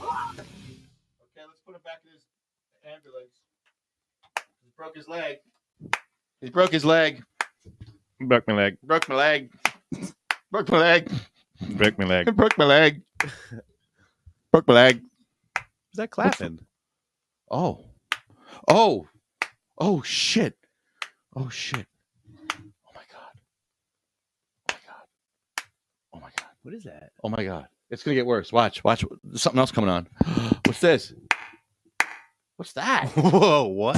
Okay, let's put him back in his ambulance. He broke his leg. He broke his leg. Broke my leg. Broke my leg. Broke my leg. Broke my leg. Broke my leg. Broke my leg. Is that clapping? Oh. Oh. Oh, shit. Oh, shit. Oh, my God. Oh, my God. Oh, my God. What is that? Oh, my God. It's going to get worse. Watch. Watch. There's something else coming on. What's this? What's that? Whoa, what?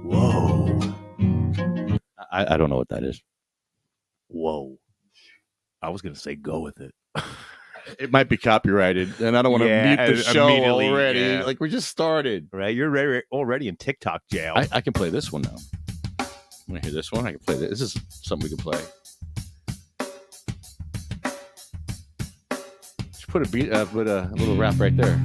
Whoa. I don't know what that is. Whoa. I was going to say go with it. It might be copyrighted, and I don't want to Yeah, mute the show immediately, already. yeah. Like, we just started. Right? You're already in TikTok jail. I can play this one now. Want to hear this one? I can play this. This is something we can play. Just put a beat, put a little rap right there.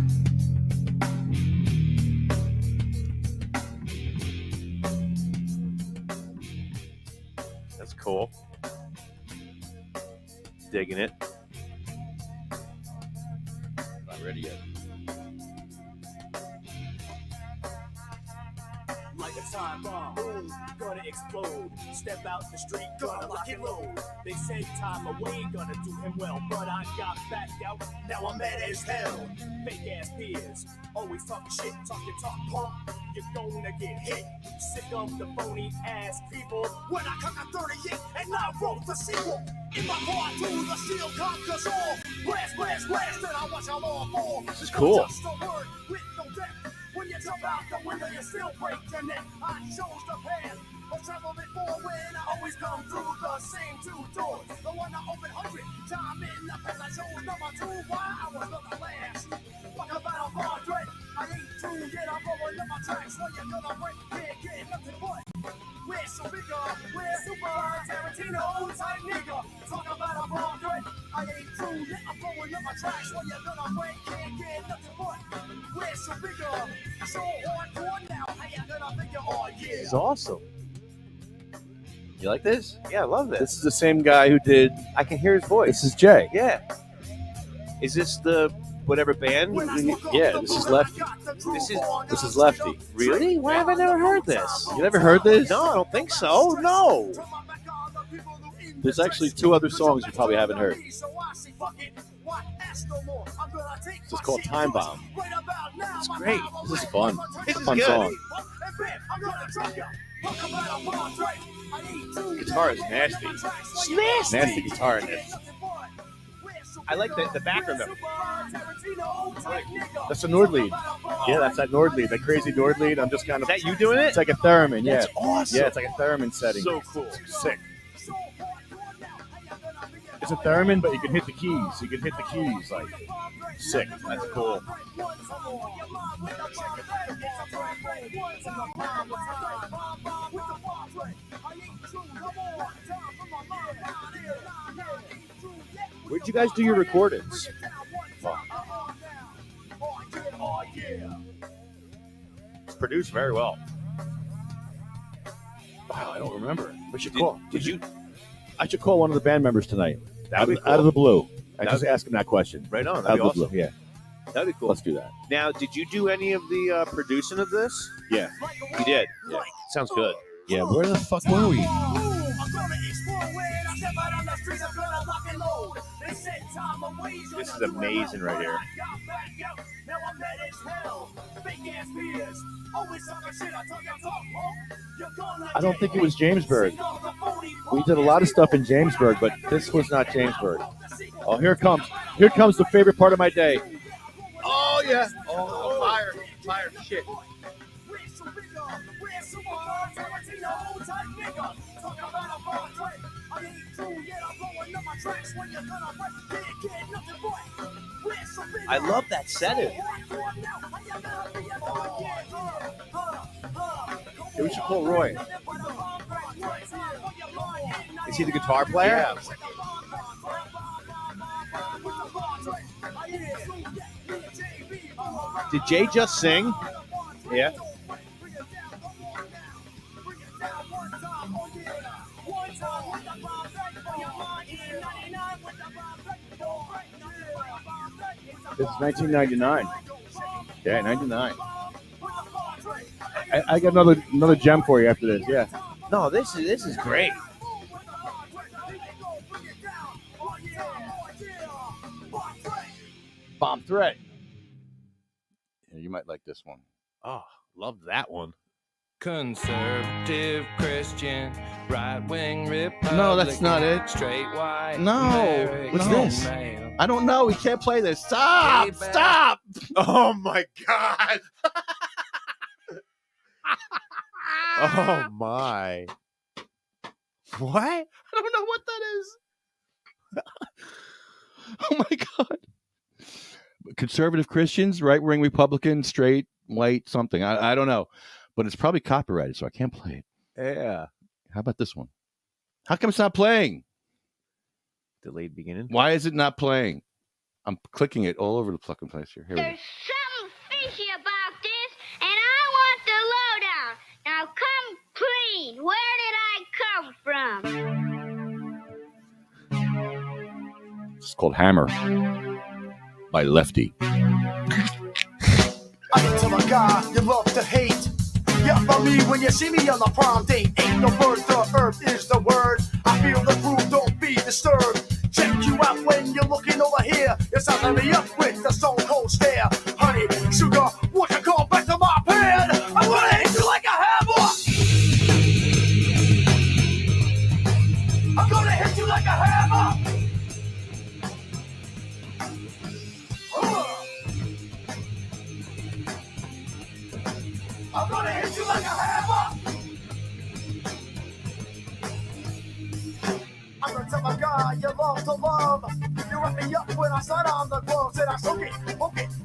That's cool. Digging it. Not ready yet. Like a time bomb, boom, gonna explode. Step out the street, gonna lock and load. They say time away, gonna do him well, but I got back out. Now I'm mad as hell. Fake ass peers, always talking shit, talking talk punk. You're gonna get hit. Sick of the phony ass people. When I come to 38 and I wrote the sequel. In my part two, the steel conquers all. Blast, blast, blast, and I watch how all fall. This is cool. Just a word with no depth. When you jump out the window, you still break your neck. I chose the path. I've traveled before when I always come through the same two doors. The one I opened 100 time in the past. I chose number 2. Why? I was not the last. Fuck about a bar dread. I ain't tuned yet. I'm rolling up my tracks. So you're gonna break. Can't get nothing but We're so bigger, we're super Tarantino type nigga. Talk about a bomb threat. I ain't true, yet I'm blowing up my tracks. When you're gonna break, can't get nothing but. We're so bigger, so hardcore now. How you gonna figure, oh yeah. This is awesome. You like this? Yeah, I love this. This is the same guy who did. I can hear his voice. This is Jay. Yeah. Is this the whatever band? Yeah, this is Lefty. This is Lefty. Really? Why have I never heard this? You never heard this? No, I don't think so. No. There's actually 2 other songs you probably haven't heard. This is called Time Bomb. It's great. This is fun. This It's a is fun good. song. Guitar is nasty. Nasty. Nasty guitar in this. I like the background though. That's a Nord lead. Yeah, that's that Nord lead, that crazy Nord lead. I'm just kind of. Is that you doing it? It's like a theremin. Yeah. That's awesome. Yeah, it's like a theremin setting. So cool. Sick. It's a theremin, but you can hit the keys. You can hit the keys like sick. That's cool. Where'd you guys do your recordings? It's produced very well. Wow, I don't remember. We should call. I should call one of the band members tonight. That'd be cool. Out of the blue. I That'd just be- ask him that question. Right on. Out That'd of be the awesome. blue. Yeah, That'd be cool. let's do that. Now, did you do any of the producing of this? Yeah. You did. Yeah. Sounds good. Yeah, where the fuck were we? This is amazing right here. I don't think it was Jamesburg. We did a lot of stuff in Jamesburg, but this was not Jamesburg. Oh, here it comes. Here comes the favorite part of my day. Oh yeah. Oh, fire, shit. I love that setting. Yeah, we should call Roy. Is he the guitar player? Yeah. Did Jay just sing? Yeah. This is 1999. Yeah, 99. I got another gem for you after this. Yeah. No, this is great. Bomb threat. Yeah, you might like this one. Oh, love that one. Conservative Christian, right-wing Republican. No, that's not it. Straight white. No. American What's this? male. I don't know. We can't play this. Stop! Stop! Oh my god. Oh my. What? I don't know what that is. Oh my god. Conservative Christians, right-wing Republican, straight, white, something. I don't know. But it's probably copyrighted, so I can't play it. Yeah. How about this one? How come it's not playing? Delayed beginning. Why is it not playing? I'm clicking it all over the fucking place here. Here we go. There's something fishy about this, and I want the lowdown. Now come clean. Where did I come from? It's called Hammer by Lefty. I can tell a guy you love to hate. Yeah, by me when you see me on the prom date. Ain't no bird, the earth is the word. I feel the groove, don't be disturbed. Check you out when you're looking over here. It's out me up with the stone cold stare. Honey, sugar, what you call back to my pad? I'm gonna hit you like a hammer. I'm gonna hit you like a hammer. I'm gonna hit you like a hammer. I'm gonna tell my guy you love to love. You wrap me up when I slide on the gloves and I soak it,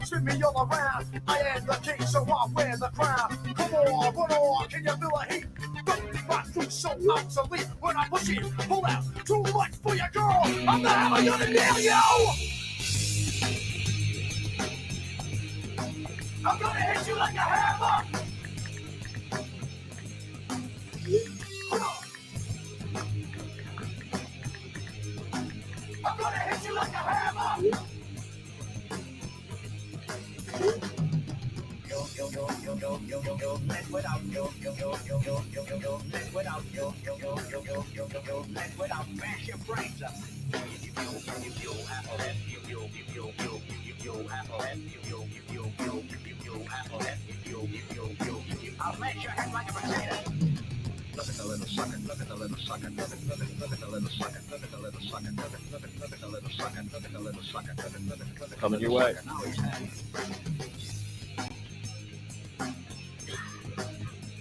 spin me all around. I am the king, so I wear the crown. Come on, run on, can you feel a heat? obsolete when I push it. Pull out too much for your girl. I'm the hammer gonna nail you. I'm gonna hit you like a hammer. I'm gonna hit you like a hammer. Let's without bash your brains up. I'll mash your head like a potato. Look at the little sucker, look at the little sucker, look at the little sucker, look at the little sucker, look at the little sucker, look at the little sucker, Coming your way. now he's happy.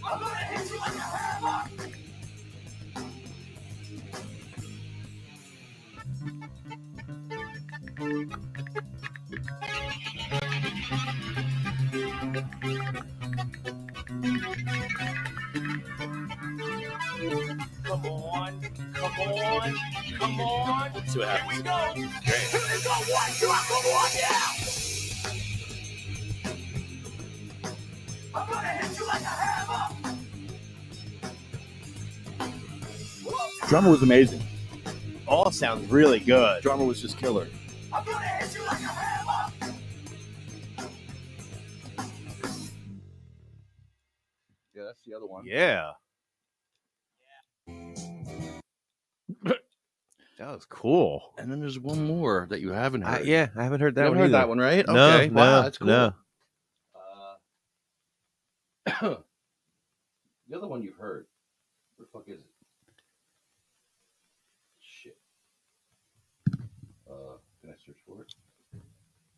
I'm gonna hit you like a hammer. Come on, come on, come on. Let's see what Here we go. Here we go. 1, 2, come on, yeah. I'm gonna hit you like a hammer. Drummer was amazing. All sounds really good. Drummer was just killer. I'm gonna hit you like a hammer. Yeah, that's the other one. Yeah. That was cool. And then there's one more that you haven't heard. Yeah, I haven't heard that You one haven't heard either. that one, right? No, Okay. Wow, no, that's cool. no. The other one you've heard. Where the fuck is it? Shit. Can I search for it?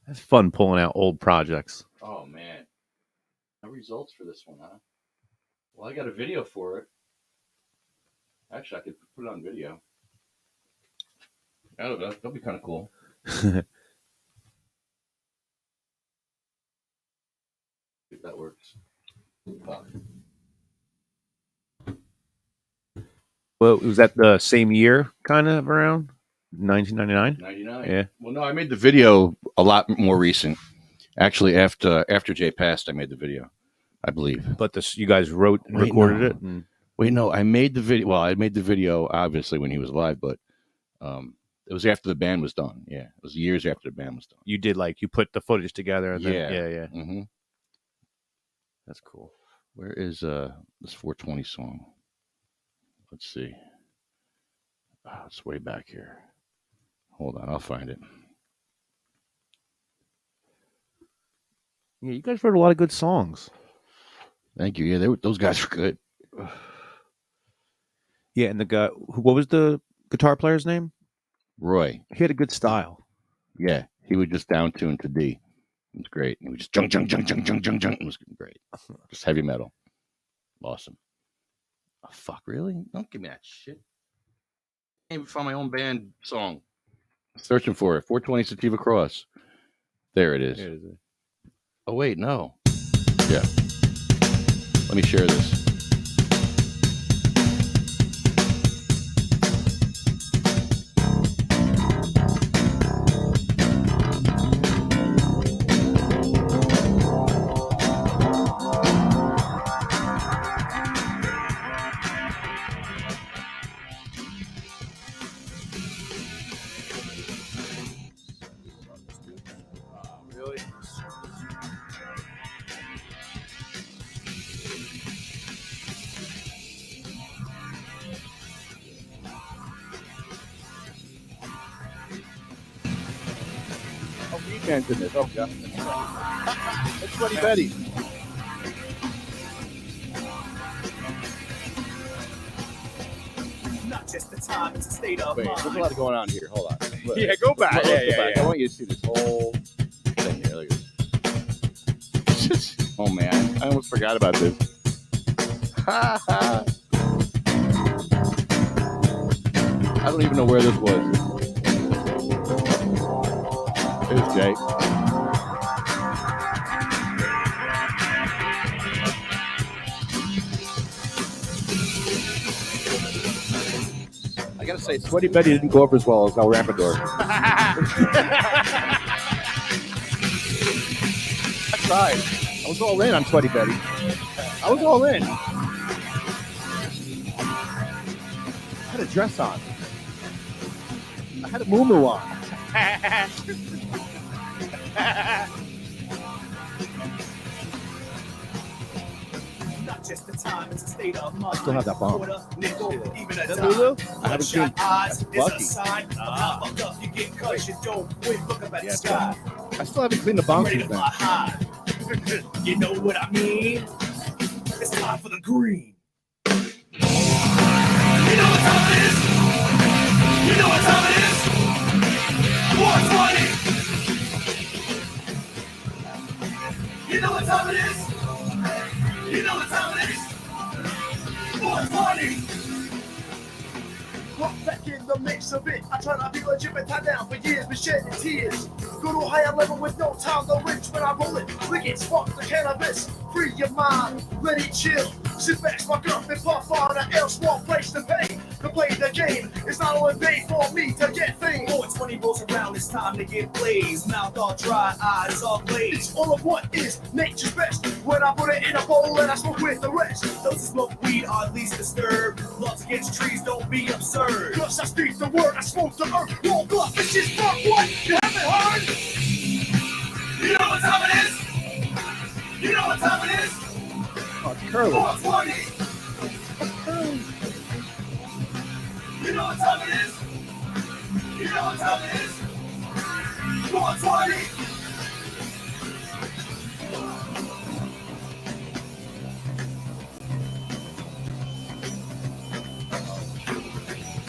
That's fun pulling out old projects. Oh man. No results for this one, huh? Well, I got a video for it. Actually, I could put it on video. I don't know. That'll be kind of cool. If that works. Fuck. Well, was that the same year, kind of around 1999? 99. Yeah. Well, no, I made the video a lot more recent. Actually, after Jay passed, I made the video, I believe. But this, you guys wrote and Wait, recorded no. it. And... Wait, no, I made the video. Well, I made the video obviously when he was alive, but it was after the band was done. Yeah, it was years after the band was done. You did you put the footage together. And Yeah. Then, yeah. Mm-hmm. That's cool. Where is this 420 song? Let's see. Oh, it's way back here. Hold on, I'll find it. Yeah, you guys wrote a lot of good songs. Thank you. Yeah, those guys were good. Yeah, and the guy, what was the guitar player's name? Roy. He had a good style. Yeah, he would just down tune to D. It was great. He would just junk. It was great. Just heavy metal. Awesome. Oh, fuck, really? Don't give me that shit. I can't even find my own band song. Searching for it. 420 Sativa Cross. There it is. Oh, wait, no. Yeah. Let me share this. Weekends in this. Oh, God. That's Sweaty Betty. Not just the time, it's a state of Wait, mind. there's a lot going on here. Hold on. Look. Yeah, go back. Let's Yeah, go back. yeah. I want you to see this whole thing here. Look at this. Oh, man. I almost forgot about this. I don't even know where this was. Here's Jay. say Sweaty Betty didn't go over as well as El Rampador. I tried. I was all in on Sweaty Betty. I was all in. I had a dress on. I had a moo on. Not just the time, it's a state of mind. I still have that bomb. Quarter, nickel, even a That dime. Lulu? I haven't seen. Bloodshot eyes That's is lucky. a sign of how fucked up you get 'cause you don't win. Look up at Yeah, the sky. I still haven't cleaned the I'm bomb ready since to then. fly high. You know what I mean? It's time for the green. You know what time it is? You know what time it is? 420. You know what time it is? You know what time it is? 420. Walk back in the mix of it. I try not to be legit, but tied down for years, been shedding tears. Go to a higher level with no time, no reach when I roll it. Lick it, spark the cannabis. Free your mind, let it chill. Sit back, smoke up, and puff on an else one place to pay. To play the game, it's not only made for me to get fame. 420 rolls around, it's time to get blazed. Mouth all dry, eyes all glazed. It's all of what is nature's best. When I put it in a bowl and I smoke with the rest. Those who smoke weed are least disturbed. Laws against trees, don't be absurd. Cause I speak the word, I smoke the earth. Roll up, it's just fuck what? You haven't heard? You know what time it is? You know what time it is? Oh, it's curly. 420. You know what time it is? You know what time it is? 420.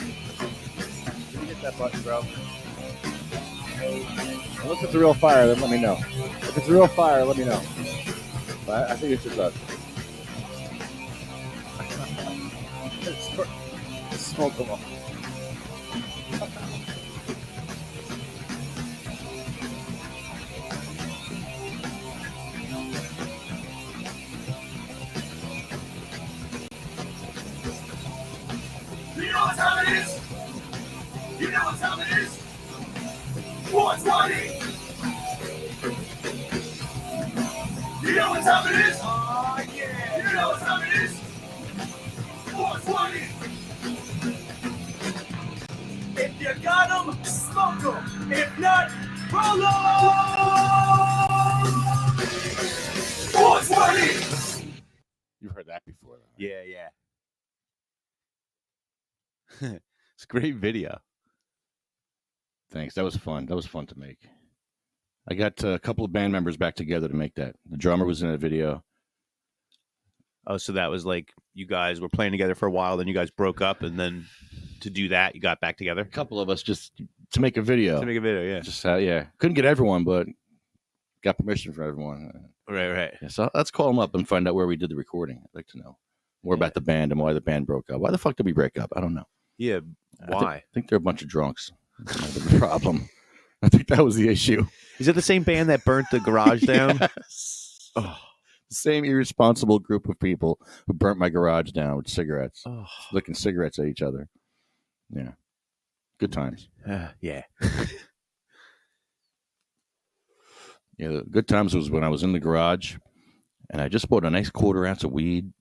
Let me hit that button, bro. Unless it's a real fire, then let me know. If it's a real fire, let me know. But I think it's just us. Smoke them all. You know what time it is? You know what time it is? 420. You know what time it is? Oh, yeah. You know what time it is? 420. If you got them, smoke them. If not, roll them. 420. You've heard that before, though. Yeah, yeah. It's a great video. Thanks. That was fun. That was fun to make. I got a couple of band members back together to make that. The drummer was in a video. Oh, so that was like you guys were playing together for a while, then you guys broke up, and then to do that, you got back together A couple of us just to make a video. to make a video. Yeah, Just yeah. Couldn't get everyone, but got permission from everyone. right. Yeah, so let's call them up and find out where we did the recording. I'd like to know more about the band and why the band broke up. Why the fuck did we break up? I don't know. Yeah, why? I think they're a bunch of drunks. That's the problem. I think that was the issue. Is it the same band that burnt the garage down? Yes. Oh, the same irresponsible group of people who burnt my garage down with cigarettes, Oh, licking cigarettes at each other. Yeah. Good times. yeah. Yeah, the good times was when I was in the garage and I just bought a nice quarter ounce of weed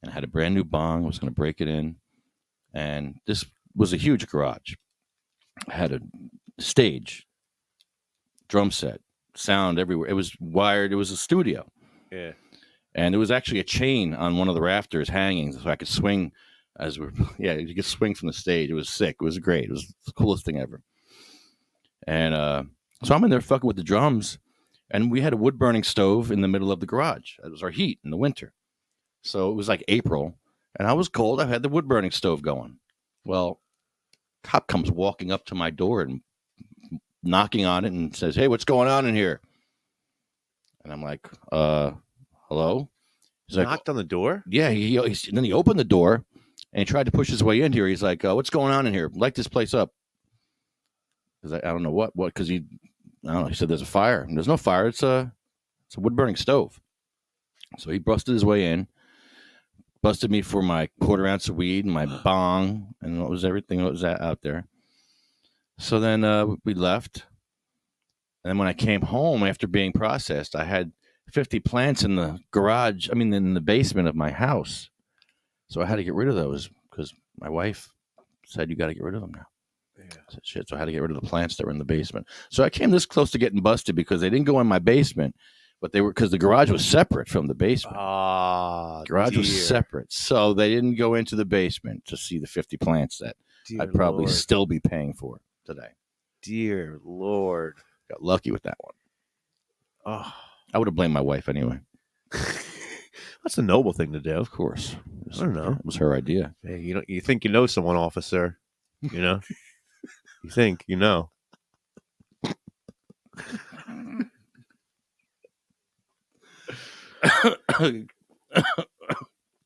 and I had a brand new bong. I was going to break it in. And this was a huge garage. I had a stage, drum set, sound everywhere. It was wired. It was a studio. Yeah. And there was actually a chain on one of the rafters hanging so I could swing you could swing from the stage. It was sick. It was great. It was the coolest thing ever. And so I'm in there fucking with the drums. And we had a wood burning stove in the middle of the garage. That was our heat in the winter. So it was like April. And I was cold. I had the wood burning stove going. Well, cop comes walking up to my door and knocking on it and says, "Hey, what's going on in here?" And I'm like, hello? He's like, Knocked on the door? yeah. Then he opened the door and he tried to push his way in here. He's like, what's going on in here? Light this place up. Because I don't know what, because I don't know. He said there's a fire. And there's no fire. It's a wood burning stove. So he busted his way in, busted me for my quarter ounce of weed and my bong and what was everything that was out there. So then we left. And then when I came home after being processed, I had 50 plants in the garage. I mean, in the basement of my house. So I had to get rid of those because my wife said, you got to get rid of them now. Yeah. I said, shit. So I had to get rid of the plants that were in the basement. So I came this close to getting busted because they didn't go in my basement, but they were because the garage was separate from the basement. Garage was separate. So they didn't go into the basement to see the 50 plants that I'd probably still be paying for today. Dear Lord. Got lucky with that one. Oh, I would have blamed my wife anyway. That's a noble thing to do. Of course. I don't know. It was her idea. Hey, you think you know someone, officer? You know, you think you know.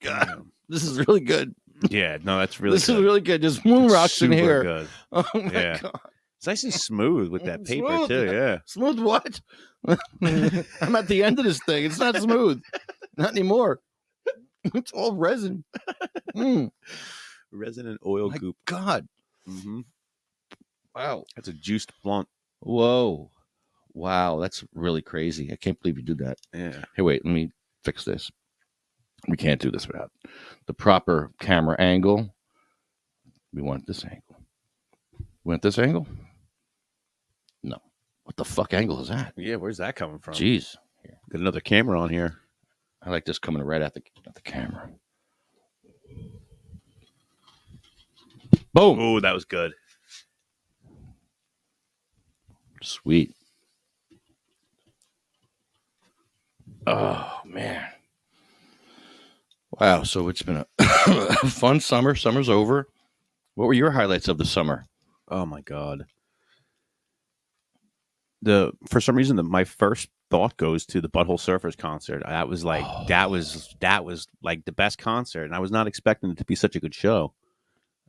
God, this is really good. Yeah, no, that's really. This is really good. There's moon rocks in here. Good. Oh my God. It's nice and smooth with that paper Smooth. too. Yeah. Smooth what? I'm at the end of this thing. It's not smooth. Not anymore. It's all resin. Resin and oil My goop. God. Mm-hmm. Wow. That's a juiced blunt. Whoa. Wow. That's really crazy. I can't believe you do that. Yeah. Hey, wait. Let me fix this. We can't do this without the proper camera angle. We want this angle. We want this angle? No. What the fuck angle is that? Yeah, where's that coming from? Jeez. Here. Got another camera on here. I like this coming right at the camera. Boom. Oh, that was good. Sweet. Oh, man. Wow. So it's been a fun summer. Summer's over. What were your highlights of the summer? Oh, my God. For some reason, my first thought goes to the Butthole Surfers concert. That was like that was like the best concert, and I was not expecting it to be such a good show.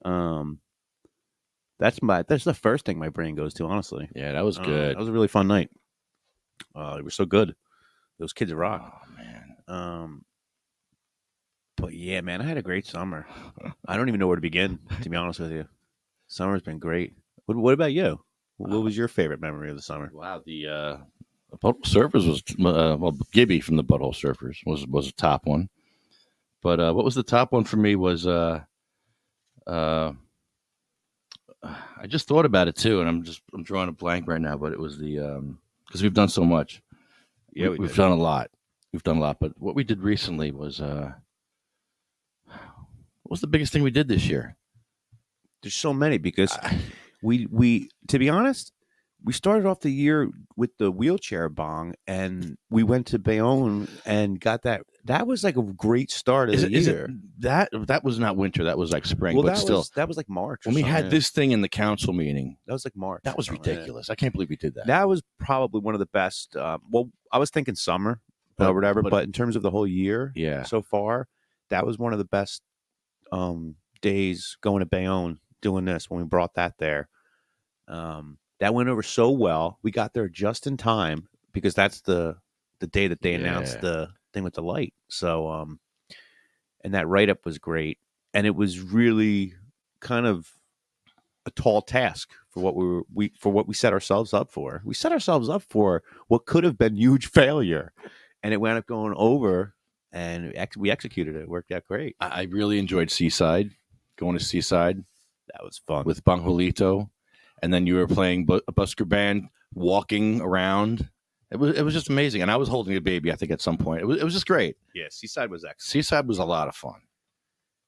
That's the first thing my brain goes to, honestly. Yeah, that was good. That was a really fun night. They were so good. Those kids rock. Oh man. But yeah, man, I had a great summer. I don't even know where to begin, to be honest with you. Summer's been great. What about you? What was your favorite memory of the summer? Wow, the Butthole Surfers was well, Gibby from the Butthole Surfers was a top one. But what was the top one for me was I just thought about it too, and I'm drawing a blank right now. But it was the because we've done so much. Yeah, we've done a lot. We've done a lot. But what we did recently was what was the biggest thing we did this year? There's so many because we to be honest, we started off the year with the wheelchair bong, and we went to Bayonne and got that. That was like a great start of the year. That was not winter. That was like spring. Well, but that was like March. When we had this thing in the council meeting, that was like March. That was ridiculous. I can't believe we did that. That was probably one of the best. Well, I was thinking summer or whatever, but in terms of the whole year, yeah, so far, that was one of the best days going to Bayonne doing this when we brought that there. That went over so well. We got there just in time because that's the day that they announced the thing with the light. So, and that write-up was great. And it was really kind of a tall task for what we set ourselves up for. We set ourselves up for what could have been huge failure, and it wound up going over, and we executed it. It worked out great. I really enjoyed Seaside, going to Seaside. That was fun. With Banjolito. And then you were playing a busker band, walking around. It was just amazing. And I was holding a baby, I think, at some point. It was just great. Yeah, Seaside was excellent. Seaside was a lot of fun.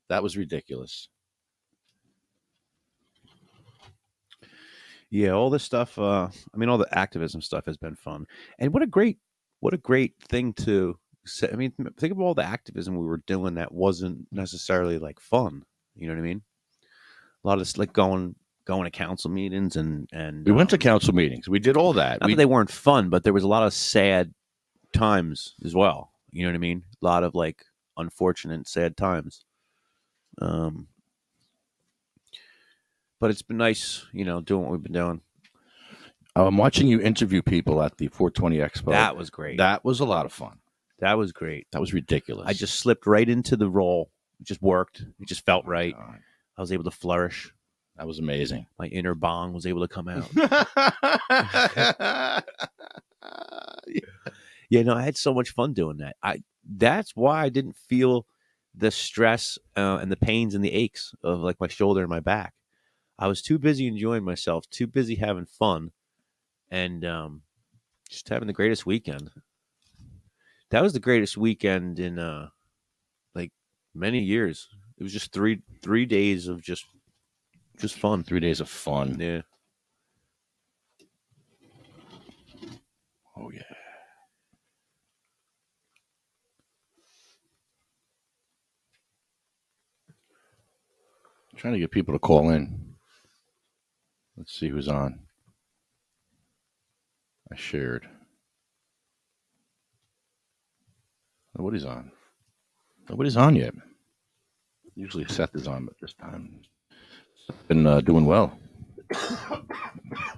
That was ridiculous. Yeah, all this stuff. All the activism stuff has been fun. And what a great thing to say. I mean, think of all the activism we were doing that wasn't necessarily like fun. You know what I mean? A lot of this, like going to council meetings and we went to council meetings. We did all that. Not that they weren't fun, but there was a lot of sad times as well. You know what I mean? A lot of like unfortunate, sad times. But it's been nice, doing what we've been doing. I'm watching you interview people at the 420 Expo. That was great. That was a lot of fun. That was great. That was ridiculous. I just slipped right into the role It just worked. It just felt right. God. I was able to flourish. That was amazing. My inner bong was able to come out. Yeah, no, I had so much fun doing that. That's why I didn't feel the stress and the pains and the aches of like my shoulder and my back. I was too busy enjoying myself, too busy having fun, and just having the greatest weekend. That was the greatest weekend in like many years. It was just three days of just fun. 3 days of fun. Yeah. Oh, yeah. Trying to get people to call in. Let's see who's on. I shared. Nobody's on. Nobody's on yet. Usually Seth is on, but this time been doing well.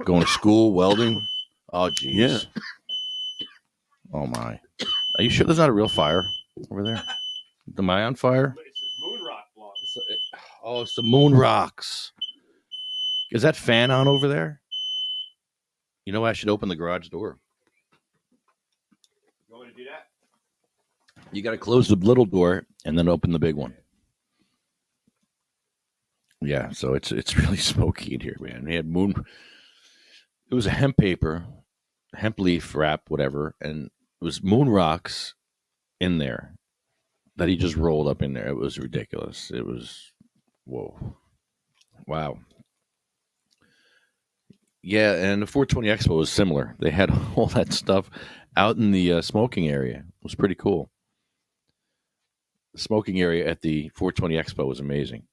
Going to school, welding. Oh, geez. Yeah. Oh, my. Are you sure there's not a real fire over there? Am I on fire? It's this moon rock block. Oh, it's the moon rocks. Is that fan on over there? You know, I should open the garage door. You want me to do that? You got to close the little door and then open the big one. Yeah, so it's really smoky in here, man. We had it was a hemp paper, hemp leaf wrap, whatever, and it was moon rocks in there that he just rolled up in there. It was ridiculous. It was, whoa. Wow. Yeah, and the 420 Expo was similar. They had all that stuff out in the smoking area. It was pretty cool. The smoking area at the 420 Expo was amazing.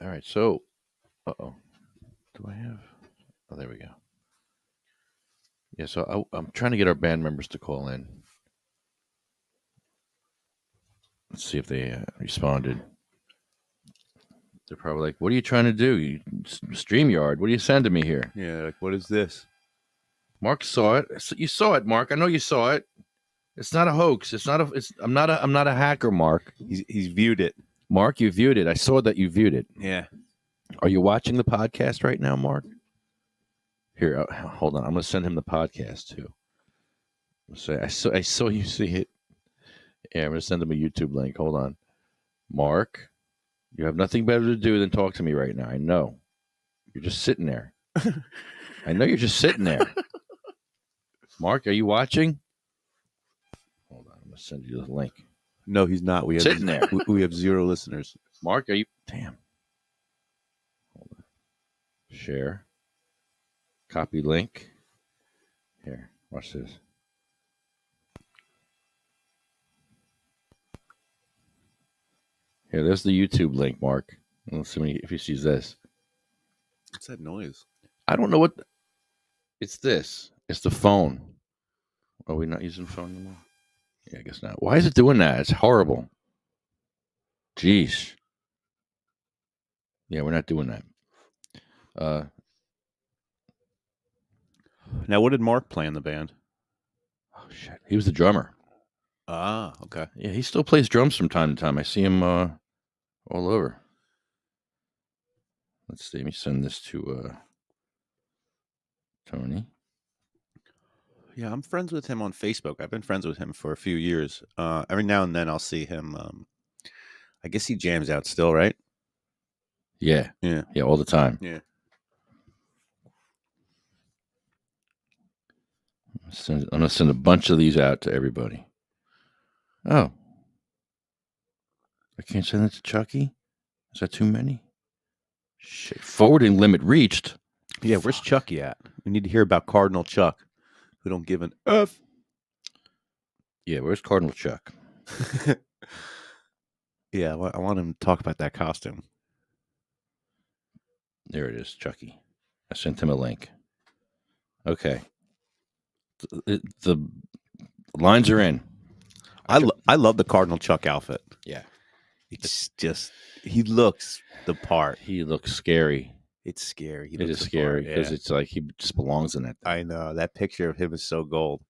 All right, so, do I have? Oh, there we go. Yeah, so I'm trying to get our band members to call in. Let's see if they responded. They're probably like, "What are you trying to do? StreamYard? What are you sending me here?" Yeah, like, what is this? Mark saw it. You saw it, Mark. I know you saw it. It's not a hoax. I'm not a hacker, Mark. He's viewed it. Mark, you viewed it. I saw that you viewed it. Yeah. Are you watching the podcast right now, Mark? Here, hold on. I'm going to send him the podcast too. Say, I saw you see it. Yeah, I'm going to send him a YouTube link. Hold on, Mark. You have nothing better to do than talk to me right now. I know. You're just sitting there. I know you're just sitting there. Mark, are you watching? Hold on. I'm going to send you the link. No, he's not. We have Sitting there. We have 0 listeners. Mark, are you? Damn. Hold on. Share. Copy link. Here, watch this. Here, there's the YouTube link, Mark. Let's see if he sees this. What's that noise? I don't know what. It's this. It's the phone. Are we not using the phone anymore? Yeah, I guess not. Why is it doing that? It's horrible. Jeez. Yeah, we're not doing that. Now, what did Mark play in the band? Oh, shit. He was the drummer. Ah, okay. Yeah, he still plays drums from time to time. I see him all over. Let's see. Let me send this to Tony. Yeah, I'm friends with him on Facebook. I've been friends with him for a few years. Every now and then I'll see him. I guess he jams out still, right? Yeah. Yeah. Yeah, all the time. Yeah. I'm going to send a bunch of these out to everybody. Oh. I can't send it to Chucky? Is that too many? Shit. Forwarding limit reached. Yeah, where's Chucky at? We need to hear about Cardinal Chuck, who don't give an F. Yeah, where's Cardinal Chuck? Yeah, I want him to talk about that costume. There it is, Chucky. I sent him a link. Okay. The lines are in. I love the Cardinal Chuck outfit. Yeah. It's just, he looks the part. He looks scary. It's scary. It is scary because it's like he just belongs in that. I know. That picture of him is so gold.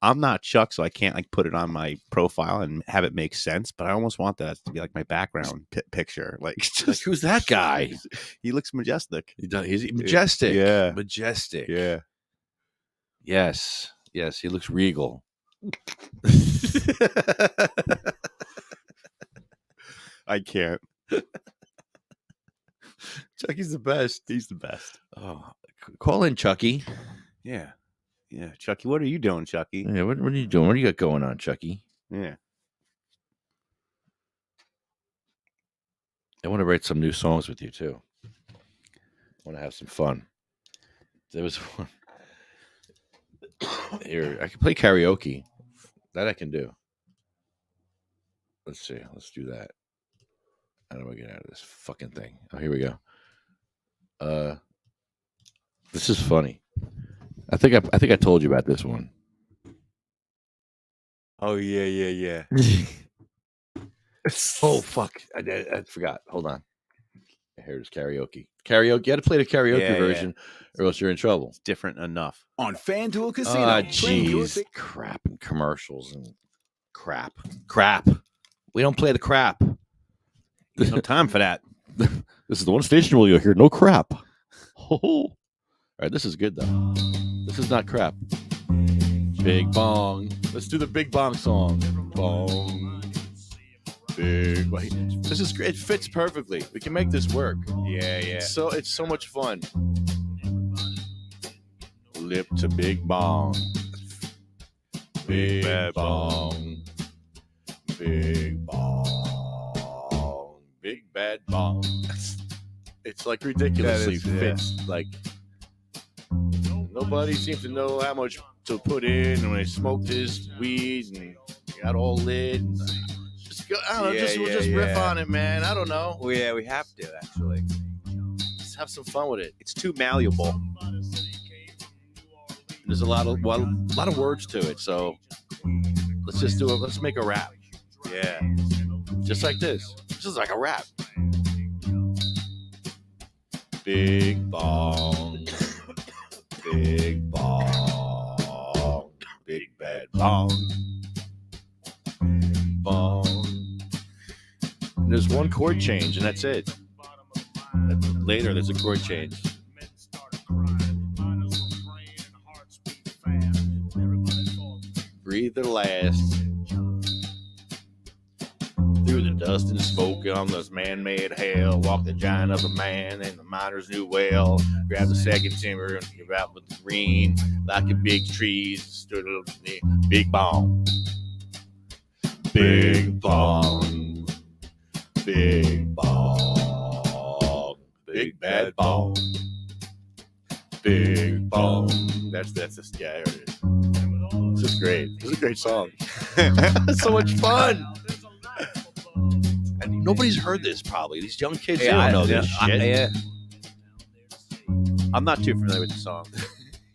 I'm not Chuck, so I can't like put it on my profile and have it make sense. But I almost want that to be like my background picture. Like, Like, who's that guy? He looks majestic. He's majestic. Yeah. Majestic. Yeah. Yes. Yes. He looks regal. I can't. Chucky's the best. He's the best. Oh, call in, Chucky. Yeah. Yeah. Chucky, what are you doing, Chucky? Yeah, what are you doing? What do you got going on, Chucky? Yeah. I want to write some new songs with you too. I want to have some fun. There was one here. I can play karaoke. That I can do. Let's see. Let's do that. How do I get out of this fucking thing? Oh, here we go. This is funny. I think I told you about this one. Oh, yeah. Oh fuck! I forgot. Hold on. Here it is. Karaoke. Karaoke. You had to play the karaoke version, or else you're in trouble. It's different enough. On FanDuel Casino. Ah, Play your jeez. Crap and commercials and crap. We don't play the crap. There's no time for that. This is the one station where you'll hear no crap. All right, this is good though. This is not crap. Big bong. Let's do the big bong song. Bong. Big. This is great. It fits perfectly. We can make this work. Yeah. So it's so much fun. Lip to big bong. Big bad bong. Big bong. Big bad bong. It's like ridiculously fits. Like nobody seems to know how much to put in when they smoked his weed and got all lit. Just go, I don't know. We'll just riff on it, man. I don't know. Well, yeah, we have to actually. Just have some fun with it. It's too malleable. There's a lot of words to it, so let's just do it. Let's make a rap. Yeah. Just like this. This is like a rap. Big bong. Big bong. Big bad bong. Bong. And there's one chord change, and that's it. Later, there's a chord change. Breathe the last. Through the dust and smoke on this man-made hell, walk the giant of a man and the miner's new well. Grab the second timber and give out with the green, like a big trees. Stood up the big bong, big bong, big bong, big bad bong, big bong. That's just yeah. There it is. This is great. This is a great song. So much fun. And nobody's heard this probably. These young kids they don't know this shit. I'm not too familiar with the song.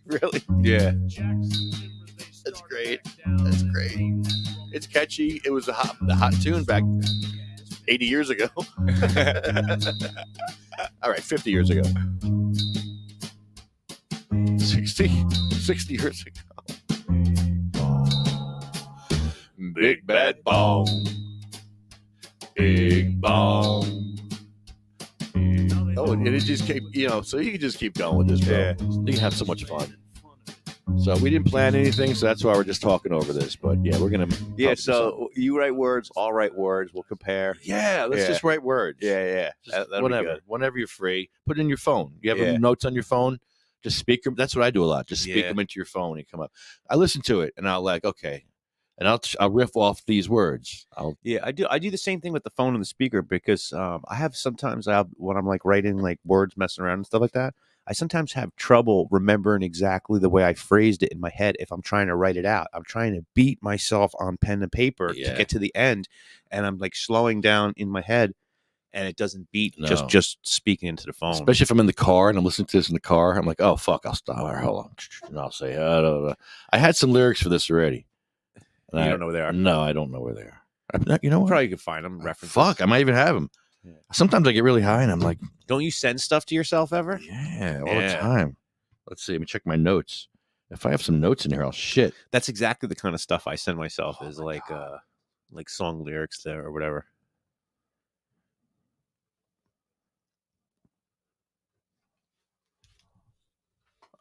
Really? Yeah. That's great. That's great. It's catchy. It was the hot tune back 80 years ago. All right, 50 years ago. 60 years ago. Big bad bong. Big bong. Oh, and it just keep, so you can just keep going with this, bro. Yeah. You can have so much fun. So we didn't plan anything, so that's why we're just talking over this. But yeah, we're gonna. Yeah. So you write words, I'll write words. We'll compare. Yeah, let's just write words. Yeah. Just That'll be whenever, good. whenever you're free, put it in your phone. You have Yeah. notes on your phone. Just speak them. That's what I do a lot. Just speak Yeah. them into your phone when you come up. I listen to it and I'll like, okay, and I'll riff off these words. Yeah, I do the same thing with the phone and the speaker because I have when I'm like writing like words, messing around and stuff like that. I sometimes have trouble remembering exactly the way I phrased it in my head if I'm trying to write it out. I'm trying to beat myself on pen and paper to get to the end, and I'm like slowing down in my head, and it doesn't beat just speaking into the phone. Especially if I'm in the car and I'm listening to this in the car, I'm like, oh fuck, I'll stop. All right, hold on, and I'll say, I had some lyrics for this already. And You don't know where they are? No, I don't know where they are. You know what? Probably could find them. References. Fuck, I might even have them. Yeah. Sometimes I get really high and I'm like, Don't you send stuff to yourself ever? yeah, all the time. Let's see. Let me check my notes. If I have some notes in here, I'll shit. That's exactly the kind of stuff I send myself is like song lyrics there or whatever.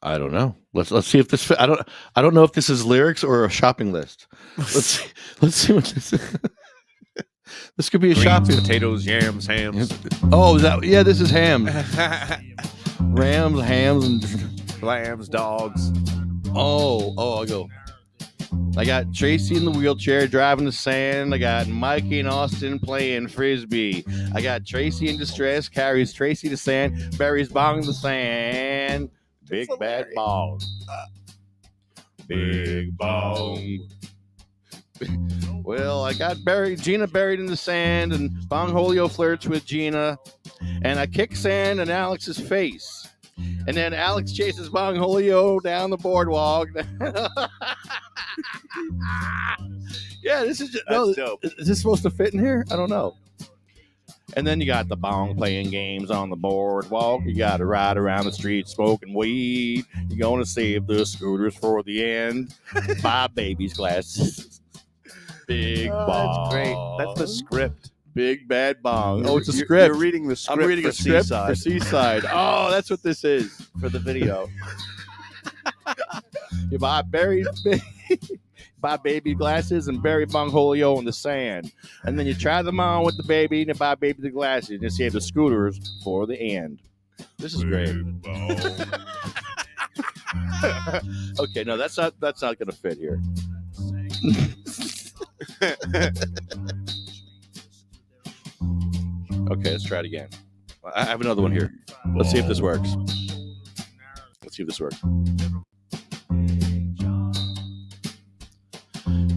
I don't know. Let's see if this. I don't know if this is lyrics or a shopping list. Let's see what this is. This could be a Greens, shopping. potatoes, yams, hams, Oh, this is ham. Rams, hams, and lambs, dogs. I'll go. I got Tracy in the wheelchair driving the sand. I got Mikey and Austin playing frisbee. I got Tracy in distress carries Tracy to sand, buries Bong in the sand. Big bad Bong. Big Bong. Well, I got Gina buried in the sand, and Bong Holio flirts with Gina, and I kick sand in Alex's face. And then Alex chases Bong Holio down the boardwalk. Yeah, this is dope. Is this supposed to fit in here? I don't know. And then you got the Bong playing games on the boardwalk. You got to ride around the street smoking weed. You're going to save the scooters for the end. Buy baby's glasses. Big Bong. That's great. That's the script. Big bad Bong. Oh, it's a You're- script. You're reading the script. I'm reading for a script Seaside for Seaside. Oh, that's what this is. for the video. You buy baby glasses and bury Bong Holio in the sand. And then you try them on with the baby and you buy baby the glasses and you save the scooters for the end. This is great. Okay, no, that's not gonna fit here. Okay, let's try it again. I have another one here. Let's see if this works.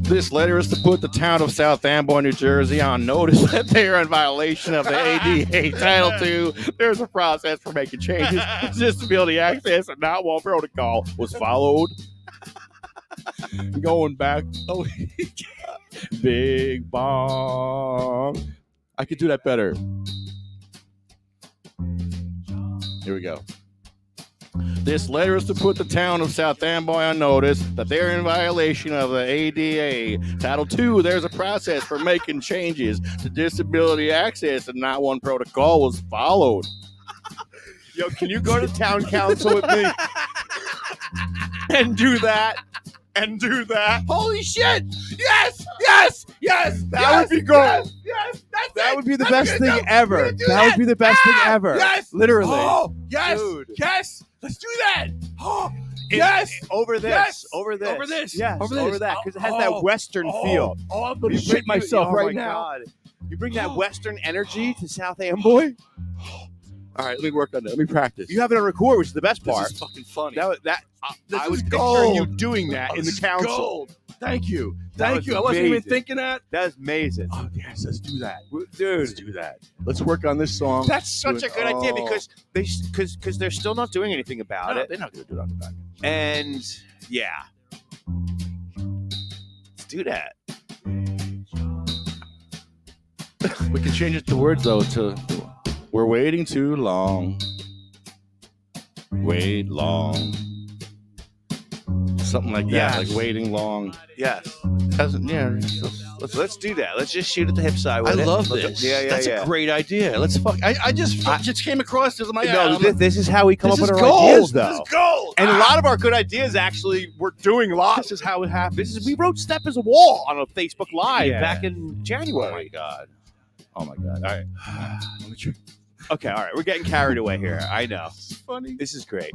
This letter is to put the town of South Amboy, New Jersey on notice that they are in violation of the ADA Title II. There's a process for making changes. Disability access and not one protocol was followed. Going back. Oh, Big Bong. I could do that better. Here we go. This letter is to put the town of South Amboy on notice that they're in violation of the ADA. Title II, there's a process for making changes to disability access and not one protocol was followed. Yo, can you go to town council with me and do that? Holy shit! Yes! That would be good. Yes! That would be the best thing ever. That would be the best thing ever. Yes! Literally. Oh, yes, Dude. yes. Let's do that. Oh, It- yes. Over this. Yes. Over this. Over this. Yes. Over Over this. that. Because it has Oh, that Western feel. Oh, I'm gonna You shit bring- myself oh right my now. God. You bring that Western energy to South Amboy. All right, let me work on that. Let me practice. You have it on record, which is the best part. This is fucking funny. This I was is picturing gold. you doing that in the This is council. gold. Thank you. That Thank was you. I wasn't even amazing. thinking that. That is amazing. Oh, yes. Let's do that. Dude, Let's do that. Let's work on this song. that's such a good idea Oh. because they're still not doing anything about it. They're not going to do it on the back. And yeah. Let's do that. We can change it to words, though, to we're waiting too long. Wait long. Something like that, Yes. like waiting long. Yes. Let's do that. Let's just shoot at the hip side I with it. love Look- this. Yeah. That's a great idea. Let's fuck. I just came across this in my No, this is how we come this up with is our gold. ideas, though. This is gold. And a lot of our good ideas, actually, we're doing a lot. This is how it happens. We wrote "Step as a Wall" on a Facebook Live Yeah. back in January. Oh my god. All right. Let me try. Okay, all right, we're getting carried away here. I know. This is funny. This is great.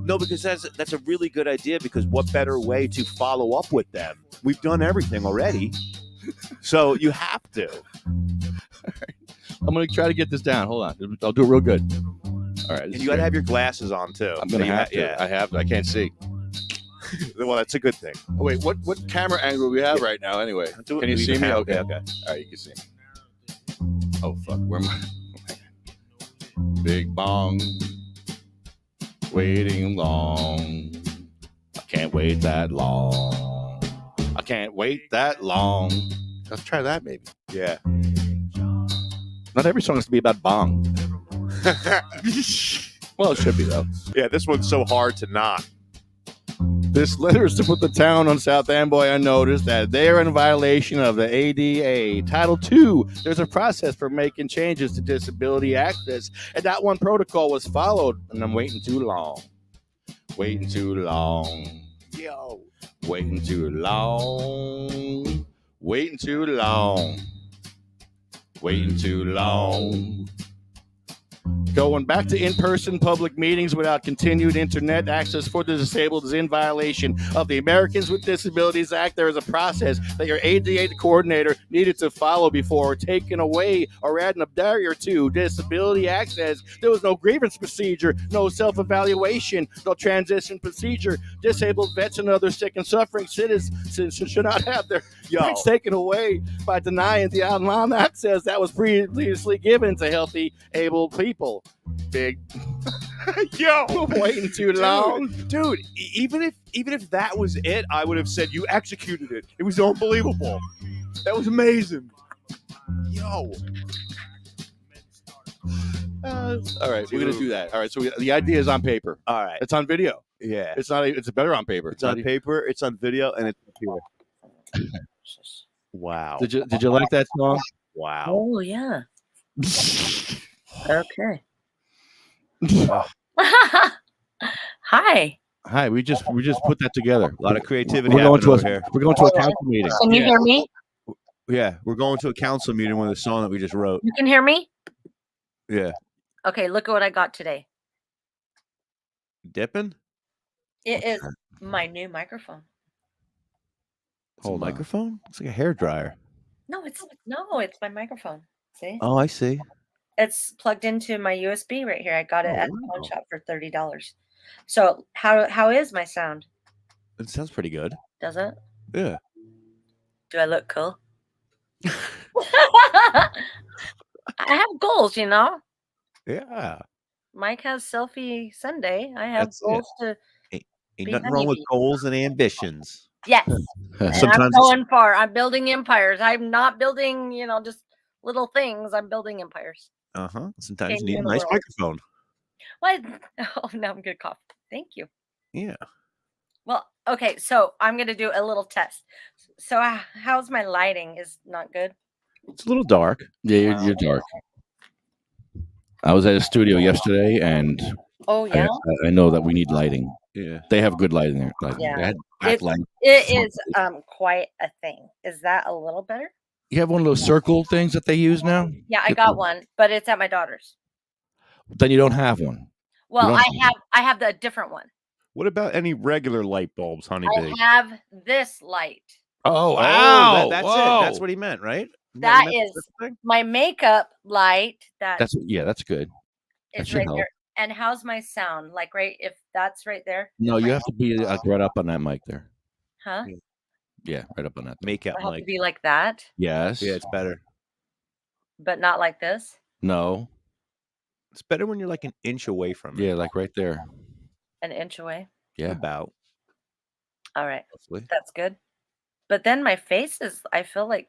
No, because that's a really good idea. Because what better way to follow up with them? We've done everything already, so you have to. I'm gonna try to get this down. Hold on. I'll do it real good. All right. And you got to have your glasses on too. I'm gonna So you have to. Yeah. I can't see. Well, that's a good thing. Oh, wait. What camera angle do we have right now? Anyway. Do it- Can you we see me? have- Okay. okay. All right. You can see me. Oh fuck. Where am I? Big Bong. Waiting long. I can't wait that long. I can't wait that long. Let's try that maybe. Yeah. Not every song has to be about bong. Well, it should be though. Yeah, this one's so hard to not. This letter is to put the town on South Amboy on notice that they are in violation of the ADA. Title II, there's a process for making changes to disability access, and that one protocol was followed, and I'm waiting too long. Waiting too long. Yo. Waiting too long. Waiting too long. Waiting too long. Going back to in-person public meetings without continued internet access for the disabled is in violation of the Americans with Disabilities Act. There is a process that your ADA coordinator needed to follow before taking away or adding a barrier to disability access. There was no grievance procedure, no self-evaluation, no transition procedure. Disabled vets and other sick and suffering citizens should not have their rights taken away by denying the online access that was previously given to healthy, able people. Big Yo, waiting too long. dude. Even if that was it, I would have said you executed it. It was unbelievable. That was amazing. Yo. All right, we're gonna do that. All right, so the idea is on paper. All right. It's on video. Yeah. It's not. It's better on paper. It's on paper. It's on video, and it's here. Wow. Did you like that song? Wow. Oh yeah. Okay. Hi. Hi, we just put that together. A lot of creativity. We're going to over here. we're going to a council meeting. Can you hear me? Yeah, we're going to a council meeting with a song that we just wrote. You can hear me? Yeah. Okay, look at what I got today. Dipping? It is my new microphone. Hold on. Microphone? It's like a hair dryer. No, it's my microphone. See? Oh, I see. It's plugged into my USB right here. I got it Oh, at the wow. pawn shop for $30. So how is my sound? It sounds pretty good. Does it? Yeah. Do I look cool? I have goals, you know. Yeah. Mike has selfie Sunday. I have That's it. goals to Ain't Be nothing wrong with honeybee. goals and ambitions. yes. And I'm Sometimes going far. I'm building empires. I'm not building, just little things. I'm building empires. sometimes you King need a of the nice world. microphone. What? Oh, now I'm gonna cough. Thank you. Yeah. Well, okay. So I'm gonna do a little test. So how's my lighting? Is not good. It's a little dark. Yeah, you're dark. I was at a studio yesterday, and Oh yeah. I know that we need lighting. Yeah. They have good lighting there. Like, Yeah. they had It's- backlight. It is quite a thing. Is that a little better? You have one of those circle things that they use now. Yeah, I got one, but it's at my daughter's. Then you don't have one. Well, don't I have the different one. What about any regular light bulbs, honeybee? I have this light. Oh, That's Whoa. it. That's what he meant, right? That He meant is- this thing? My makeup light That's good. that is should right help. there. And how's my sound? Like if that's right there, No, you have to be right up on that mic there. huh? Yeah, right up on that. Makeup I have to mic. be like that, Yes. Yeah, it's better. but not like this. No. It's better when you're like an inch away from it. Yeah, like right there. An inch away. Yeah. About. All right, Hopefully. that's good. But then my face is. I feel like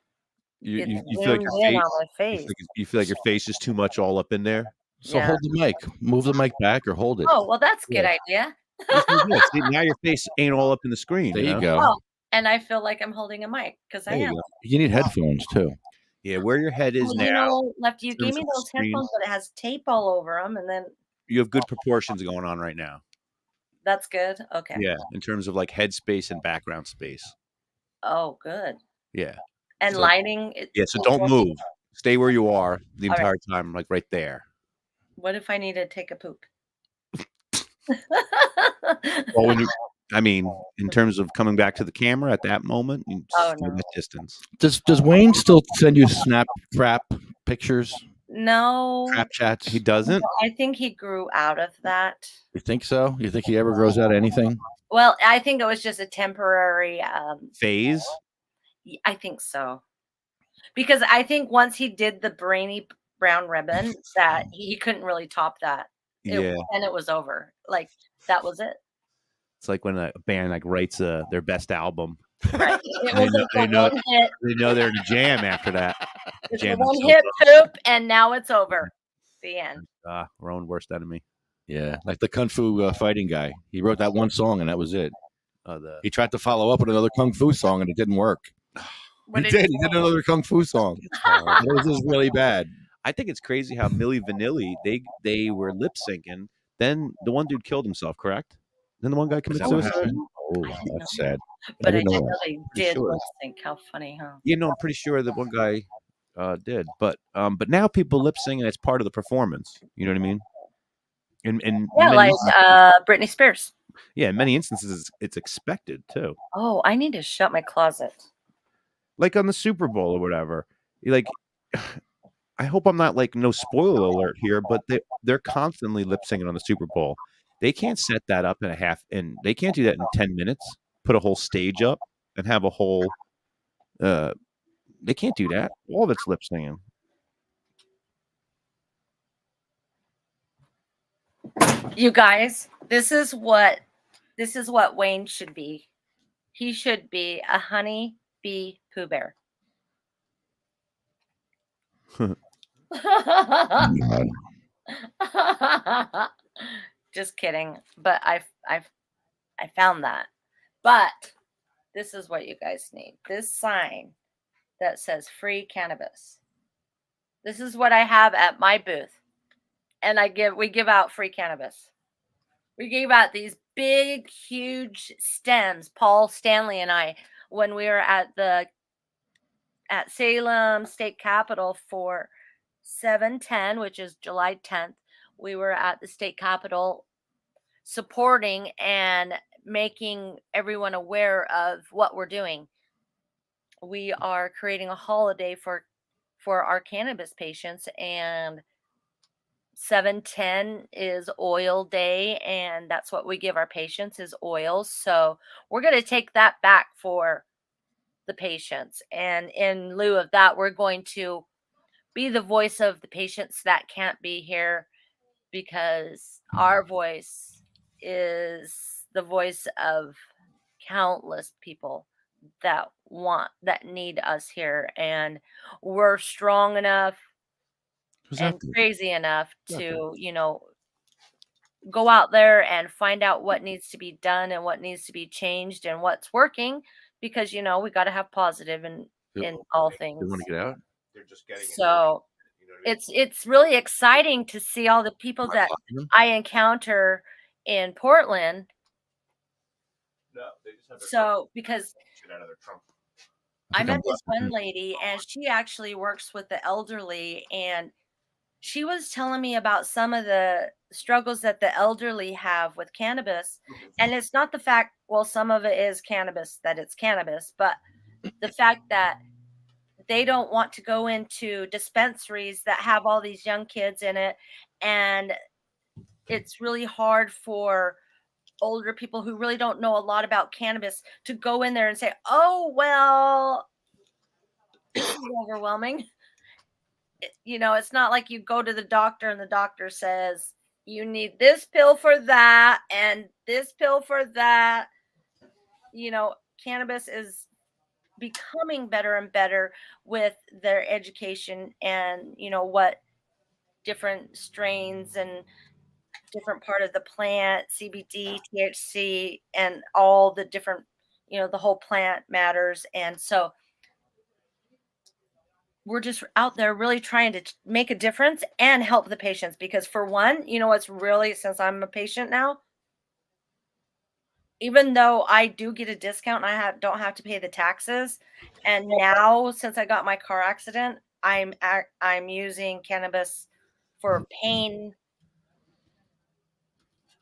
You, it's you, you feel like your zoomed in face. on my You face. feel, like, you feel like your face is too much all up in there. So Yeah. hold the mic. Move the mic back or hold it. Oh well, that's a good idea. Yeah, see, now your face ain't all up in the screen. There you you know? go. Oh, and I feel like I'm holding a mic because I There you am. go. You need headphones too. Yeah, where your head is Well, now, Lefty, you in gave terms me of the those screen. headphones, but it has tape all over them, and then you have good proportions going on right now. that's good. Okay. Yeah, in terms of like head space and background space. Oh, good. Yeah. And So- lighting. Yeah, so don't move. Stay where you are the All right. entire time, like right there. What if I need to take a poop? Well, in terms of coming back to the camera at that moment, you Oh, stay no. that distance. Does Wayne still send you snap crap pictures, No, crap chats? He doesn't. I think he grew out of that. You think so? You think he ever grows out of anything? Well, I think it was just a temporary. Phase. I think so, because I think once he did the brainy brown ribbon, that he couldn't really top that. Yeah, And it was over. Like that was it. it's like when a band like writes their best album. Right. It They was know- like they a know- one hit. They know they're in a jam after that. It's a Jam one themselves hit poop, and now it's over. The end. Our own worst enemy. Yeah, like the kung fu fighting guy. He wrote that one song and that was it. the He tried to follow up with another kung fu song and it didn't work. What He did did. He did another kung fu song. hard. It was just really bad. I think it's crazy how Milli Vanilli they were lip syncing. Then the one dude killed himself. Correct? Then the one guy Is committed that what suicide. happened? Oh, I didn't know. that's sad. But I didn't did know know that. they Pretty did sure. lip sync. How funny, huh? You know, I'm pretty sure that one guy did, but now people lip sync and it's part of the performance. You know what I mean? In Yeah, many like instances, Britney Spears. yeah, in many instances it's expected too. Oh, I need to shut my closet. Like on the Super Bowl or whatever. Like, I hope I'm not like no spoiler alert here, but they're constantly lip syncing on the Super Bowl. They can't set that up in a half, and they can't do that in 10 minutes. Put a whole stage up and have a whole. They can't do that. All of it's lip syncing. You guys, this is what Wayne should be. He should be a honey bee Pooh Bear. Just kidding. But I found that. But this is what you guys need. This sign that says free cannabis. This is what I have at my booth. And we give out free cannabis. We gave out these big, huge stems, Paul Stanley and I, when we were at Salem State Capitol for 7/10, which is July 10th. We were at the state capitol supporting and making everyone aware of what we're doing. We are creating a holiday for our cannabis patients, and 7/10 is oil day, and that's what we give our patients is oils. So we're going to take that back for the patients, and in lieu of that, we're going to be the voice of the patients that can't be here, because our voice is the voice of countless people that need us here, and we're strong enough and crazy enough to go out there and find out what needs to be done and what needs to be changed and what's working, because we got to have positive in all things. You want to get out? They're just getting So it's really exciting to see all the people Am I that blocking them? I encounter in Portland. No, they just have So because shit out of their trunk. I think met I'm this blocking one lady, and she actually works with the elderly, and she was telling me about some of the struggles that the elderly have with cannabis. And it's not the fact, well, some of it is cannabis, that it's cannabis, but the fact that they don't want to go into dispensaries that have all these young kids in it. And it's really hard for older people who really don't know a lot about cannabis to go in there and say, oh, well, this is overwhelming. It's not like you go to the doctor and the doctor says, you need this pill for that and this pill for that. Cannabis is becoming better and better with their education, and what different strains and different part of the plant, CBD, THC, and all the different, the whole plant matters. And so we're just out there really trying to make a difference and help the patients, because for one, what's really, since I'm a patient now, even though I do get a discount and don't have to pay the taxes, and now since I got my car accident, I'm using cannabis for pain,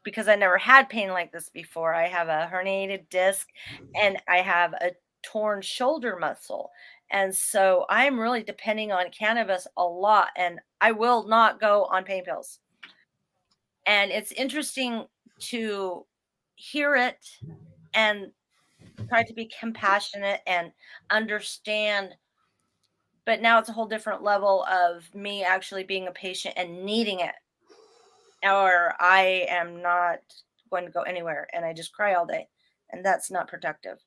because I never had pain like this before. I have a herniated disc and I have a torn shoulder muscle. And so I'm really depending on cannabis a lot, and I will not go on pain pills. And it's interesting to hear it and try to be compassionate and understand. But now it's a whole different level of me actually being a patient and needing it, or I am not going to go anywhere and I just cry all day, and that's not productive.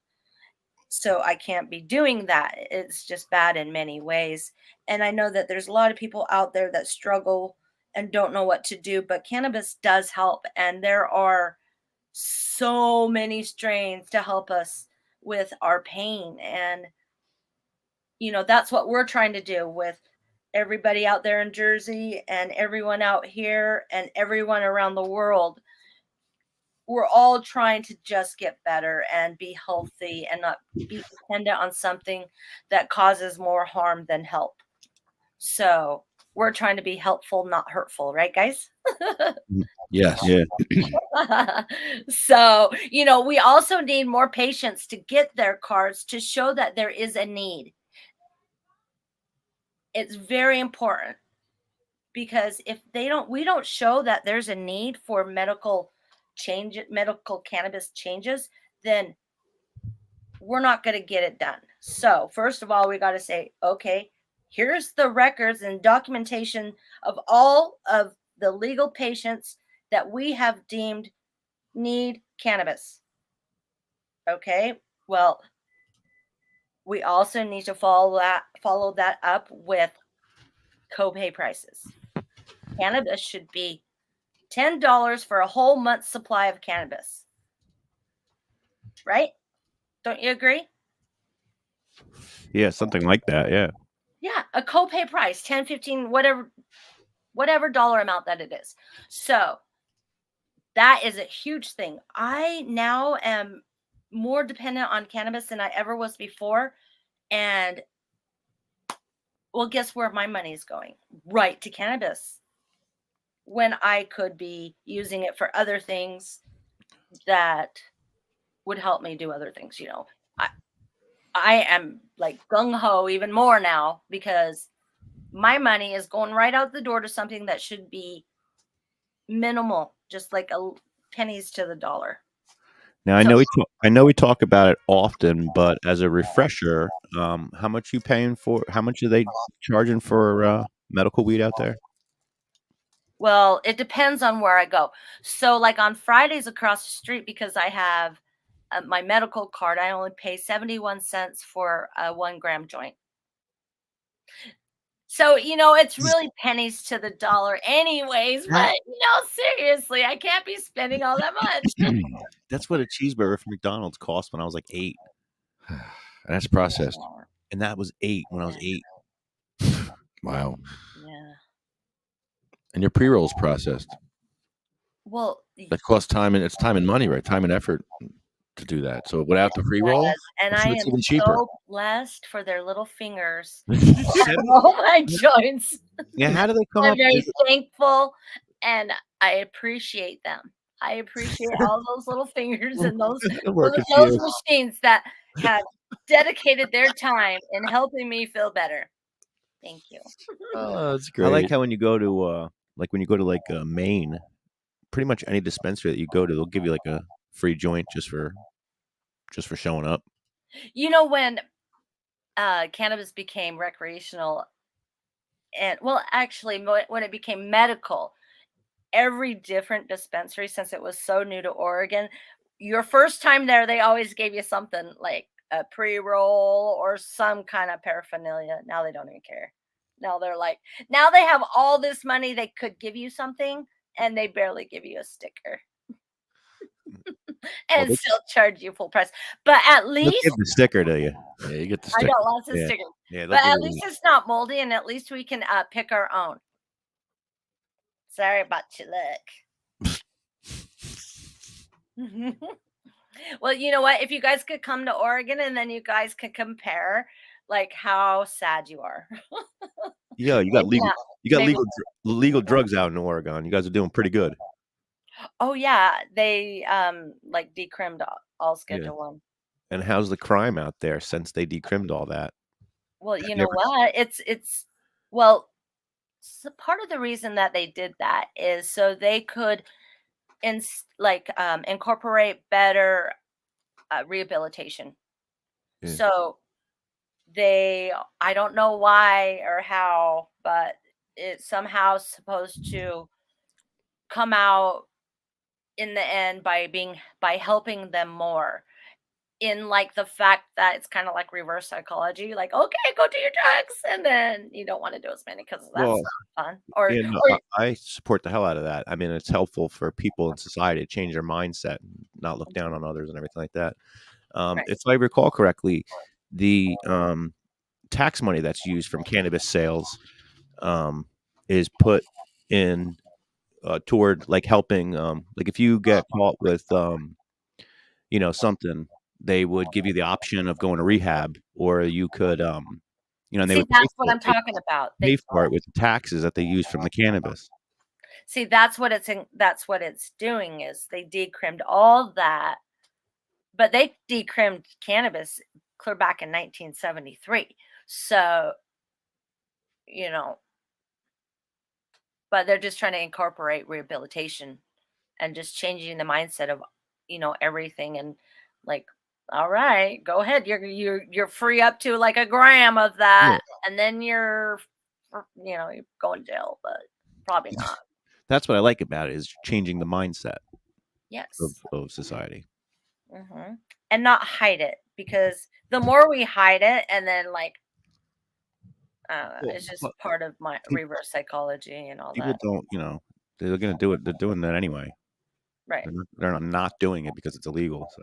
So I can't be doing that. It's just bad in many ways. And I know that there's a lot of people out there that struggle and don't know what to do, but cannabis does help. And there are so many strains to help us with our pain. And, that's what we're trying to do with everybody out there in Jersey and everyone out here and everyone around the world. We're all trying to just get better and be healthy and not be dependent on something that causes more harm than help. So we're trying to be helpful, not hurtful, right, guys? Yes. Yeah. So, we also need more patients to get their cards to show that there is a need. It's very important because if we don't show that there's a need for medical cannabis changes, then we're not going to get it done. So, first of all, we got to say, okay, here's the records and documentation of all of the legal patients that we have deemed need cannabis. Okay. Well, we also need to follow that up with copay prices. Cannabis should be $10 for a whole month's supply of cannabis. Right? Don't you agree? Yeah, something like that. Yeah. Yeah, a copay price, 10, 15, whatever dollar amount that it is. So that is a huge thing. I now am more dependent on cannabis than I ever was before. And well, guess where my money is going? Right to cannabis. When I could be using it for other things that would help me do other things. I am like gung ho even more now because my money is going right out the door to something that should be minimal, just like pennies to the dollar. Now I know we talk about it often, but as a refresher, how much you paying for? How much are they charging for medical weed out there? Well, it depends on where I go. So, like on Fridays across the street, because I have my medical card, I only pay 71 cents for a 1 gram joint. So, it's really pennies to the dollar anyways, but, seriously, I can't be spending all that much. That's what a cheeseburger from McDonald's cost when I was like 8, That's processed. and that was 8 when I was 8. Wow. Yeah. And your pre-roll's processed. Well, That costs time, and it's time and money, right? Time and effort to do that. So without the pre-roll, yes, and I it's am even cheaper. so blessed for their little fingers. All my joints. Yeah, how do they come I'm up? very thankful, and I appreciate them. I appreciate all those little fingers and those Working for those you. machines that have dedicated their time in helping me feel better. Thank you. Oh, that's I great. like how when you go to Maine, pretty much any dispensary that you go to, they'll give you like a free joint just for showing up. When cannabis became recreational, and well, actually, when it became medical, every different dispensary, since it was so new to Oregon, your first time there, they always gave you something like a pre-roll or some kind of paraphernalia. Now they don't even care. Now now they have all this money, they could give you something, and they barely give you a sticker and they- still charge you full price. But at They'll least give the sticker to you. Yeah, you get the I sticker. got lots of Yeah. stickers. Yeah, they'll But give at you least it's not moldy, and at least we can pick our own. Sorry about your luck. Well, you know what? If you guys could come to Oregon and then you guys could compare like how sad you are. Yeah, you got Maybe maybe- legal drugs out in Oregon. You guys are doing pretty good. Oh yeah, they like decrimmed all Schedule 1. And how's the crime out there since they decrimmed all that? Well, Have you you know what? It's well, so part of the reason that they did that is so they could incorporate better rehabilitation. Yeah. So I don't know why or how, but it's somehow supposed to come out in the end by helping them more. in like the fact that it's kind of like reverse psychology, like, okay, go do your drugs, and then you don't want to do as many because that's Well, not fun. Or, yeah, no, or I support the hell out of that. I mean, it's helpful for people in society to change their mindset and not look down on others and everything like that. right. If I recall correctly, the tax money that's used from cannabis sales is put in toward like helping, like if you get caught with something, they would give you the option of going to rehab, or you could and they See, would pay that's what for it. I'm talking about. Pay for it with the taxes that they use from the cannabis. See, that's what it's doing is they decrimmed all that, but they decrimmed cannabis clear back in 1973. So, you know, but they're just trying to incorporate rehabilitation and just changing the mindset of, everything, and like, all right, go ahead. You're free up to like a gram of that, and then you're going to jail, but probably not. That's what I like about it, is changing the mindset Yes. of society. And not hide it, because the more we hide it, and then like, it's just part of my reverse psychology and all People that. don't, they're going to do it. They're doing that anyway. Right. They're not doing it because it's illegal. So.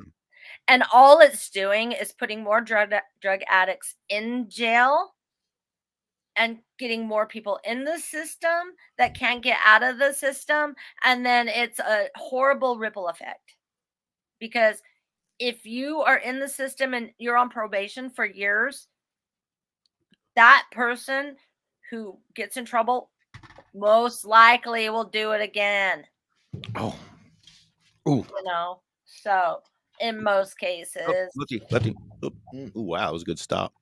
And all it's doing is putting more drug addicts in jail and getting more people in the system that can't get out of the system. And then it's a horrible ripple effect, because if you are in the system and you're on probation for years, that person who gets in trouble most likely will do it again. Oh. Ooh. So in most cases. Lefty. Ooh, wow, that was a good stop.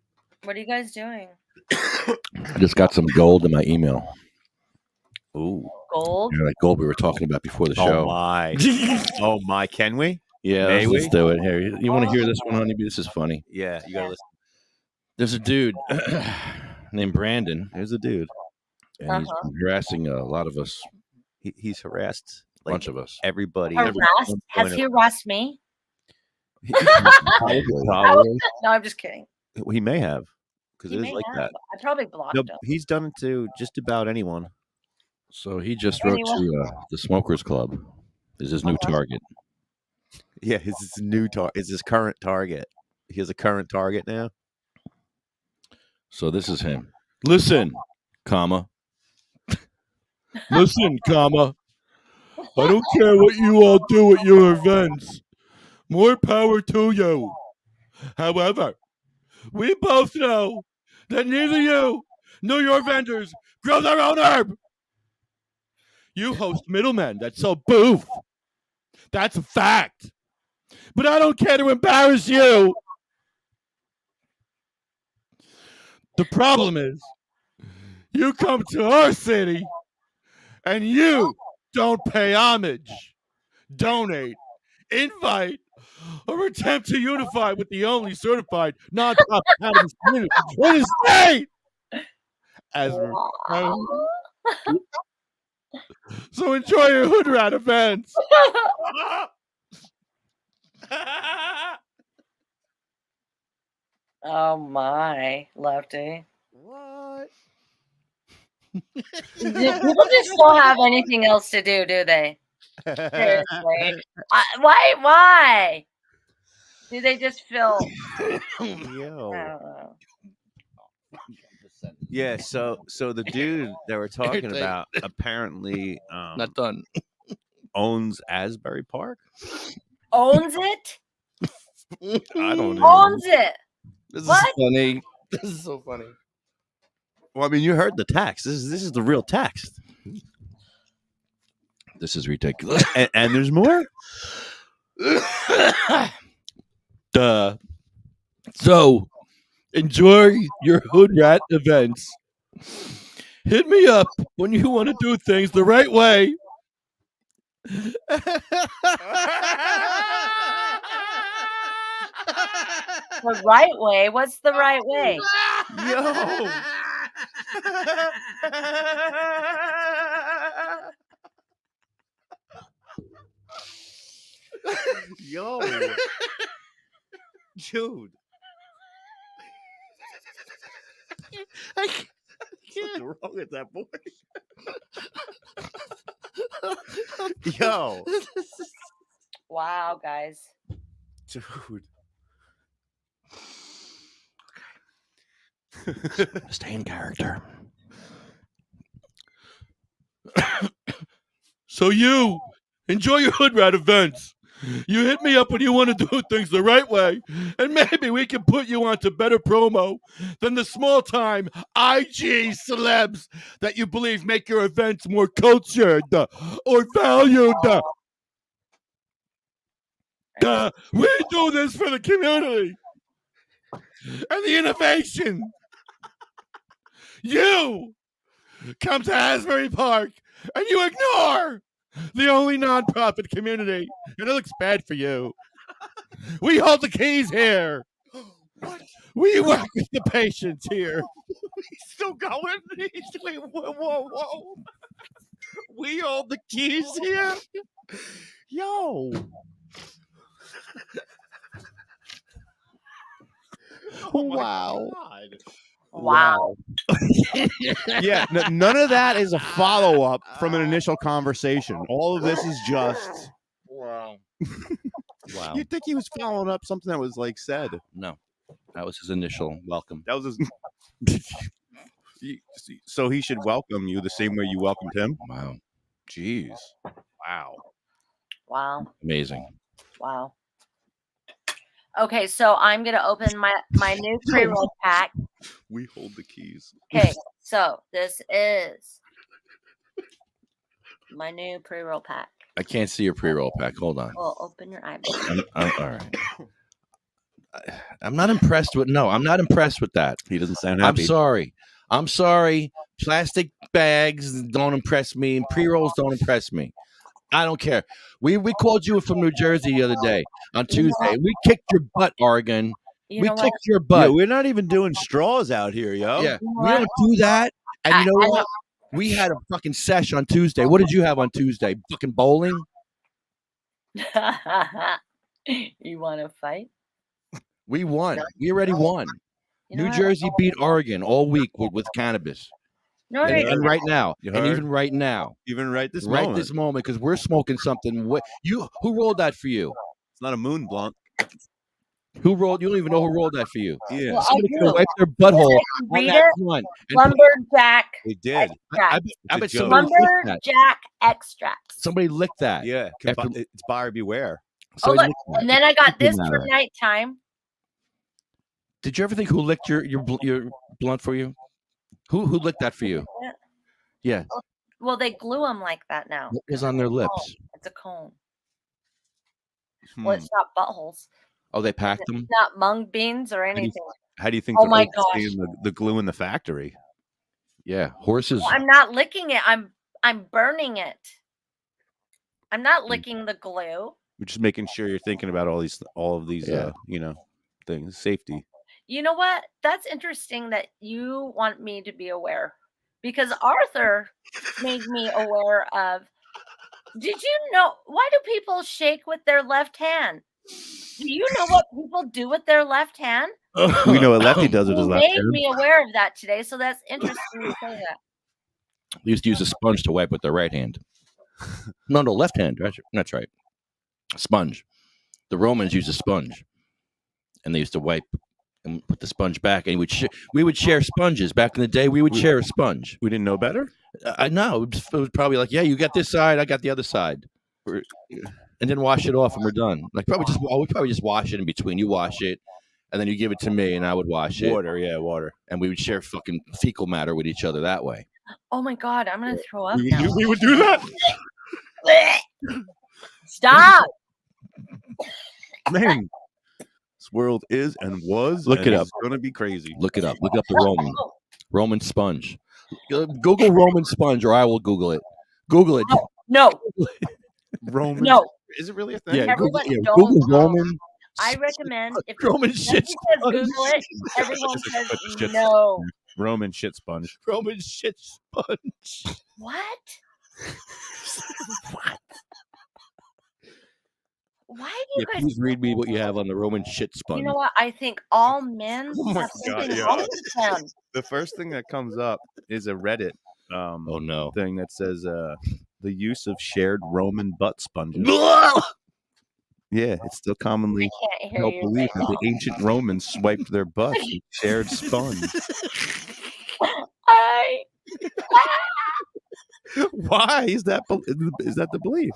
What are you guys doing? I just got some gold in my email. Ooh. Gold? Yeah, that gold we were talking about before the show. Oh my, can we? Yeah, May let's we? do it. Here, you want to hear this one, honey? This is funny. Yeah, you gotta listen. There's a dude named Brandon, There's a dude. and he's been harassing a lot of us, He's harassed a bunch of us. everybody. Harassed? Has he harassed me? Probably. No, I'm just kidding. He may have, because He it is may like have. that. I probably blocked No, him. he's done it to just about anyone. So he just wrote to the Smokers Club. Is his new target? Yeah, his new target is his current target. He has a current target now. So this is him. Listen, comma. Listen, comma. I don't care what you all do at your events. More power to you. However, we both know that neither you nor your vendors grow their own herb. You host middlemen that sell booth. That's a fact. But I don't care to embarrass you. The problem is, you come to our city and you don't pay homage, donate, invite, or attempt to unify with the only certified non-top cannabis community in the state. So enjoy your hood rat events. Oh my, Lefty. What? People just don't have anything else to do they? Seriously. Why? Do they just feel? I Yo. don't know. Yeah, so the dude that we're talking about apparently Not done. owns Asbury Park. Owns it? I don't Owns it. This What? is funny. This is so funny. Well, I mean, you heard the text. This is the real text. This is ridiculous. And there's more. Duh. So, enjoy your hood rat events. Hit me up when you want to do things the right way. The right way? What's the right way? Yo. Yo. Dude. What's wrong with that boy? Yo. Wow, guys. Dude. Stay in character. So you enjoy your hood rat events. You hit me up when you want to do things the right way, and maybe we can put you onto better promo than the small-time IG celebs that you believe make your events more cultured or valued. We do this for the community and the innovation. You come to Asbury Park and you ignore the only nonprofit community, and it looks bad for you. We hold the keys here. What? We work with the patients here. He's still going. Wait, whoa. We hold the keys here. Yo. Wow. Wow. Yeah, none of that is a follow-up from an initial conversation. All of this is just Wow. Wow. You'd think he was following up something that was like said. No, that was his initial welcome. That was his So he should welcome you the same way you welcomed him. Wow. Jeez. Wow. Wow. Amazing. Wow. Okay, so I'm gonna open my new pre-roll pack. We hold the keys. Okay, so this is my new pre-roll pack. I can't see your pre-roll pack. Hold on. Well, open your eyeball. All right. I'm not impressed with. No, I'm not impressed with that. He doesn't sound happy. I'm sorry. Plastic bags don't impress me, and pre-rolls don't impress me. I don't care. We called you from New Jersey the other day on Tuesday. We kicked your butt, Oregon. We kicked your butt. Yeah, we're not even doing straws out here, yo. Yeah, we don't do that. And you know what? We had a fucking sesh on Tuesday. What did you have on Tuesday? Fucking bowling? You want to fight? We won. We already won. You know New what? Jersey beat Oregon all week with cannabis. No, And right now, You and heard? even right now, Even right this right moment. this moment, because we're smoking something. Who rolled that for you? It's not a moon blunt. Who rolled? You don't even know who rolled that for you. Yeah. Well, Somebody I could have do. wiped their butthole on Read that it. blunt. and Lumberjack It did. I a bet joke. somebody licked that. Lumberjack extracts. Somebody licked that. Yeah. After- It's buyer beware. Oh, Somebody look, licked that. and then I got this Doesn't for matter. nighttime. Did you ever think who licked your blunt for you? Who licked that for you? Yeah. Well, they glue them like that now. What was on their lips? It's a cone. Well, it's not buttholes. Oh, they packed them? It's not mung beans or anything. How do you think Oh they're my overseeing the glue in the factory? Yeah. Horses. Well, I'm not licking it. I'm burning it. I'm not licking the glue. We're just making sure you're thinking about all of these Yeah. things, safety. You know what? That's interesting that you want me to be aware, because Arthur made me aware of. Did you know, why do people shake with their left hand? Do you know what people do with their left hand? We know what Lefty does with You his left made hand. me aware of that today, so that's interesting to say that. They used to use a sponge to wipe with their right hand. No, left hand. That's right. Sponge. The Romans used a sponge, and they used to wipe and put the sponge back. And we would share sponges back in the day. We would share a sponge. We didn't know better. I know it was probably like, yeah, you got this side, I got the other side, and then wash it off, and we're done. Like we probably just wash it in between. You wash it, and then you give it to me, and I would wash it. Water. And we would share fucking fecal matter with each other that way. Oh my God, I'm gonna throw up now. We would do that. Stop. Man, this world is and was. Look and it up. It's gonna be crazy. Look it up. Look up the Roman sponge. Google Roman sponge, or I will Google it. Google it. No. Roman. No. Is it really a thing? Yeah, Everyone don't Google know. Roman. I recommend if Roman Lefty shit says sponge. Google it, everyone says Shit no. Roman shit sponge. Roman shit sponge. What? What? Why do you Yeah, guys? please read me what you have on the Roman shit sponge. You know what? I think all men Oh my have God, something yeah. wrong with them. The first thing that comes up is a Reddit Oh no. thing that says the use of shared Roman butt sponges. Yeah, it's still commonly I can't hear held you belief right that the ancient Romans swiped their butts with shared sponge. now. I Why is that? Is that the belief?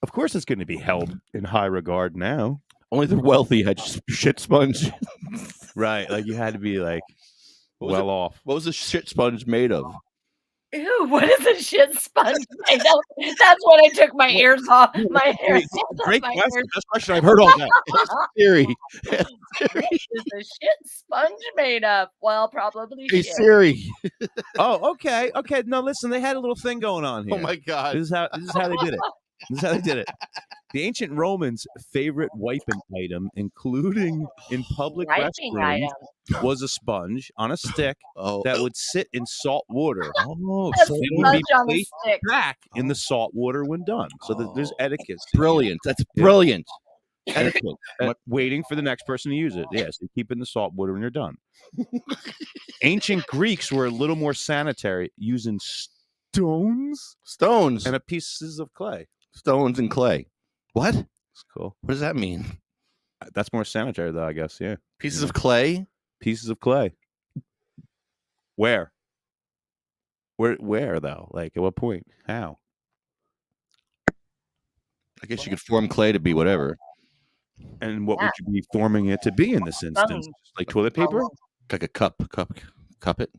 Of course, it's going to be held in high regard now. Only the wealthy had shit sponge. Right, like you had to be like What was well it? off. What was the shit sponge made of? Ew, what is a shit sponge made of? That's when I took my ears off. My hair. Great my question. ears. Best question I've heard all day. Siri. What is a shit sponge made of? Well, probably Hey shit. Siri. Oh, okay. No, listen, they had a little thing going on here. Oh my god. This is how they did it. This is how they did it. The ancient Romans' favorite wiping item, including in public Wiping restrooms, item. was a sponge on a stick Oh. that would sit in salt water. Oh, A so It would be sponge on a placed stick. back in the salt water when done. So there's Oh. etiquette. brilliant. That's Yeah. brilliant. Etiquette. Waiting for the next person to use it. Yes, you keep it in the salt water when you're done. Ancient Greeks were a little more sanitary, using stones Stones. and pieces of clay. Stones and clay. What? It's cool. What does that mean? That's more sanitary, though, I guess. Yeah. Pieces of clay? Pieces of clay. Where? Where though? Like at what point? How? I guess you could form clay to be whatever. And what would you be forming it to be in this instance? Stones. Like toilet paper? Like a cup it. Cup it?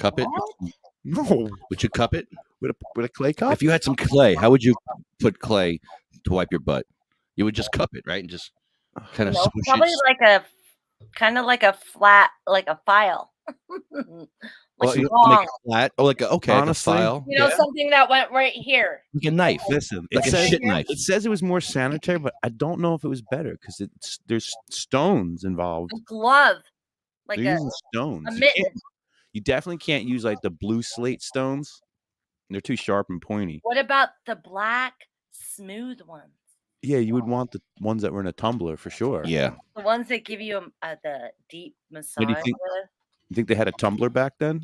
Cup it. What? No. Would you cup it? With a clay cup? If you had some clay, how would you put clay to wipe your butt? You would just cup it, right? And just kind of No, squish probably it. like a kind of like a flat, like a file. Well, like you long. make it flat. Oh, like Honestly, like a file. You know, something that went right here. Like a knife. Listen, Like a shit knife. It says it was more sanitary, but I don't know if it was better because there's stones involved. A glove. Like They're a using stones. a You mitten. You definitely can't use like the blue slate stones. They're too sharp and pointy. What about the black, smooth ones? Yeah, you would want the ones that were in a tumbler for sure. Yeah. The ones that give you the deep massage. What do you think? with? You think they had a tumbler back then?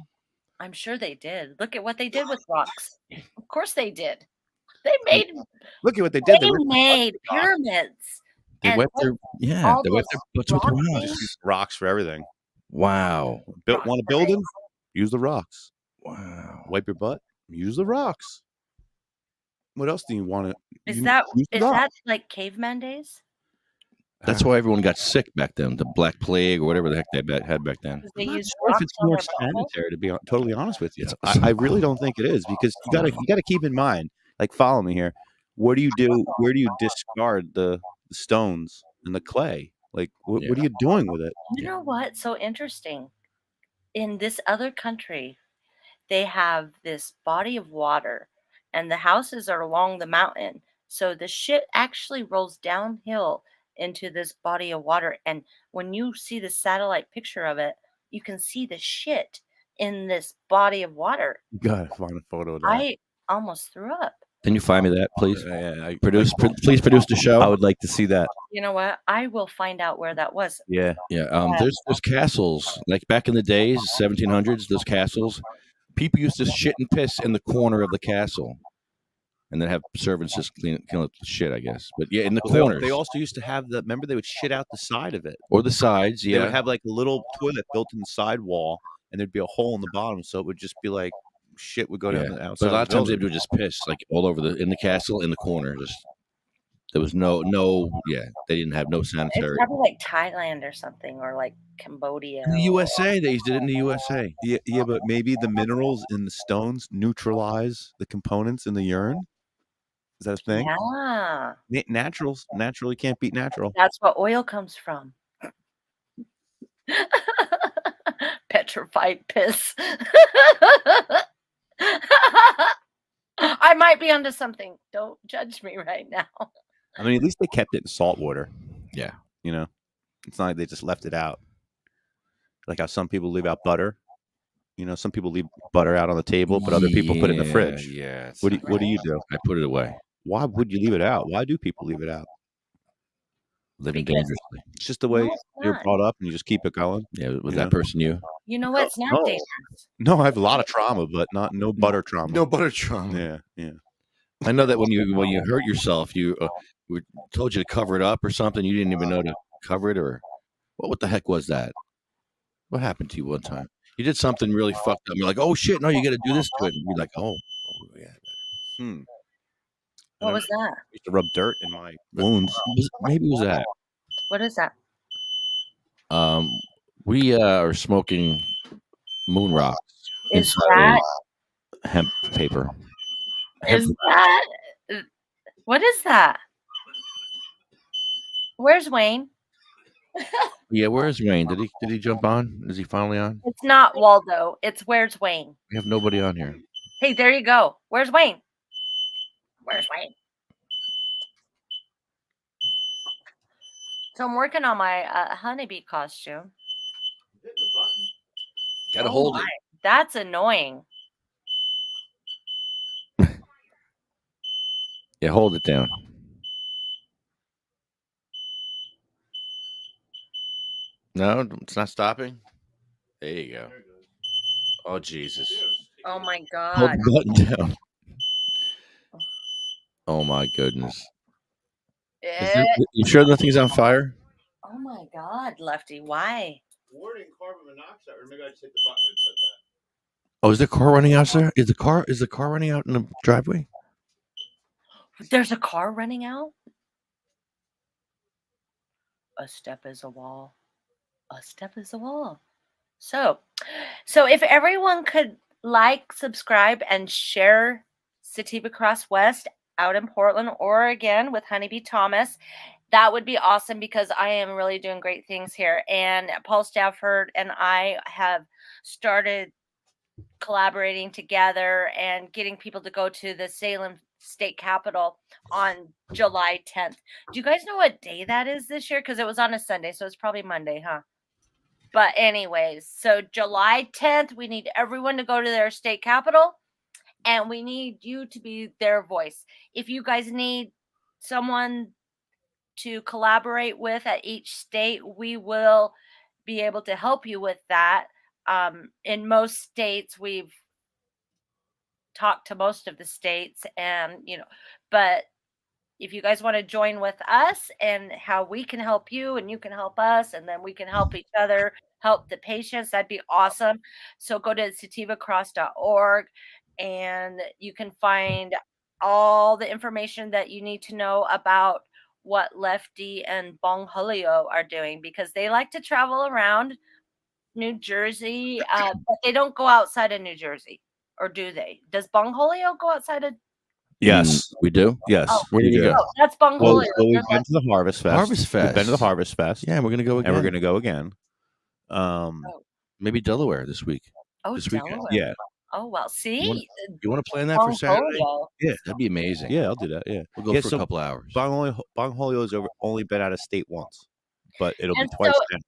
I'm sure they did. Look at what they did with rocks. Of course they did. They made Look at what they did. they made pyramids. They And wet what- their all they wet those their butts with rock rocks. things? Rocks for everything. Wow. Want a building? Use the rocks. Wow. Wipe your butt? Use the rocks. What else do you want to? Is use that the rocks. like caveman days? That's why everyone got sick back then. The Black Plague or whatever the heck they had back then. 'Cause they I'm not used sure if rocks it's on more their butthole? sanitary, to be totally honest with you. It's- I really don't think it is because you gotta keep in mind. Like, follow me here. What do you do? Where do you discard the stones and the clay? Like, what are you doing with it? You know what? So interesting. In this other country, they have this body of water, and the houses are along the mountain. So the shit actually rolls downhill into this body of water. And when you see the satellite picture of it, you can see the shit in this body of water. You gotta find a photo of that. I almost threw up. Can you find me that, please? Yeah, Please produce the show. I would like to see that. You know what? I will find out where that was. Yeah. Yeah, there's castles like back in the days, 1700s. Those castles, people used to shit and piss in the corner of the castle, and then have servants just clean up the shit, I guess. But yeah, in the corners They also used to have the. Remember, they would shit out the side of it. or the sides. They Yeah, would have like a little toilet built in the side wall, and there'd be a hole in the bottom, so it would just be like shit would go down the outside. But a lot of times they building. would just piss like all over in the castle in the corner. Just there was no. They didn't have no It's sanitary. probably like Thailand or something, or like Cambodia. In the USA, they did it in the USA. Yeah, but maybe the minerals in the stones neutralize the components in the urine. Is that a thing? Yeah. Naturally can't beat natural. That's what oil comes from. Petrified piss. I might be onto something. Don't judge me right now. I mean, at least they kept it in salt water. Yeah. You know, it's not like they just left it out. Like how some people leave out butter. You know, some people leave butter out on the table, but other people put it in the fridge. Yeah. What do you do? I put it away. why would you leave it out? Why do people leave it out? Living Because- dangerously. It's just the way No, it's you're not. brought up, and you just keep it going. Yeah, was Yeah. that person you? You know what? It's not no. dangerous. No, I have a lot of trauma, but no butter trauma. No butter trauma. Yeah. I know that when you hurt yourself, you we told you to cover it up or something. You didn't even know to cover it, or what the heck was that? What happened to you one time? You did something really fucked up. You're like, oh shit, no, you got to do this to it. And you're like, oh yeah. What was that? I used to rub dirt in my wounds. Maybe it was that. What is that? We are smoking moon rocks Is inside that? hemp paper. Is that? What is that? Where's Wayne? Yeah, where's Wayne? Did he jump on? Is he finally on? It's not Waldo. It's where's Wayne? We have nobody on here. Hey, there you go. Where's Wayne? Where's Wayne? So I'm working on my honeybee costume. Gotta Oh hold my, it. That's annoying. Yeah, hold it down. No, it's not stopping. There you go. Oh Jesus! Oh my Hold god. the button down. Oh my goodness! You sure nothing's on fire? Oh my god, Lefty. Why? Warning carbon monoxide, or maybe I just hit the button and said that. Oh, is the car running out, sir? Is the car running out in the driveway? There's a car running out? A step is a wall. A step is a wall. So if everyone could like, subscribe, and share Sativa Cross West out in Portland, Oregon with Honeybee Thomas, that would be awesome because I am really doing great things here. And Paul Stafford and I have started collaborating together and getting people to go to the Salem State Capitol on July 10th. Do you guys know what day that is this year? Because it was on a Sunday, so it's probably Monday, huh? But anyways, so July 10th, we need everyone to go to their state capitol, and we need you to be their voice. If you guys need someone to collaborate with at each state, we will be able to help you with that. In most states, we've talked to most of the states, and but if you guys want to join with us and how we can help you and you can help us, and then we can help each other, help the patients, that'd be awesome. So go to sativacross.org and you can find all the information that you need to know about what Lefty and Bong Julio are doing, because they like to travel around New Jersey, but they don't go outside of New Jersey. Or do they? Does Bong Julio go outside of? Yes, We do. yes. Oh, Where did we you do. go? Oh, that's Bong Well, Julio. we've been to the Harvest Fest. Harvest We've been to the Fest. Harvest Fest. Yeah, we're gonna go again. And we're going to go again. Maybe Delaware this week. Oh, this weekend. Delaware. Yeah. Oh, well, see? You want to plan that Bong for Saturday? Julio. Yeah. That'd be amazing. Yeah, I'll do that. Yeah. We'll go Yeah, for so a couple hours. Bong Julio's only been out of state once, but it'll be And twice so- then.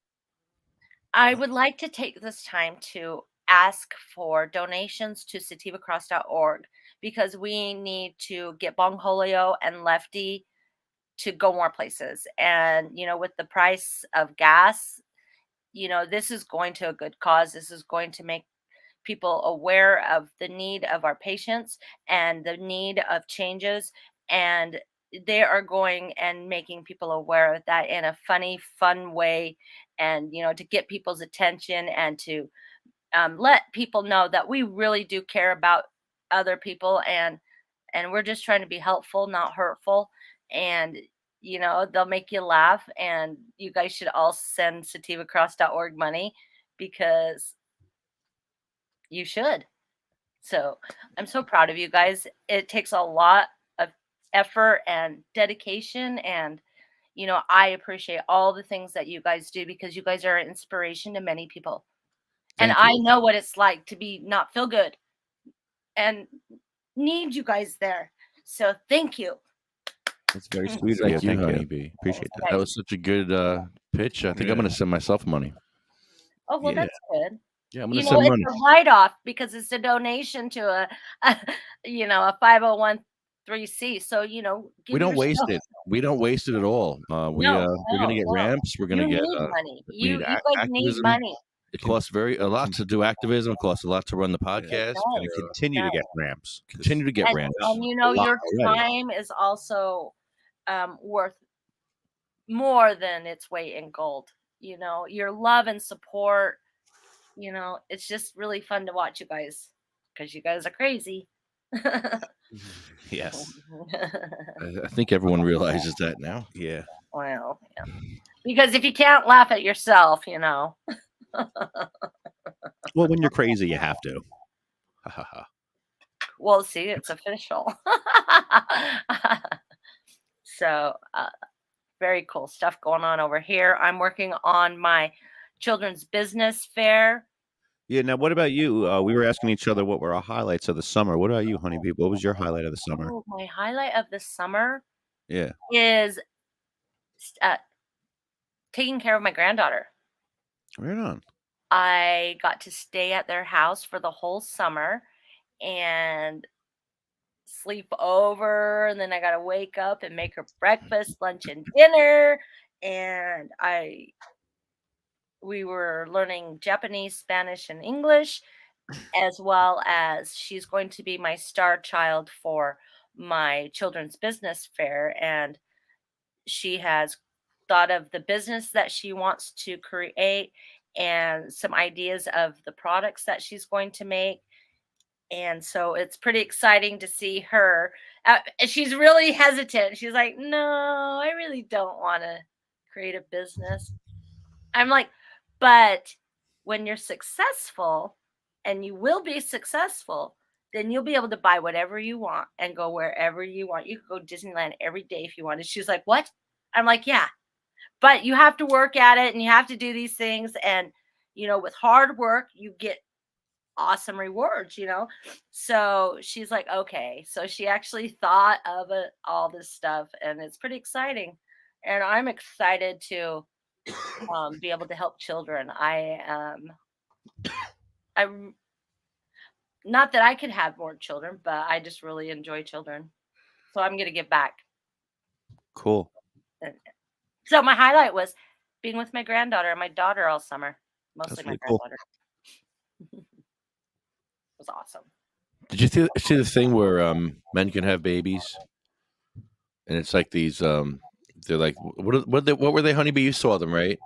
I would like to take this time to ask for donations to sativacross.org because we need to get Bong Julio and Lefty to go more places. And, with the price of gas, this is going to a good cause. This is going to make people aware of the need of our patients and the need of changes. And they are going and making people aware of that in a funny, fun way. And, to get people's attention and to let people know that we really do care about other people. And we're just trying to be helpful, not hurtful. And, they'll make you laugh. And you guys should all send sativacross.org money because you should. So I'm so proud of you guys. It takes a lot of effort and dedication. And, I appreciate all the things that you guys do because you guys are an inspiration to many people. And Thank you. I know what it's like to be not feel good and need you guys there. So thank you. That's very sweet. Thank of you, Thank you. Honeybee. Appreciate that. That was such a good pitch. I think I'm gonna send myself money. Oh, well, Yeah. that's good. Yeah, I'm gonna It's send money. a write-off because it's a donation to a 501 3C. So, We give don't waste yourself it. We don't waste it at all. We're gonna get no. ramps. We're You gonna get. need money. We You need guys need activism. money. It costs a lot to do activism. It costs a lot to run the It podcast. does. And continue to get ramps. 'cause Continue to get And, ramps. and a lot your already. time is also worth more than its weight in gold. Your love and support. It's just really fun to watch you guys because you guys are crazy. Yes. I think everyone realizes that now. Yeah. Well, yeah. Because if you can't laugh at yourself, Well, when you're crazy, you have to. Ha ha ha. well, see, it's official. So, very cool stuff going on over here. I'm working on my children's business fair. Yeah. Now, what about you? We were asking each other what were our highlights of the summer. What about you, Honeybee? What was your highlight of the summer? Oh, my highlight of the summer Yeah. is taking care of my granddaughter. Right on. I got to stay at their house for the whole summer and sleep over, and then I got to wake up and make her breakfast, lunch, and dinner. And we were learning Japanese, Spanish, and English, as well as she's going to be my star child for my children's business fair. And she has thought of the business that she wants to create and some ideas of the products that she's going to make. And so it's pretty exciting to see her. She's really hesitant. She's like, no, I really don't want to create a business. I'm like, but when you're successful, and you will be successful, then you'll be able to buy whatever you want and go wherever you want. You could go Disneyland every day if you wanted. She's like, what? I'm like, yeah, but you have to work at it and you have to do these things. And, with hard work, you get awesome rewards, So she's like, okay. So she actually thought of all this stuff, and it's pretty exciting. And I'm excited to be able to help children. I'm not that I could have more children, but I just really enjoy children. So I'm going to give back. Cool. So my highlight was being with my granddaughter and my daughter all summer. Mostly really my cool. granddaughter. It was awesome. Did you see the thing where men can have babies, and it's like these they're like what were they, Honeybee? You saw them, right?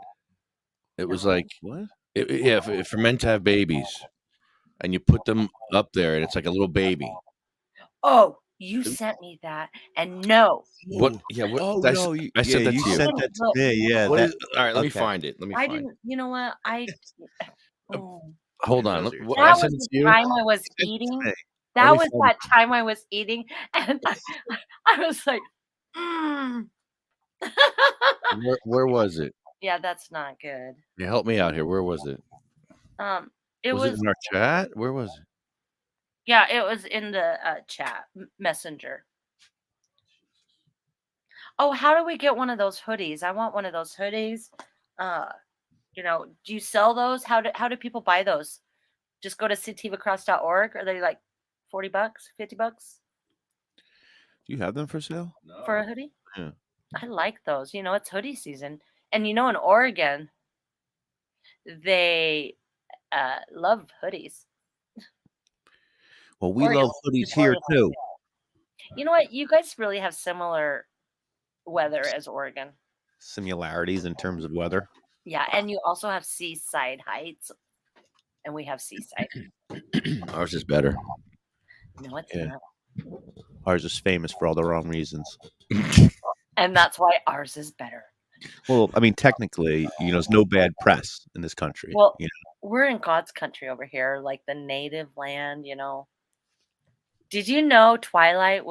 It was like What? for men to have babies, and you put them up there, and it's like a little baby. Oh, you sent me that, and no. What? Yeah. What? Oh, I, no. I said that you to you. sent that to me. Yeah. What that- is, all right, let me okay. find it. Let me I find it. didn't. You know what? I Hold on. Those are your What, that I was sent it the to you. time I was Sent it to eating. me. That me was find that time I was eating, and I was like, Where was it? yeah, that's not good. Yeah, help me out here. Where was it? It was it in our chat? Where was it? Yeah, it was in the chat messenger. Oh, how do we get one of those hoodies? I want one of those hoodies. Do you sell those? How do people buy those? Just go to sativacross.org. Are they like $40, $50 Do you have them for sale? for a hoodie? Yeah. I like those. It's hoodie season. And in Oregon, they love hoodies. Well, we Oregon, love hoodies here Oregon. too. You know what? You guys really have similar weather as Oregon. Similarities in terms of weather. Yeah, and you also have Seaside Heights, and we have Seaside. Ours is better. No, it's Yeah. not. Ours is famous for all the wrong reasons. And that's why ours is better. Well, I mean, technically, there's no bad press in this country. Well, we're in God's country over here, like the native land, Did you know Twilight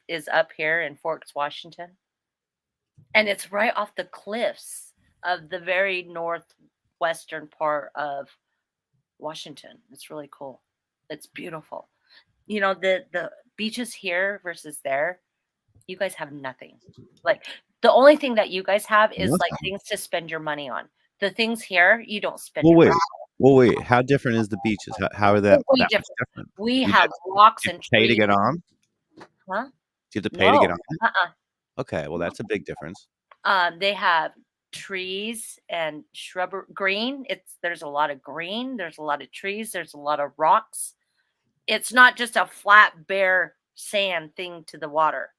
is up here in Forks, Washington? And it's right off the cliffs of the very northwestern part of Washington. It's really cool. It's beautiful. The beaches here versus there, you guys have nothing. Like the only thing that you guys have is like things to spend your money on. The things here, you don't spend. Well, wait. How different is the beaches? How are that? Way that different. different? We You have rocks and pay trees. to get on? Huh? you have to pay to get on? Uh-uh. Okay, well that's a big difference. They have trees and shrubbery green. There's a lot of green. There's a lot of trees. There's a lot of rocks. It's not just a flat, bare sand thing to the water.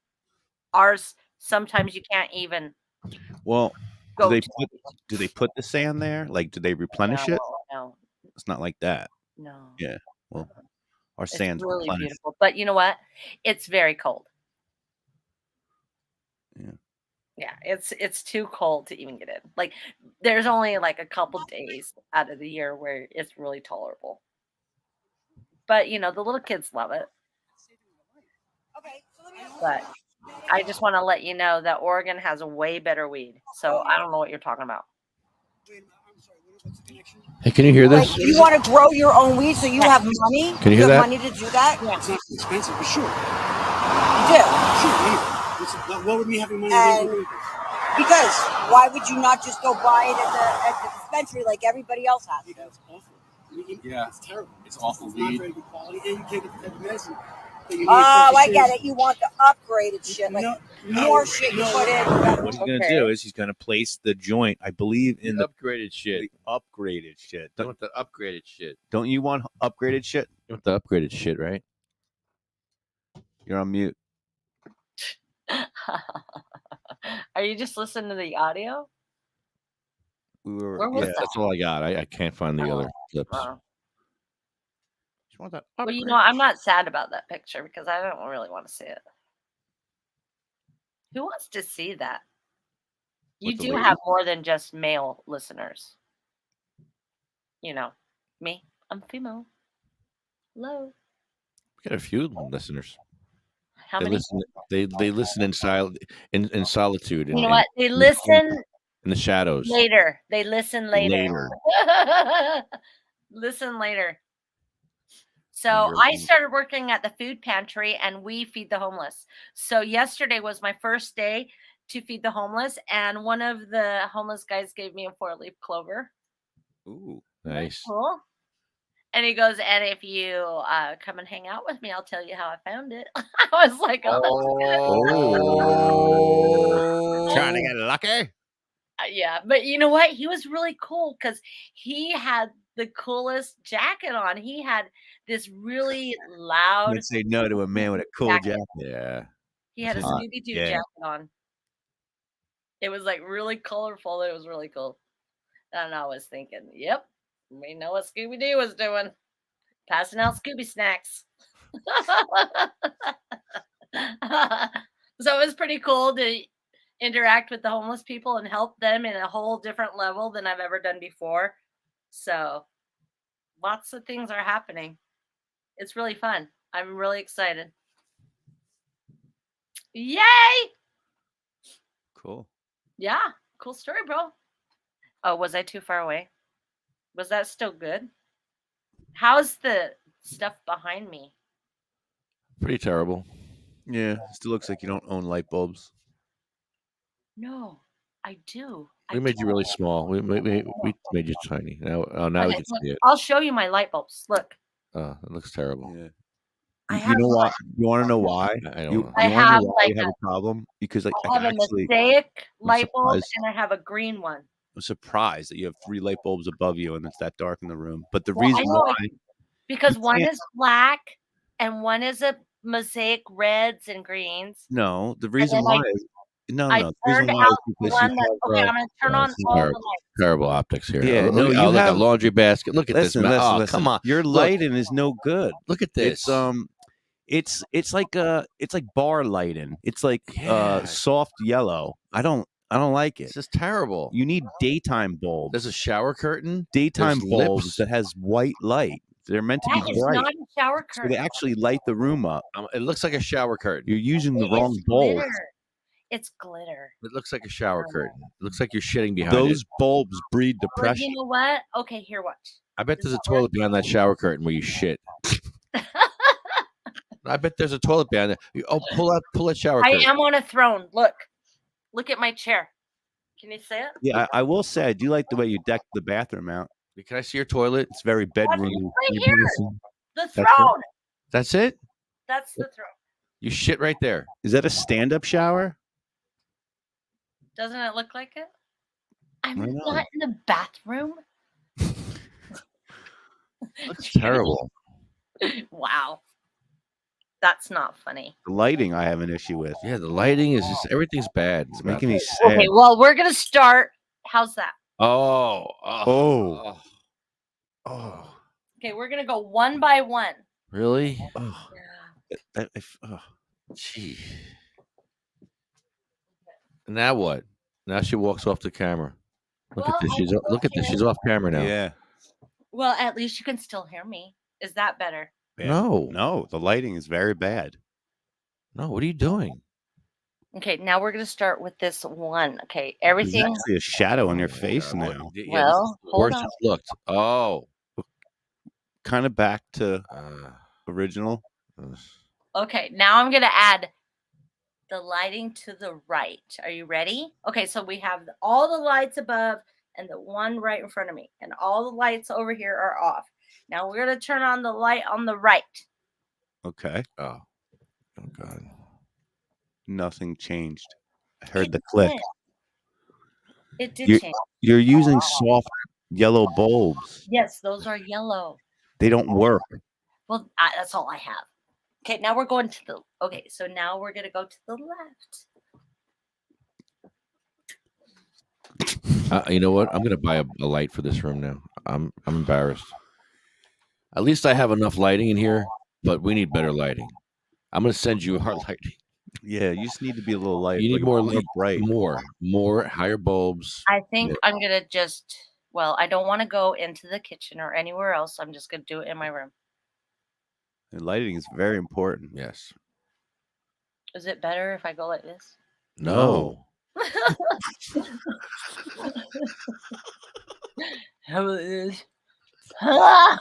Ours, sometimes you can't even Well, go. do they put the sand there? Like, do they replenish it? No, It's not like that. no. Yeah. Well, our It's sand's really replenished. beautiful. But you know what? It's very cold. Yeah. Yeah, it's too cold to even get in. Like, there's only like a couple days out of the year where it's really tolerable. But the little kids love it. But I just want to let you know that Oregon has a way better weed. So I don't know what you're talking about. Hey, can you hear Like, this? you want to grow your own weed so you have money? Can you hear have that? money to do that? It's not expensive, for sure. You do. Sure, what would me having money And- to do? Because why would you not just go buy it at the dispensary like everybody else has to? It's awful. Yeah. It's terrible. It's awful It's not weed. very good quality, and you can't get the type of medicine that you need. Oh, for I get kids. it. You want the upgraded shit, like more shit you put in. What he's gonna do is he's gonna place the joint, I believe, in the upgraded shit. upgraded shit. You want the upgraded shit. Don't you want upgraded shit? You want the upgraded shit, right? You're on mute. Are you just listening to the audio? We were. Where was Yeah. that? That's all I got. I can't find the other clips. Oh. You want that Well, upgraded I'm not sad about that picture because I don't really want to see it. Who wants to see that? You With the do lady? have more than just male listeners. Me. I'm female. Hello. We got a few listeners. How They many? listen. They listen in solitude. You know what? They listen in the shadows. later. They listen later. Later. Listen later. So You're I right. started working at the food pantry and we feed the homeless. So yesterday was my first day to feed the homeless, and one of the homeless guys gave me a 4-leaf clover. Ooh. Nice. Cool. And he goes, and if you come and hang out with me, I'll tell you how I found it. I was like, oh, that's good. Trying to get lucky. Yeah, but you know what? He was really cool because he had the coolest jacket on. He had this really loud. Can't say no to a man with a cool Jacket. jacket. Yeah. He had a Hot. Scooby-Doo Yeah. jacket on. It was like really colorful. It was really cool. And I was thinking, yep, we know what Scooby-Doo was doing. Passing out Scooby snacks. So it was pretty cool to interact with the homeless people and help them in a whole different level than I've ever done before. So lots of things are happening. It's really fun. I'm really excited. Yay! Cool. Yeah, cool story, bro. Oh, was I too far away? Was that still good? How's the stuff behind me? Pretty terrible. Yeah. Still looks like you don't own light bulbs. No, I do. We made you really small. We made you tiny. Now we Okay, can look, see it. I'll show you my light bulbs. Look, Oh, it looks terrible. Yeah. I You have know like- why? You want to know why? I don't You, know. I you want to have know why you like have a problem? Because like I have a actually, mosaic light bulb surprised. and I have a green one. I'm surprised that you have 3 light bulbs above you and it's that dark in the room. But the Well, I reason know why, because You one can't- is black and one is a mosaic reds and greens. no, the reason then I- why is no, I no. The reason turned why is out the because one you that have, okay, I'm gonna turn on all the lights. Terrible optics here. Yeah, Oh, no, look, you look, have- a laundry basket. Look at listen, this, man. listen, Oh, listen. come on. Your Look. lighting is no good. Look at this. It's like bar lighting. It's like Yeah. soft yellow. I don't like it. This is terrible. You need daytime bulbs. There's a shower curtain. Daytime there's bulbs lips. that has white light. They're meant to That be is bright. not a shower So curtain. they actually light the room up. It looks like a shower curtain. You're using the It wrong is bulbs. glitter. It's glitter. It looks like a shower curtain. It looks like you're shitting behind Those it. bulbs breed Well, depression. you know what? Okay, here, watch. I bet there's a toilet behind that shower curtain where you shit. I bet there's a toilet behind there. Oh, pull that shower I curtain. am on a throne. Look at my chair. Can you see it? Yeah, I will say I do like the way you decked the bathroom out. Can I see your toilet? It's very bedroom. right here. The That's it? throne. That's it? That's the throne. You shit right there. Is that a stand-up shower? Doesn't it look like it? I'm I know. not in the bathroom. That's terrible. Wow. That's not funny. The lighting I have an issue with. Yeah, the lighting is just everything's bad. It's making me sad. Okay, well, we're going to start. How's that? Oh. Okay, we're going to go one by one. Really? Oh. Gee. Now what? Now she walks off the camera. Look at this. Look at this. She's off camera now. Yeah. Well, at least you can still hear me. Is that better? No, the lighting is very bad. No, what are you doing? Okay, now we're going to start with this one. Okay, There's everything. actually a shadow on your face now. Well, hold on. It's looked. Oh. Kind of back to original. Okay, now I'm going to add the lighting to the right. Are you ready? Okay, so we have all the lights above and the one right in front of me. And all the lights over here are off. Now we're going to turn on the light on the right. Okay. Oh God. Nothing changed. I heard the click. It did change. You're using soft yellow bulbs. Yes, those are yellow. They don't work. Well, that's all I have. Okay, now we're going to the... Okay, so now we're going to go to the left. You know what? I'm gonna buy a light for this room now. I'm embarrassed. At least I have enough lighting in here, but we need better lighting. I'm gonna send you our lighting. Yeah, you just need to be a little light. You need more bright, more higher bulbs. I think I'm gonna just... Well, I don't want to go into the kitchen or anywhere else. I'm just gonna do it in my room. And lighting is very important. Yes. Is it better if I go like this? No. How about this? That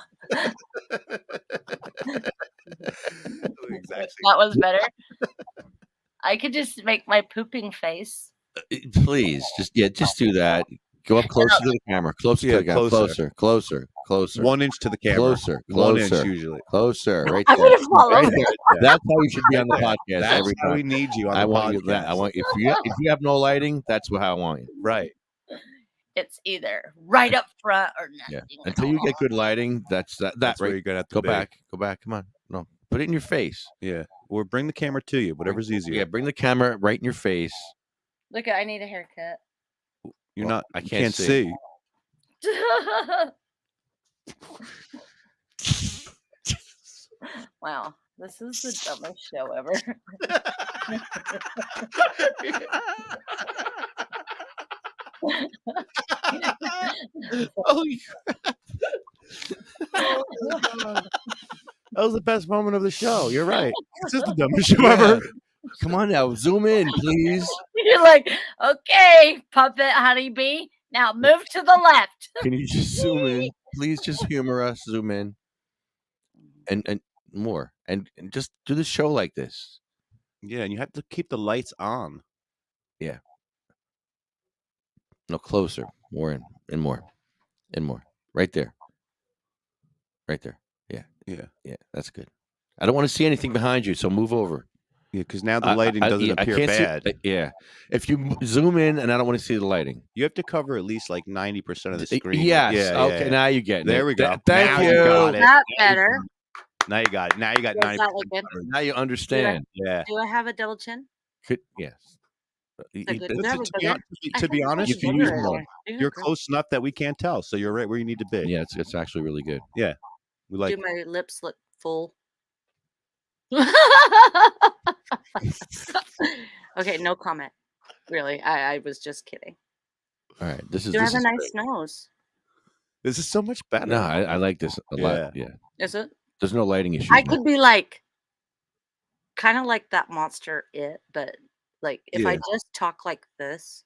was better. I could just make my pooping face. Please, just do that. Go up closer to the camera. Closer to the camera. Closer. 1 inch to the camera. Closer. 1 inch usually. Closer. Right I'm there. gonna fall over. That's how you should be on the podcast That's every how time. we need you on the I want podcast. you that. I want if you have no lighting, that's how I want you. Right. It's either right up front or nothing. Yeah. Until you get good lighting, that's That's right. where you're gonna have to Go be. back. Come on. No, put it in your face. Yeah. Or bring the camera to you, whatever's easier. Yeah, bring the camera right in your face. Look, I need a haircut. You're Well, not. I You can't can't see. see. Wow, this is the dumbest show ever. Holy That was the best moment of the show. You're right. This is the dumbest show Yeah. ever. Come on now, zoom in, please. You're like, okay, puppet honeybee, now move to the left. Can you just zoom in? Please just humor us, zoom in. And more. And just do the show like this. Yeah, and you have to keep the lights on. Yeah. No, closer. More in. And more. And more. Right there. Right there. Yeah. Yeah. Yeah. That's good. I don't want to see anything behind you, so move over. Yeah, because now the lighting doesn't appear can't bad. See, yeah. If you zoom in and I don't want to see the lighting. You have to cover at least like 90% of the screen. Yes. Yeah, Okay, now you get it. There we go. Thank Now you. you got it. That better. Now you got it. Now you got Does 90%. that look good? Now you understand. Yeah. Do I have a double chin? Yes. Is that good? To be honest, you can use more. you're close enough that we can't tell. So you're right where you need to be. Yeah, it's actually really good. Yeah. We like Do my lips look full? Okay, no comment. Really, I was just kidding. All right. This is Do I have this a is nice nose? This is so much better. No, I like this a lot. Yeah. Is it? There's no lighting issue. I could be like, kind of like that monster, but like if I Yeah. just talk like this.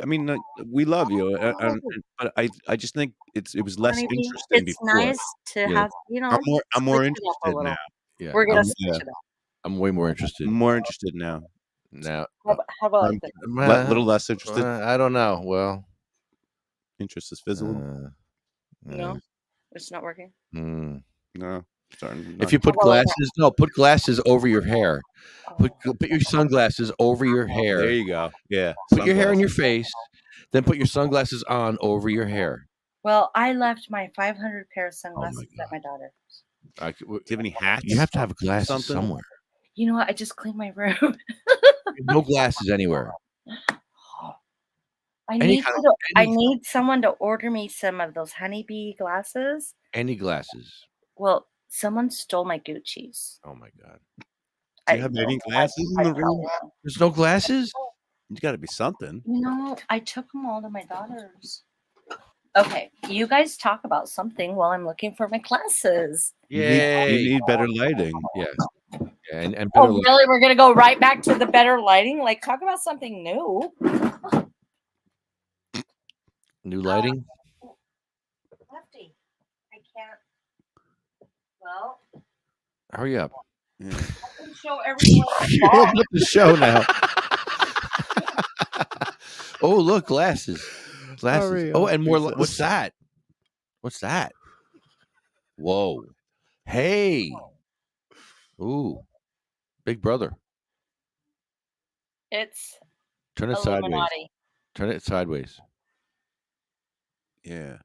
I mean, we love you, but I just think it was less Honeybee, interesting it's before. nice to Yeah. have, you know. I'm more switch it up a interested little. now. Yeah. We're gonna I'm, switch it up. I'm way more interested. I'm more interested now. Now, How about like this? A little less interested. I don't know. Well, Interest is fizzled. No, it's not working. mm, No. If you put glasses, put glasses over your hair. Put your sunglasses over your hair. There you go. Yeah. Put your hair in your face, then put your sunglasses on over your hair. Well, I left my 500 pair of Oh sunglasses my at my daughter's. Do Do you have any hats? You have to have glasses Something? somewhere. You know what? I just cleaned my room. No glasses anywhere. I Any need kind of- to, I any- need someone to order me some of those honeybee glasses. Any glasses. Well, someone stole my Gucci's. Oh my God. Do you have any glasses in the room? There's no glasses? There's got to be something. You know, I took them all to my daughter's. Okay, you guys talk about something while I'm looking for my glasses. Yay. You need better lighting. Yeah. And better Oh, light. really? We're gonna go right back to the better lighting? Like, talk about something new. New lighting? Lefty, I can't. Well, Hurry up. Yeah. I can show everyone. You're opening up the show now. Oh, look, glasses. Glasses. Hurry Oh, up, and more. Jesus. What's that? What's that? Whoa. Hey. Ooh. Big brother. It's Turn it sideways. Illuminati. Turn it sideways. Yeah.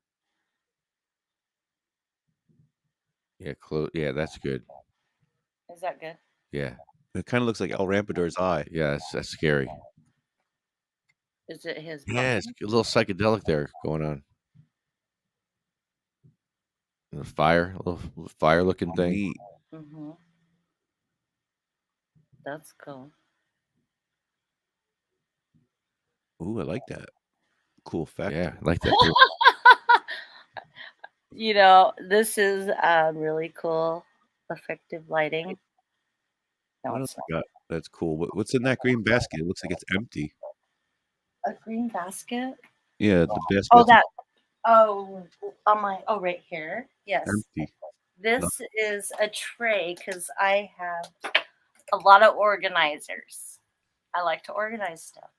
Yeah, close. Yeah, that's good. Is that good? Yeah. It kind of looks like El Rampador's eye. Yeah, that's scary. Is it his? Yeah, it's a little psychedelic there going on. And a little fire looking thing. Neat. Mm-hmm. That's cool. Ooh, I like that. Cool effect. Yeah, I like that too. You know, this is really cool, effective lighting. No, What it's else I got? That's cool. What's in that green basket? It looks like it's empty. not. A green basket. Yeah, the basket. Oh, that. Oh, on my. Oh, right here. Yes. empty. This is a tray because I have a lot of organizers. I like to organize stuff.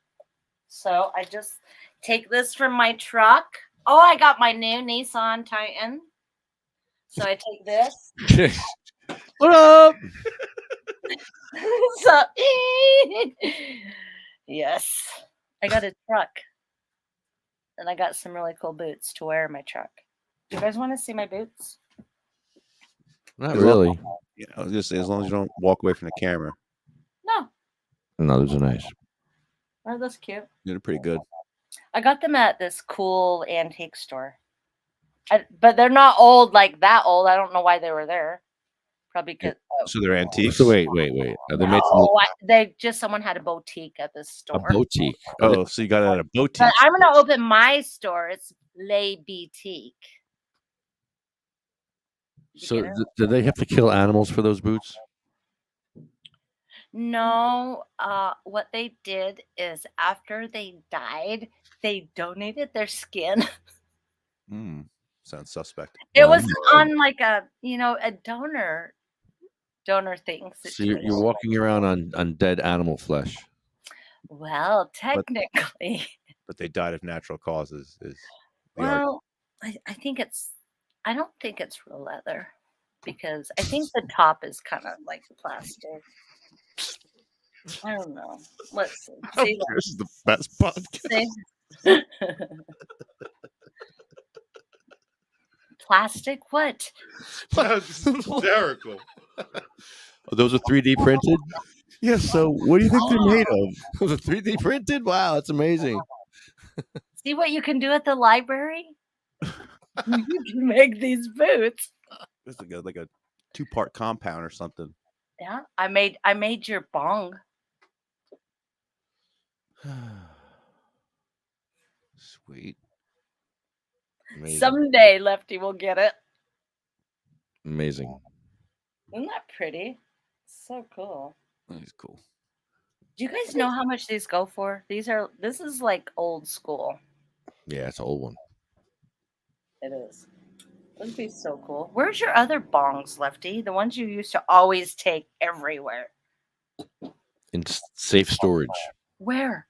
So I just take this from my truck. Oh, I got my new Nissan Titan. So I take this. What up? So, yes, I got a truck. And I got some really cool boots to wear in my truck. You guys want to see my boots? Not really. Yeah, I was just saying, as long as you don't walk away from the camera, No. No, those are nice. Oh, that's cute. they're pretty good. I got them at this cool antique store. But they're not old, like that old. I don't know why they were there. Probably because So they're antiques. So wait. Are they made from they just someone had a boutique at this a store. boutique? Are they- Oh, so you got it at a boutique. But I'm gonna open my store. It's Les Boutique. so did they have to kill animals for those boots? No, what they did is after they died, they donated their skin. Sounds suspect. It was on like a a donor thing. So you're walking around on dead animal flesh. Well, technically. But they died of natural causes. Is the Well, I think I don't think it's real leather because I think the top is kind of like plastic. I don't know. Let's see. See This is the best podcast. see? Plastic? What? That's hysterical. Those are 3D printed? Yeah. So, what do you think they're made of? Those are 3D printed? Wow, that's amazing. See what you can do at the library? You can make these boots. It's like a 2-part compound or something. Yeah, I made your bong. Sweet. Amazing. Someday Lefty will get it. Amazing. Isn't that pretty? So cool. That's cool. Do you guys know how much these go for? This is like old school. Yeah, it's an old one. It is. That'd be so cool. Where's your other bongs, Lefty? The ones you used to always take everywhere. In safe storage. Where?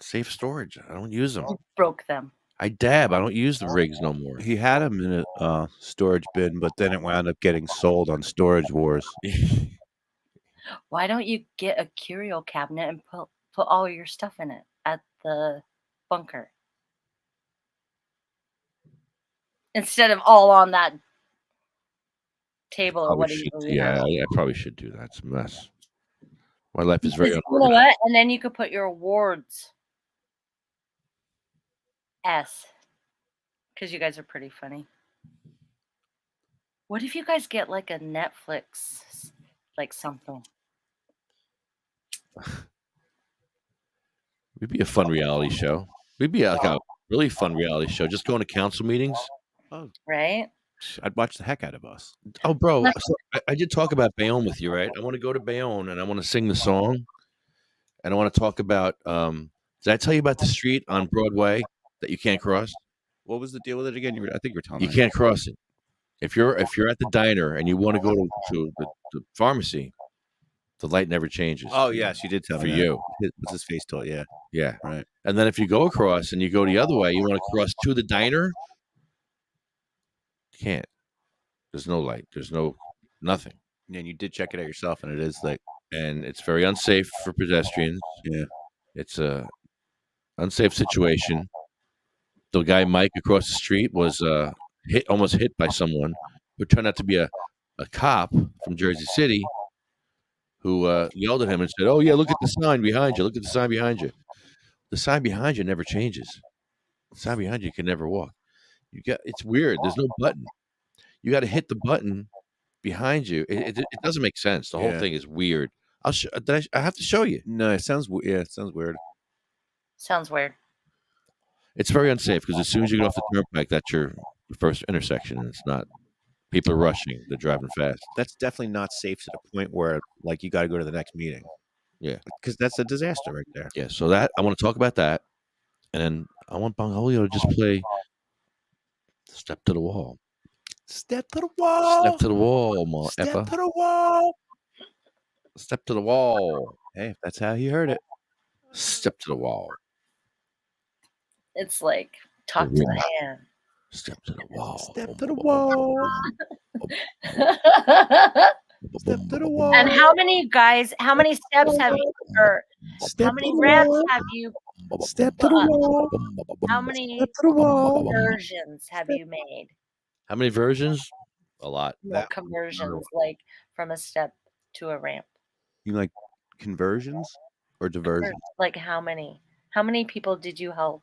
Safe storage. I don't use them. You broke them. I dab. I don't use the rigs no more. He had them in a storage bin, but then it wound up getting sold on Storage Wars. Why don't you get a curio cabinet and put all your stuff in it at the bunker instead of all on that table or Probably whatever should, you have? I probably should do that. It's a mess. My life is very You know unorganized. what? And then you could put your awards S, because you guys are pretty funny. What if you guys get like a Netflix, like something? We'd be a fun reality show. We'd be like a really fun reality show. Just going to council meetings. Right? I'd watch the heck out of us. Oh, bro, so I did talk about Bayonne with you, right? I want to go to Bayonne and I want to sing the song. And I want to talk about. Did I tell you about the street on Broadway that you can't cross? What was the deal with it again? I think you were telling You me. can't cross it. If you're at the diner and you want to go to the pharmacy, the light never changes. Oh yes, you did tell for me. you. What's his face told? Yeah. Yeah. Right. And then if you go across and you go the other way, you want to cross to the diner, you can't. There's no light. There's nothing. And you did check it out yourself, and it is like, and it's very unsafe for pedestrians. Yeah. It's a unsafe situation. The guy Mike across the street was almost hit by someone who turned out to be a cop from Jersey City who yelled at him and said, "Oh yeah, look at the sign behind you. Look at the sign behind you. The sign behind you never changes. The sign behind you can never walk. It's weird. There's no button. You got to hit the button behind you. It doesn't make sense. The whole Yeah. thing is weird. I have to show you. no, it sounds it sounds weird. Sounds weird. It's very unsafe because as soon as you get off the turnpike, that's your first intersection, and it's not. People are rushing. They're driving fast. That's definitely not safe to the point where like you got to go to the next meeting. Yeah, because that's a disaster right there. Yeah, so that I want to talk about that, and then I want Bongolio to just play "Step to the Wall." Step to the wall. Step to the wall, ma Step effa. to the wall. Step to the wall. Hey, if that's how he heard it. Step to the wall. It's like talk to the hand. Step to the wall. Step to the wall. Step to the wall. And how many steps have you, or Step how to many the reps wall. have you Step to the wall. How many Step to the wall. conversions have you made? How many versions? A lot. No, conversions, like from a step to a ramp. You like conversions or diversions? Like how many? How many people did you help?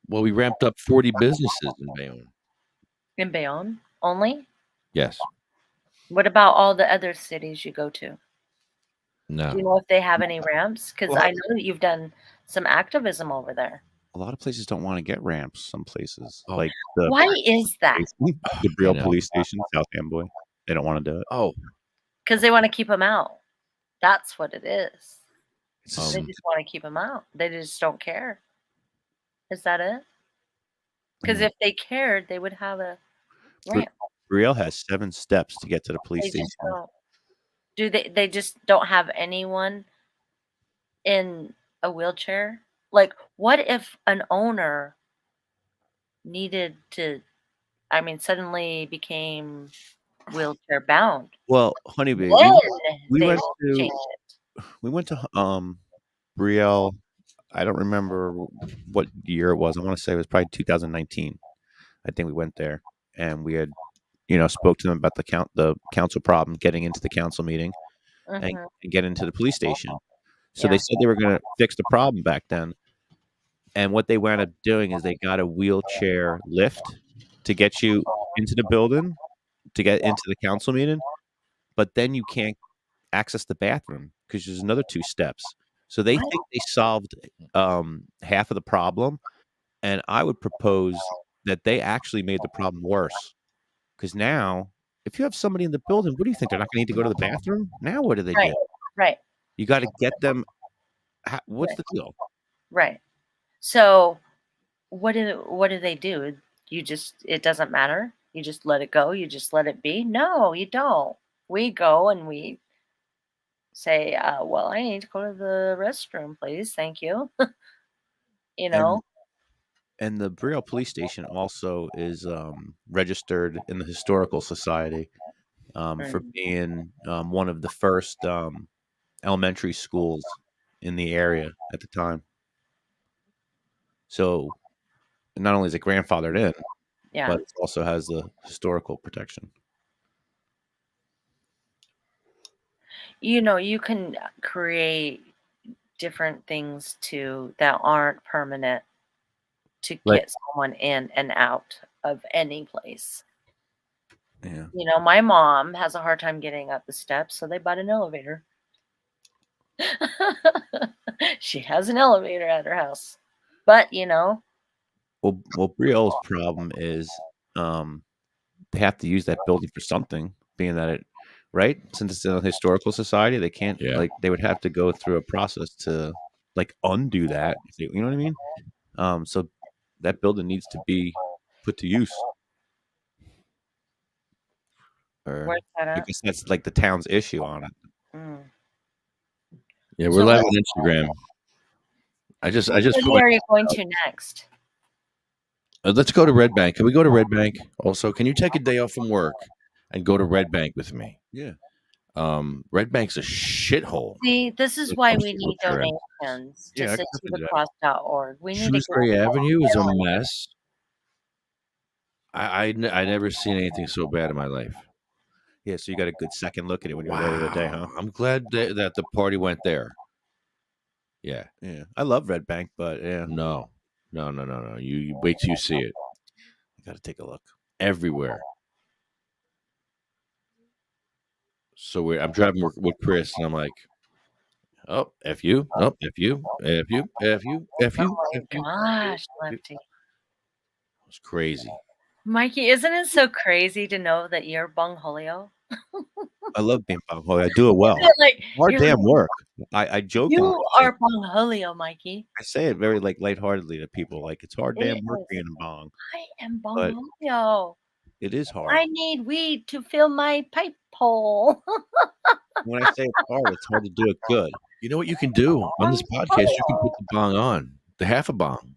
Well, we ramped up 40 businesses in Bayonne. In Bayonne only? Yes. What about all the other cities you go to? No. Do you know if they have any ramps? Because I know that you've done some activism over there. A lot of places don't want to get ramps. Some places, Oh. like the Why is that? the Brielle Police Station, South Amboy, they don't want to do it. Oh, Because they want to keep them out. That's what it is. It's They just want to keep them out. They just don't care. Is that it? Because if they cared, they would have a ramp. Brielle has 7 steps to get to the police They station. just don't. Do they just don't have anyone in a wheelchair? Like, what if an owner needed to, suddenly became wheelchair bound? Well, Honeybee, Then we they went will change to Brielle. I don't remember what year it was. I want to say it was probably 2019. I think we went there and we had, spoke to them about the council problem, getting into the council meeting and get into the police station. So they said they were going to fix the problem back then. And what they wound up doing is they got a wheelchair lift to get you into the building, to get into the council meeting. But then you can't access the bathroom because there's another 2 steps. So they think they solved half of the problem. And I would propose that they actually made the problem worse. Because now, if you have somebody in the building, what do you think? They're not going to need to go to the bathroom? Now what do they do? Right. You got to get them. What's the deal? Right. So what do they do? It doesn't matter. You just let it go. You just let it be. No, you don't. We go and we say, well, I need to go to the restroom, please. Thank you. And the Brielle Police Station also is registered in the Historical Society for being one of the first elementary schools in the area at the time. So not only is it grandfathered in, Yeah. but it also has the historical protection. You can create different things too that aren't permanent to Like- get someone in and out of any place. Yeah. My mom has a hard time getting up the steps, so they bought an elevator. She has an elevator at her house. But, Well, Brielle's problem is they have to use that building for something, being that it, right? Since it's a historical society, they can't, they would have to go through a process to, undo that. You know what I mean? So that building needs to be put to use. Or, where's that at? because that's, the town's issue on it. Mm. Yeah, we're So live on Instagram. I just Where are you going to next? let's go to Red Bank. Can we go to Red Bank? Also, can you take a day off from work and go to Red Bank with me? Yeah. Red Bank's a shithole. See, this is It why comes we to need wheelchair. donations to Yeah, I can do that. sittothecross.org. We need to Shrewsbury Avenue is a mess. I never seen anything so bad in my life. Yeah, so you got a good second look at it when you're there today, huh? I'm glad that the party went there. Yeah. Yeah. I love Red Bank, but yeah. No. You wait till you see it. I got to take a look. Everywhere. So I'm driving with Chris, and I'm like, oh, F you. Oh, F you. F you. F you. F you. Oh F you. my gosh, Lefty. It was crazy. Mikey, isn't it so crazy to know that you're Bongholio? I love being Bongholio. I do it well. Hard you're damn work. I joke. You are Bongholio, Mikey. I say it very lightheartedly to people. It's hard damn work is. being a bong. I am Bongholio. It is hard. I need weed to fill my pipe hole. When I say it's hard to do it good. You know what you can do on this podcast? You can put the bong on, the half a bong.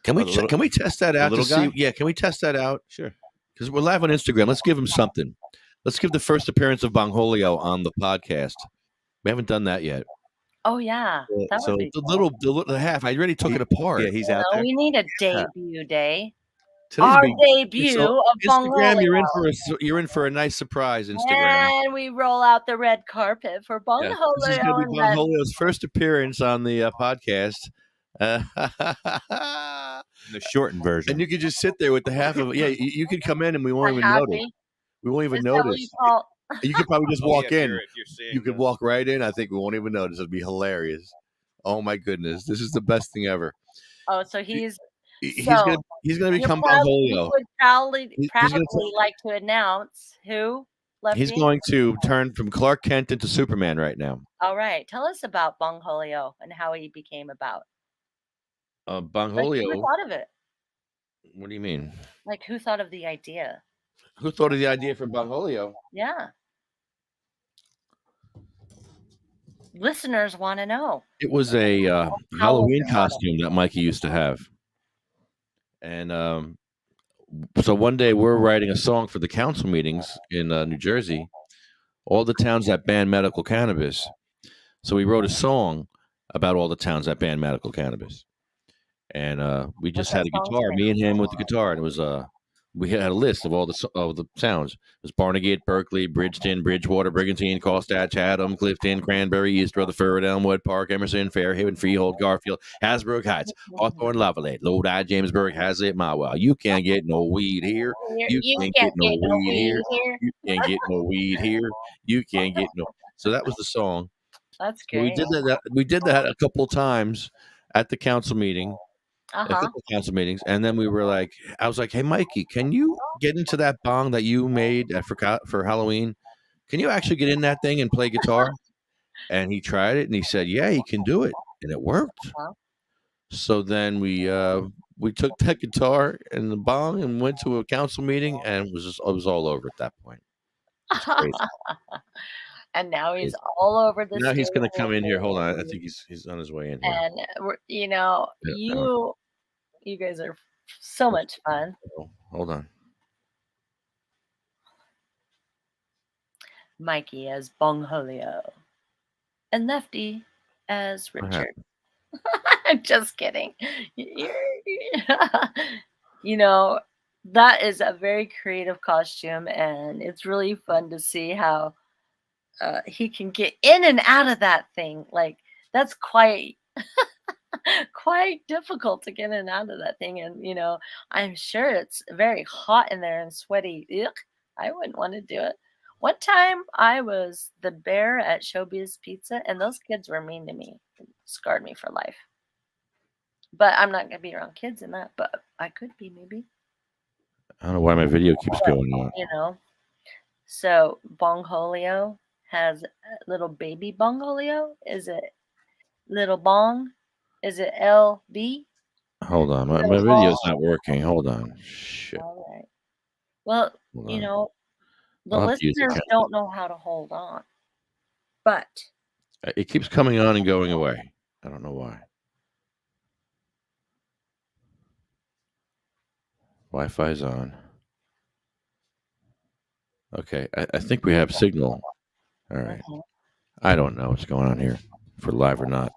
Can we can we test that out? little to see? guy? Yeah, can we test that out? Sure. Because we're live on Instagram. Let's give him something. Let's give the first appearance of Bongholio on the podcast. We haven't done that yet. Oh yeah, that so would be The half. I already took it apart. Yeah, he's out there. We need a debut day. Today's Our big- debut so of Instagram. Bongholio. You're in for a nice surprise. Instagram. And we roll out the red carpet for Yeah, Bongholio. this is going to be and then- Bongholio's first appearance on the podcast. The shortened version. And you could just sit there with the half of it. Yeah, you could come in and we won't even happy. notice. We won't even Is that what notice. you call- You could probably just walk in. If you're seeing You could walk right in. I think we won't even notice. It'd be hilarious. Oh my goodness, this is the best thing ever. Oh, so he's He's So, gonna you become you Bongholio. would proudly He's gonna like to announce who. Lefty? He's going to turn from Clark Kent into Superman right now. All right, tell us about Bongholio and how he became about. Like, Bongholio. who thought of it? What do you mean? Like, who thought of the idea? Who thought of the idea for Bongholio? Yeah. Listeners want to know. It was a Halloween costume that Mikey used to have. And so one day we're writing a song for the council meetings in New Jersey, all the towns that ban medical cannabis. So we wrote a song about all the towns that ban medical cannabis. And we just had a guitar, me and him with the guitar. And it was we had a list of all the towns. It was Barnegat, Berkeley, Bridgeton, Bridgewater, Brigantine, Callstadt, Chatham, Clifton, Cranberry, East Rutherford, Elmwood, Park, Emerson, Fairhaven, Freehold, Garfield, Hasbrook Heights, Hawthorne, Loveland, Lodi, Jamesburg, Hazlitt, Mywell. You can't get no weed here. You can't get no weed here. You can't get no weed here. You can't get no. So that was the song. That's So great. we did that a couple of times at the council meeting. A Uh-huh. couple of council meetings, and then I was like, "Hey, Mikey, can you get into that bong that you made for Halloween? Can you actually get in that thing and play guitar?" And he tried it, and he said, "Yeah, he can do it," and it worked. Uh-huh. So then we took that guitar and the bong and went to a council meeting, and it was all over at that point. And now he's all over the Now he's going to state. come in here. Hold on, I think he's on his way in here. And you know, Yeah, You guys are so much fun. Oh, hold on. Mikey as Bong Holio. And Lefty as What Richard. I'm just kidding. You know, that is a very creative costume, and it's really fun to see how he can get in and out of that thing. Like, that's quite quite difficult to get in and out of that thing. And I'm sure it's very hot in there and sweaty. Ugh, I wouldn't want to do it. One time I was the bear at Showbiz Pizza, and those kids were mean to me. It scarred me for life. But I'm not gonna be around kids in that, but I could be maybe. I don't know why my video keeps going on. So Bongholio has a little baby Bongholio. Is it little Bong? Is it LB? Hold on. My Little video's Bong? not working. Hold on. Shit. All right. Well, Hold on. the I'll have to use the listeners don't know how to hold on, but It keeps coming on and going away. I don't know why. Wi-Fi's on. Okay, I think we have signal. All right. I don't know what's going on here, for live or not.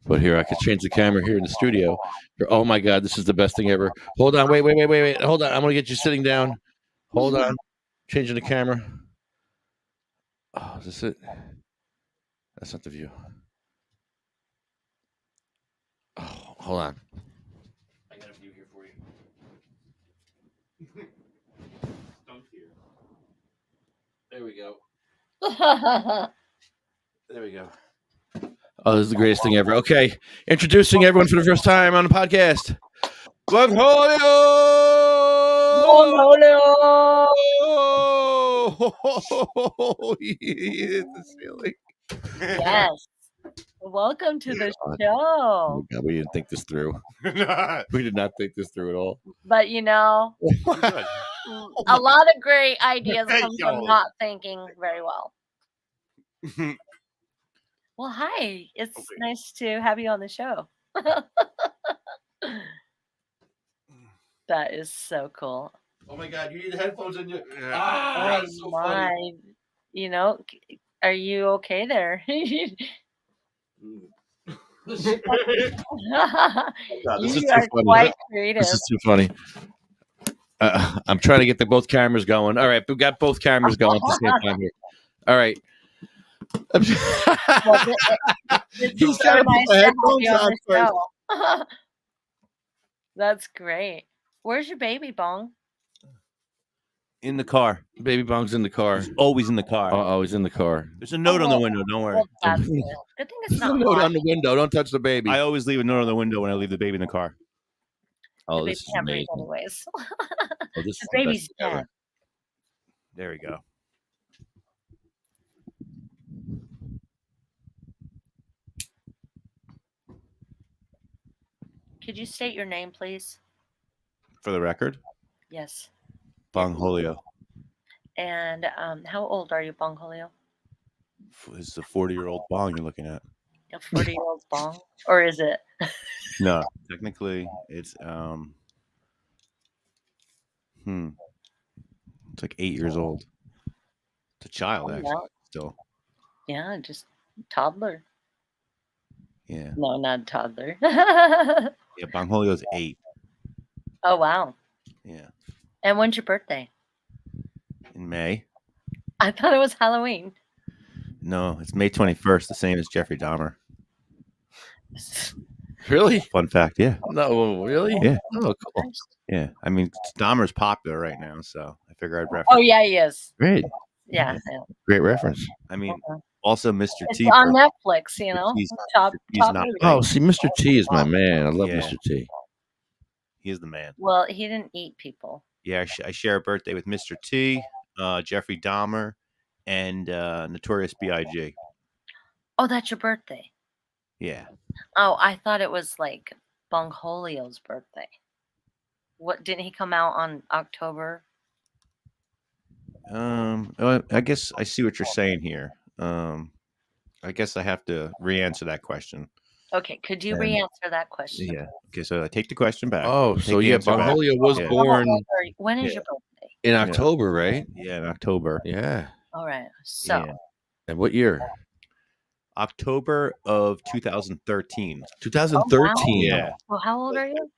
But here, I could change the camera here in the studio. Oh my God, this is the best thing ever. Hold on, wait. Hold on, I'm gonna get you sitting down. Hold on, changing the camera. Oh, is this it? That's not the view. Oh, hold on. I got a view here for you. There we go. There we go. Oh, this is the greatest thing ever. Okay, introducing everyone for the first time on the podcast. Bongholio! He hit the ceiling. yes. Welcome to the Oh show. God, we didn't think this through. We did not think this through at all. But a lot of great ideas come from not thinking very well. Well, hi. It's nice to have you on the show. That is so cool. Oh my God, you need headphones in your. Oh so my. funny. Are you okay there? This You is are too funny. quite creative. This is too funny. I'm trying to get both cameras going. All right, we've got both cameras going at the same time here. All right. It's so nice to have you on the show. That's great. Where's your baby, Bong? In the car. Baby Bong's in the car. He's always in the car. Oh, he's in the car. There's a note on the window. Don't worry. Well, that's good. Good thing it's There's a not note hot. on the window. Don't touch the baby. I always leave a note on the window when I leave the baby in the car. Oh, The this baby is can't breathe amazing. anyways. Oh, this is The the baby's best thing ever. dead. There we go. Could you state your name, please? For the record, Yes. Bongholio And how old are you, Bongholio? is the 40-year-old Bong you're looking at. A 40-year-old Bong? Or is it? No, technically it's it's like 8 years old. It's a child, actually. No. Still. Yeah, just toddler. Yeah. No, not toddler. Yeah, Bongholio's 8. Oh, wow. Yeah. And when's your birthday? In May. I thought it was Halloween. No, it's May 21st, the same as Jeffrey Dahmer. Really? Fun fact, yeah. No, really? Yeah. Oh, cool. Yeah. I mean, Dahmer's popular right now, so I figure I'd reference. Oh, yeah, he is. Great. Yeah. Great reference. I mean, also Mr. It's T. on Netflix, He's top not movie. Oh, see, Mr. T is my man. I love Yeah. Mr. T. He is the man. Well, he didn't eat people. Yeah, I share a birthday with Mr. T, Jeffrey Dahmer, and Notorious B.I.G. Oh, that's your birthday. Yeah. Oh, I thought it was like Bongholio's birthday. What, didn't he come out on October? I guess I see what you're saying here. I guess I have to re-answer that question. Okay, could you And- re-answer that question? Yeah. Okay, so I take the question back. Oh, Take so the yeah, answer back. Bongholio was Yeah. How born old are you? When is Yeah. your birthday? in October, right? Yeah, in October. Yeah. All right. So Yeah. And what year? October of 2013. 2013. Yeah. well, how old are you?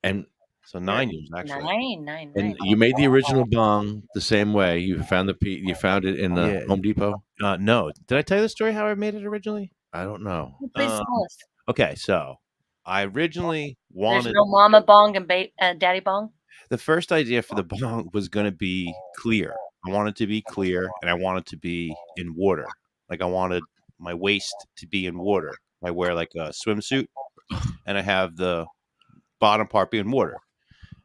And So 9 years actually. Nine. and you made the original bong the same way. You found you found it in the Yeah. Home Depot. No. Did I tell you the story how I made it originally? I don't know. Please tell us. Okay, so I originally There's wanted no Mama Bong and Daddy Bong. the first idea for the bong was going to be clear. I wanted to be clear, and I wanted to be in water. Like I wanted my waist to be in water. I wear like a swimsuit, and I have the bottom part be in water.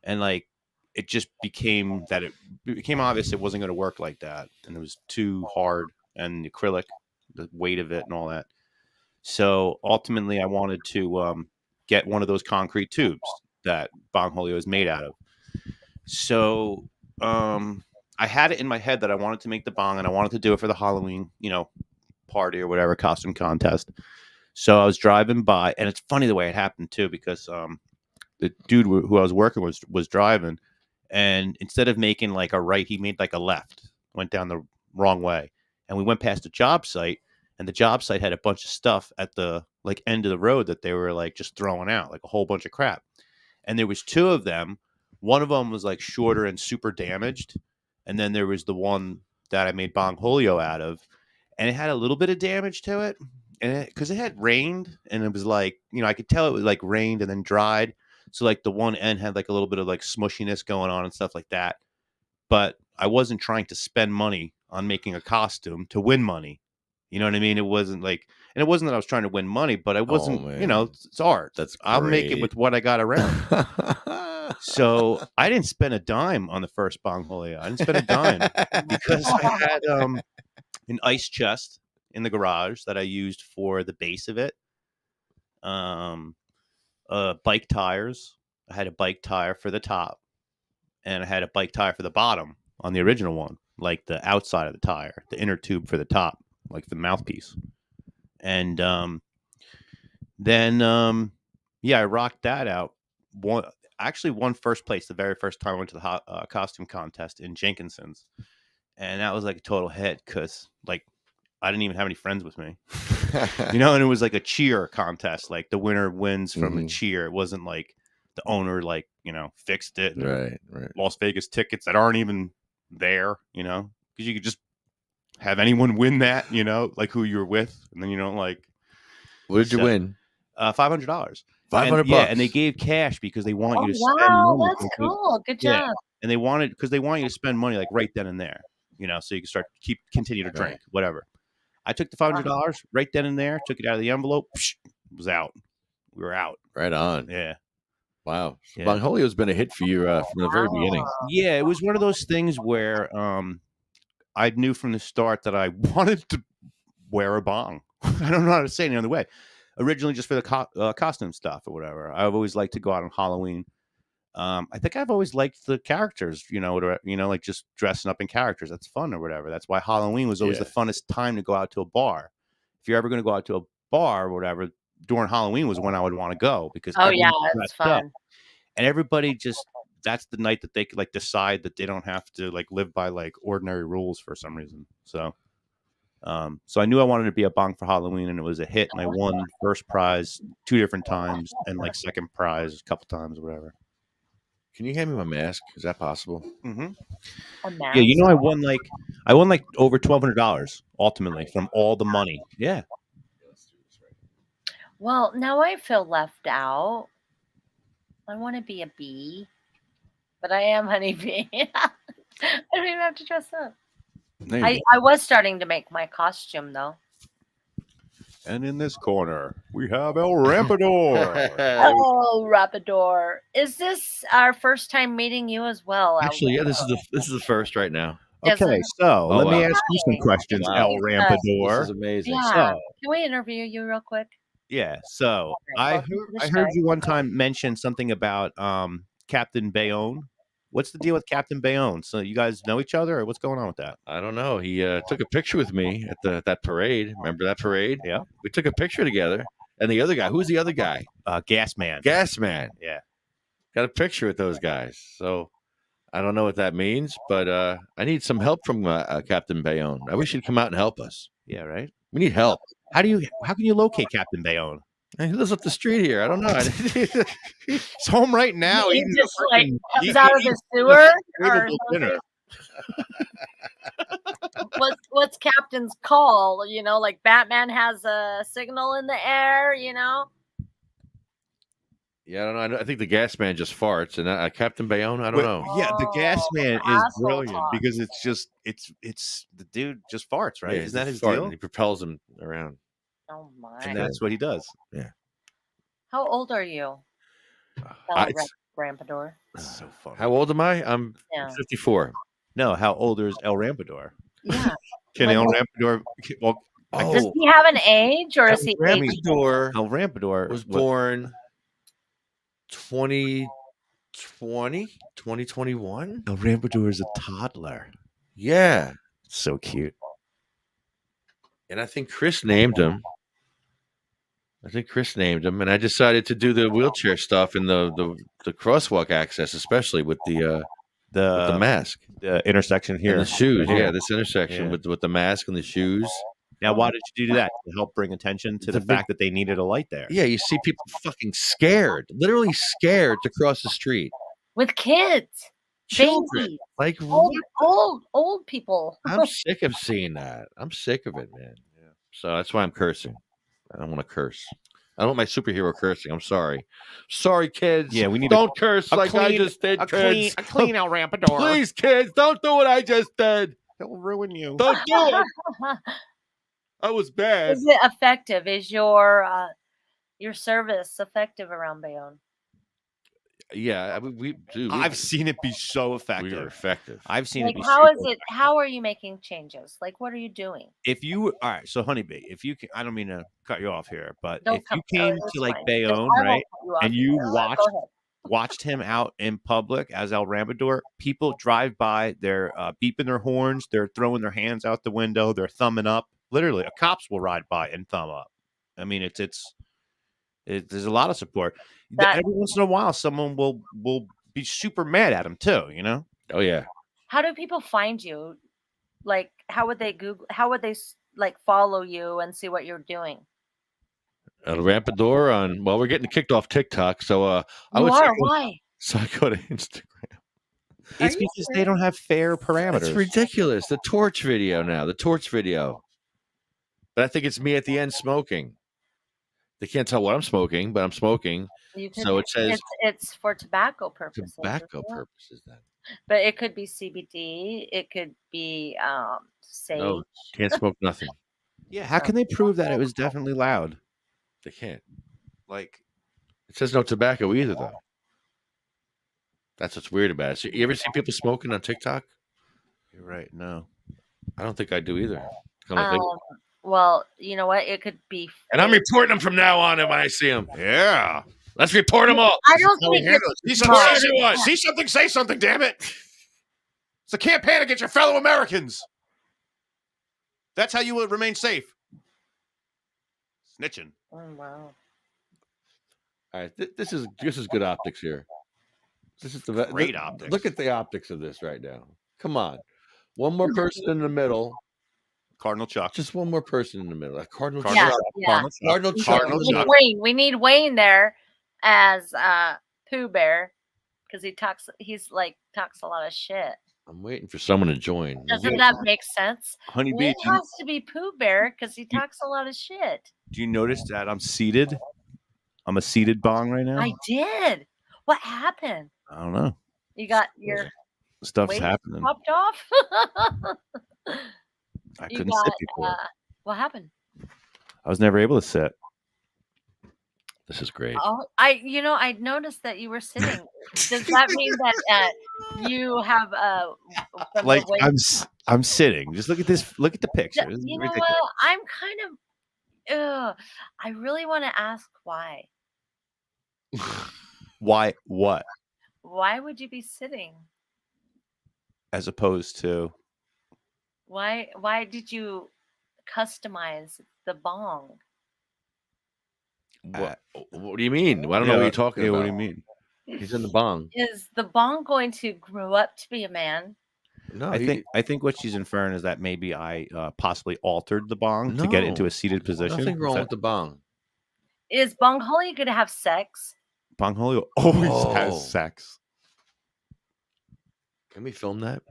And like it just became that it became obvious it wasn't going to work like that, and it was too hard and acrylic, the weight of it and all that. So ultimately, I wanted to get one of those concrete tubes that Bongholio is made out of. So I had it in my head that I wanted to make the bong and I wanted to do it for the Halloween, party or whatever costume contest. So I was driving by, and it's funny the way it happened too, because the dude who I was working with was driving, and instead of making like a right, he made like a left, went down the wrong way, and we went past a job site, and the job site had a bunch of stuff at the like end of the road that they were like just throwing out, like a whole bunch of crap, and there was two of them. One of them was like shorter and super damaged, and then there was the one that I made Bongholio out of, and it had a little bit of damage to it, and because it had rained, and it was like I could tell it was like rained and then dried. So like the one end had like a little bit of like smushiness going on and stuff like that. But I wasn't trying to spend money on making a costume to win money. You know what I mean? It wasn't like, and it wasn't that I was trying to win money, but I wasn't, man. It's art. That's I'll make it great. with what I got around. So I didn't spend a dime on the first Bongholio. I didn't spend a dime because I had an ice chest in the garage that I used for the base of it. Bike tires. I had a bike tire for the top, and I had a bike tire for the bottom on the original one, like the outside of the tire, the inner tube for the top, like the mouthpiece. And then I rocked that out. Won first place the very first time I went to the costume contest in Jenkinson's, and that was like a total hit because like I didn't even have any friends with me. And it was like a cheer contest. Like the winner wins from a cheer. It wasn't like the owner, fixed it. Right. Las Vegas tickets that aren't even there, because you could just have anyone win that, like who you're with. And then you don't like. What did you win? $500. $500. Yeah. And they gave cash because they want you to spend wow, money. that's cool. Good job. Yeah. And they because they want you to spend money like right then and there, so you can continue to drink, whatever. I took the $500 right then and there, took it out of the envelope, was out. We were out. Right on. Yeah. Wow. So Yeah. Bongholio's been a hit for you from the very beginning. Yeah, it was one of those things where I knew from the start that I wanted to wear a bong. I don't know how to say it any other way. Originally, just for the costume stuff or whatever. I've always liked to go out on Halloween. I think I've always liked the characters, like just dressing up in characters. That's fun or whatever. That's why Halloween was always the funnest time to go out to a bar. If you're ever going to go out to a bar or whatever, during Halloween was when I would want to go because it's fun. up. And everybody that's the night that they could like decide that they don't have to like live by like ordinary rules for some reason. So I knew I wanted to be a bong for Halloween, and it was a hit, and I won first prize 2 different times and like second prize a couple times or whatever. Can you hand me my mask? Is that possible? Mm-hmm. A mask? Yeah, I won like over $1,200 ultimately from all the money. Yeah. Well, now I feel left out. I want to be a bee, but I am honeybee. I don't even have to dress up. I was starting to make my costume though. And in this corner, we have El Rampador. Oh, Rapador. Is this our first time meeting you as well? Actually, yeah, this is the first right now. Okay, so let me ask you some questions, Wow. El Rampador. This is amazing. Yeah. So, Can we interview you real quick? yeah, so I welcome to the heard show. you one time mention something about Captain Bayonne. What's the deal with Captain Bayonne? So you guys know each other, or what's going on with that? I don't know. He took a picture with me at that parade. Remember that parade? Yeah. We took a picture together, And the other guy, who's the other guy? Gas Man. Gas Man. Yeah. Got a picture with those guys. So I don't know what that means, but I need some help from Captain Bayonne. I wish he'd come out and help us. Yeah, right. We need help. How can you locate Captain Bayonne? He lives up the street here. I don't know. He's home right now. He eating just a like freaking comes out of the sewer or dinner. what's Captain's call? You know, like Batman has a signal in the air. You know. Yeah, I don't know. I think the gas man just farts, and Captain Bayonne, I don't know. Yeah, the gas man is asshole brilliant talk. because it's just it's the dude just farts, right? Yeah, Isn't that he his farts, deal? and he propels him around. Oh my! And that's what he does. Yeah. How old are you, Rampador? It's so funny. How old am I? I'm Yeah. 54. No, how old is El Rampador? Yeah. Can Like- El Rampador? Well, Does he have an age, or is he? Rampador El Rampador was born 2021. El Rampador is a toddler. Yeah, So cute. and I think Chris named him. And I decided to do the wheelchair stuff and the crosswalk access, especially with the mask, the intersection here, and the shoes. Here. Yeah, this intersection Yeah. with the mask and the shoes. Now, why did you do that? To help bring attention to the fact that they needed a light there. Yeah, you see people fucking scared, literally scared to cross the street. With kids, Children, babies, like old people. I'm sick of seeing that. I'm sick of it, man. Yeah. So that's why I'm cursing. I don't want to curse. I don't want my superhero cursing. I'm sorry. Sorry, kids. Yeah, we need don't curse like I just did, kids. A clean El Rampador. Please, kids, don't do what I just did. He'll ruin you. Don't do it. I was bad. Is it effective? Is your service effective around Bayonne? Yeah, we do. I've seen it be so effective. We are effective. I've seen Like, it be how is super it? How are you making changes? Like, what are you doing? If you all right, so Honeybee, if you can, I don't mean to cut you off here, but Don't if you cut- came it's to like fine. Bayonne, I won't right, cut you off and you either. Go ahead. watched him out in public as El Rampador, people drive by, they're beeping their horns, they're throwing their hands out the window, they're thumbing up. Literally, a cops will ride by and thumb up. I mean, there's a lot of support. Every once in a while, someone will be super mad at him too. You know? Oh yeah. How do people find you? Like, how would they Google? How would they like follow you and see what you're doing? El Rampador on. Well, we're getting kicked off TikTok, so I would Why? say. Why? So I go to Instagram. It's because they don't have fair parameters. It's ridiculous. The torch video now. But I think it's me at the end smoking. They can't tell what I'm smoking, but I'm smoking. You could, So it says it's for tobacco purposes. tobacco isn't it? purposes. Then But it could be CBD. It could be sage. no, can't smoke nothing. Yeah, how can they prove that it was definitely loud? They can't. Like, It says no tobacco either, though. That's what's weird about it. So you ever see people smoking on TikTok? you're right. No, I don't think I do either. Come to think of it. Well, you know what? It could be. And I'm reporting them from now on when I see them. yeah. Let's report them all. I don't think it's smart. See something, say something. Damn it! It's a campaign against your fellow Americans. That's how you will remain safe. Snitching. Oh, wow. All right, this is good optics here. This is Great optics. Look at the optics of this right now. Come on, one more person in the middle. Cardinal Chuck. Just one more person in the middle. A Cardinal Yeah, Chuck. yeah. Cardinal Chuck. Cardinal We need Chuck. Wayne. We need Wayne there as Pooh Bear because he talks. He's like talks a lot of shit. I'm waiting for someone to join. Doesn't that make sense? Honeybee, Wayne has to be Pooh Bear because he talks a lot of shit. do you notice that I'm seated? I'm a seated bong right now. I did. What happened? I don't know. You got your Stuff's weight happening. popped off. I You couldn't got, sit before. what happened? I was never able to sit. This is great. Oh, I noticed that you were sitting. Does that mean that you have from the Like weight- I'm sitting. Just look at this. Look at the picture. This is You know ridiculous. what? I'm kind of. I really want to ask why. Why? What? Why would you be sitting? As opposed to Why did you customize the bong? What do you mean? I don't know what you're talking about. What do you mean? He's in the bong. Is the bong going to grow up to be a man? No, I think what she's inferring is that maybe I possibly altered the bong to get it into a seated position. Nothing wrong with the bong. Is Bong Holly going to have sex? Bong Holly always has sex. Can we film that?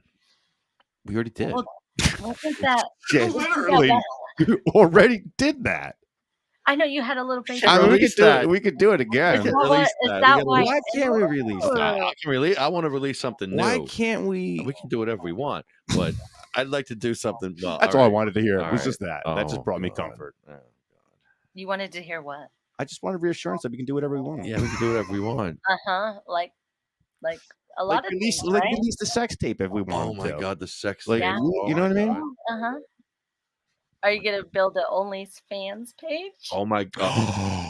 We already did. Well, wasn't that Literally, you already did that. I know you had a little baby. I mean, we could do it again. Is that why? Why can't we release that? I want to release something new. Why can't we? We can do whatever we want, but I'd like to do something. Well, That's all I wanted to hear. It was right. just that. That just brought me comfort. Oh, God. You wanted to hear what? I just wanted reassurance that we can do whatever we want. Yeah, we can do whatever we want. Like a lot of release, things, right? release the sex tape if we want. Oh my God, the sex. Like, Yeah. you know what I mean? Are you gonna build an OnlyFans page? Oh my God.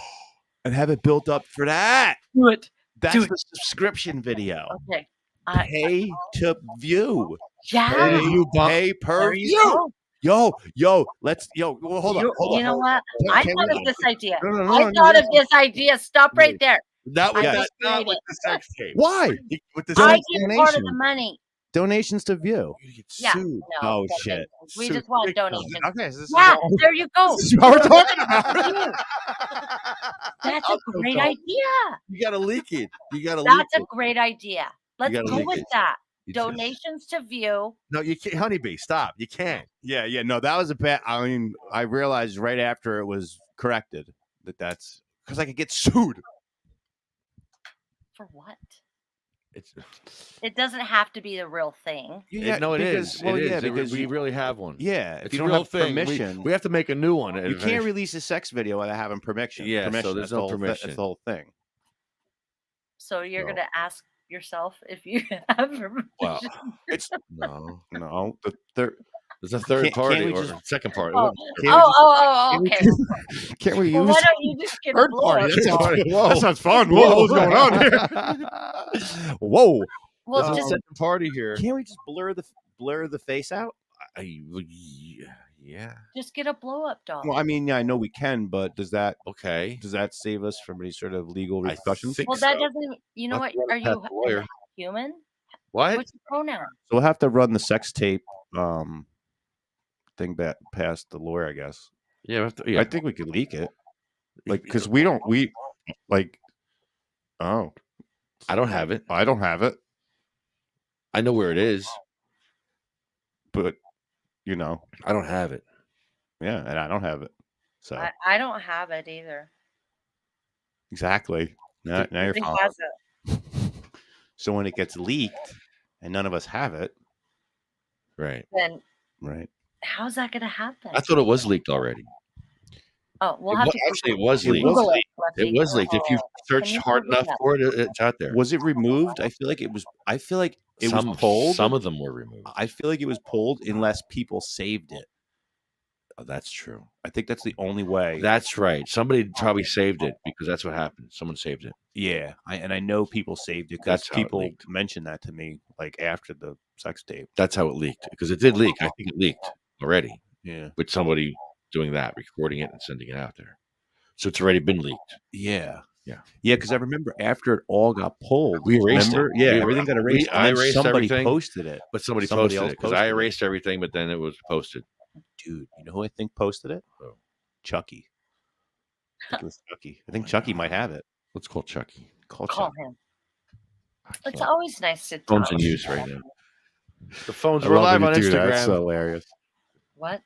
And have it built up for that. Do it. That's Do it. the subscription video. Okay. Pay to view. Yeah. Pay per There you view. go. Well, hold on. You know what? Can- I can thought we- of this idea. No, I thought of this idea. Stop right there. That was I that's just not made with it. the sex tape. Why? With the I sex get part of the money. Donations to view. Yeah. sued. No, Oh, donations. shit. We Sued just want big time. donations. Okay, so this Yeah, is there you go. this is what we're talking about. That's a great idea. You gotta leak it. You gotta leak That's a it. great idea. Let's gotta go leak with it. that. You just- Donations to view. No, you can't. Honeybee, stop. You can't. Yeah, no, that was a bad. I mean, I realized right after it was corrected that's because I could get sued. For what? It's It doesn't have to be the real thing. no, it is. Well, it is. yeah, because we really have one. yeah, if It's you a don't real have thing. permission, We have to make a new one. you can't release a sex video without having permission. Yeah, so permission. there's That's the no whole permission. That's the whole thing. So you're No. gonna ask yourself if you have permission. Well, It's no. no. There's a third Can't party we or just- second party. Oh, Can't we okay. Can't we Well, use why don't you just get a third blow party? up? That sounds, Whoa. that sounds fun. Whoa, what's going on here? Whoa! Well, There's a just second party here. Can't we just blur the face out? Yeah. just get a blow up doll. Well, I mean, yeah, I know we can, but does that Okay. save us from any sort of legal I repercussions? think Well, that so. doesn't. You know I'll what? run Are it past you the lawyer. human? What? What's your pronoun? So we'll have to run the sex tape thing back past the lawyer, I guess. Yeah. We have to, yeah. I think we could leak it, like, because we like. Oh, I don't have it. I don't have it, I know where it is. but I don't have it. yeah, and I don't have it. So I don't have it either. exactly. Now you're Who fine. has it? So when it gets leaked and none of us have it, Right. Then right? how's that going to happen? I thought it was leaked already. Oh, we'll have to Actually, it Google was It leaked. was Google leaked. Lefty. It was leaked. If you search Can you hard Google enough that? for it, it's out there. Was it removed? I feel like it was. I feel like it was pulled. Some of them were removed. I feel like it was pulled unless people saved it. Oh, that's true. I think that's the only way. That's right. Somebody probably saved it because that's what happened. Someone saved it. Yeah, I know people saved it because That's how it people leaked. mentioned that to me like after the sex tape. That's how it leaked because it did leak. I think it leaked already Yeah, with somebody doing that, recording it and sending it out there. So it's already been leaked. yeah, Yeah. yeah. Because I remember after it all got pulled, We erased it. remember? Yeah, We- everything got erased. I and then erased somebody everything. posted it. But somebody Somebody posted else it because I posted it. erased everything, but then it was posted. Dude, you know who I think posted it? Who? Chucky. I think it was Chucky. I think Chucky might have it. Let's call Chucky. Call Call Chucky. him. It's always nice to Phone's talk. in use right now. The phones. I We're love live when on you do that. Instagram. That's hilarious. What?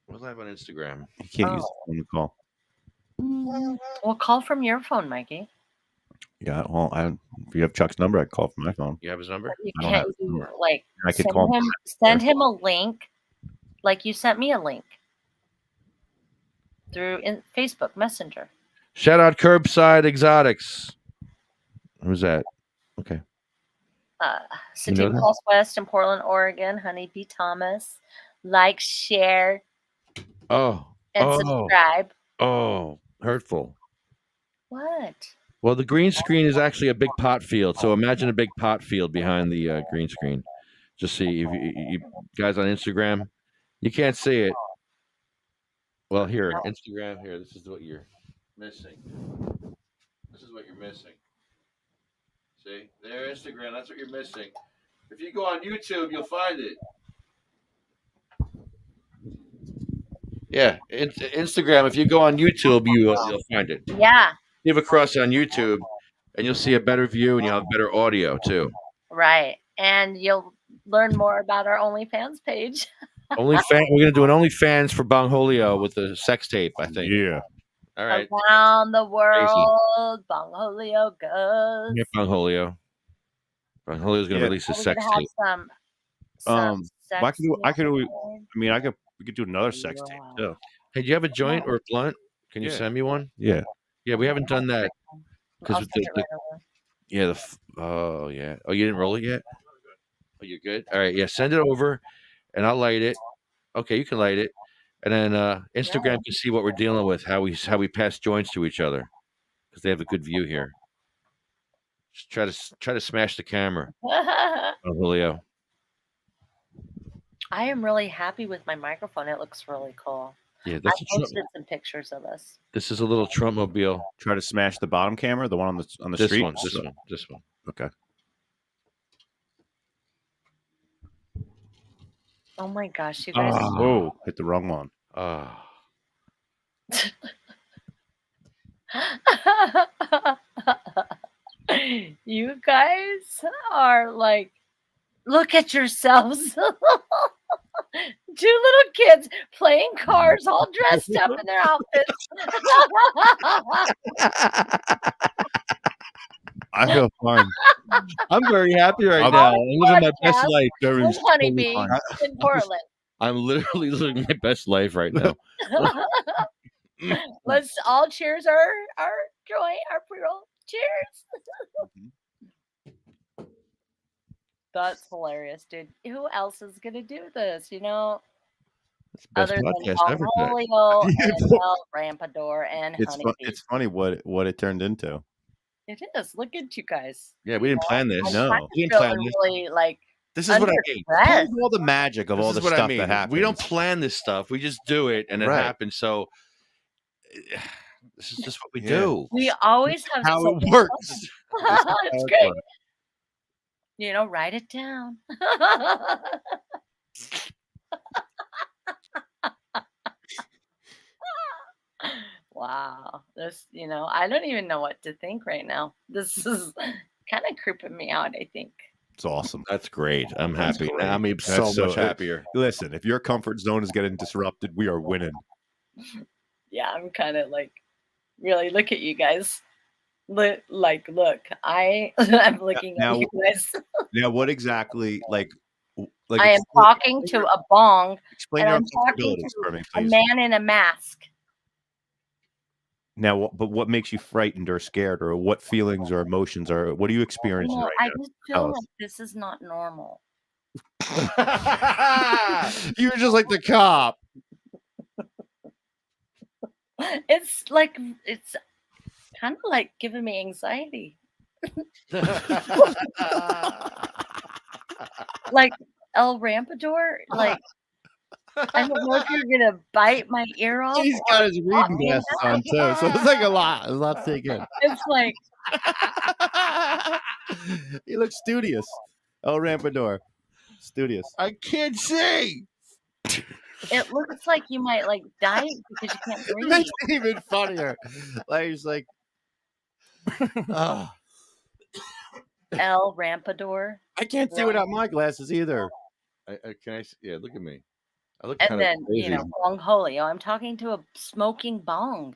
We're live on Instagram. You can't Oh. use the phone to call. Well, call from your phone, Mikey. Yeah, well, if you have Chuck's number, I can call from my phone. You have his number? You I don't have can't his do, number. like I could send call him. Send him a link, like you sent me a link through Facebook Messenger. Shout out Curbside Exotics. Who's that? Okay. City know that? Pulse West in Portland, Oregon. Honeybee Thomas. Like, share, Oh. and subscribe. Oh. Hurtful. What? Well, the green screen is actually a big pot field. So imagine a big pot field behind the green screen. Just see if you guys on Instagram, you can't see it. Well, here, Instagram, here. This is what you're. missing. This is what you're missing. See, their Instagram. That's what you're missing. If you go on YouTube, you'll find it. Yeah, Instagram. If you go on YouTube, you'll find it. Yeah, Give across on YouTube, and you'll see a better view, and you'll have better audio too. right. And you'll learn more about our OnlyFans page. OnlyFans. We're gonna do an OnlyFans for Bongholio with the sex tape. I think. Yeah. All right. Around the world, Bongholio goes. Yeah, Bongholio. Bongholio's gonna release a Are we sex gonna have tape. some sex We could do another sex tape too. Hey, do you have a joint or a blunt? Can you Yeah. send me one? Yeah. Yeah, we haven't done that I'll because send it right over. yeah, oh yeah. Oh, you didn't roll it yet? Oh, you're good. All right, yeah. Send it over, and I'll light it. Okay, you can light it, and then Instagram can see what we're dealing with, how we pass joints to each other, because they have a good view here. Just try to smash the camera, Julio. I am really happy with my microphone. It looks really cool. Yeah, I that's a Trump. posted some pictures of us. This is a little Trumpmobile. Try to smash the bottom camera, the one on the This street. one, this one. Okay. Oh my gosh, you guys! Oh, hit the wrong one. You guys are like, look at yourselves. Two little kids playing cars, all dressed up in their outfits. I feel fine. I'm very happy right I'm- now. I'm living my best Podcast life. with Honeybee in Portland. I'm literally living my best life right now. Let's all cheers our joint, our pre-roll. Cheers. That's hilarious, dude. Who else is gonna do this? You know, Best other than podcast ever. Today. Bongholio and El Rampador and Honeybee. It's funny what it turned into. It is. Look at you guys. Yeah, we didn't plan this. No. We didn't plan Feeling this. really like This is what I mean. underdressed. All the magic of This all is the what stuff I mean. that happens. We don't plan this stuff. We just do it, and it Right. happens. So this is just what we Yeah. do. We always have How so it much works. fun. It's great. You know, write it down. Wow. This, I don't even know what to think right now. This is kind of creeping me out, I think. It's awesome. That's great. I'm That's happy. great. I'm That's so much happier. Listen, if your comfort zone is getting disrupted, we are winning. Yeah, I'm kind of like, really, look at you guys. Look, I'm looking Now- at you guys. Now, what exactly like I am talking to a bong, Explain and your I'm talking uncomfortabilities to for me, a please. man in a mask. Now, but what makes you frightened or scared, or what feelings or emotions, or what are you experiencing right I now? just Tell feel us. like this is not normal. You were just like the cop. It's kind of like giving me anxiety. Like El Rampador, like I don't know if you're gonna bite my ear off. He's got his reading glasses on too, so it's like a lot. It's a lot to take in. It's like He looks studious. El Rampador, studious. I can't see. it looks like you might like die because you can't It breathe. makes it even funnier. Like he's like, oh, El Rampador, I can't see without my glasses either. Can I? Yeah, look at me. I look and kind of then crazy. Bongholio. I'm talking to a smoking bong.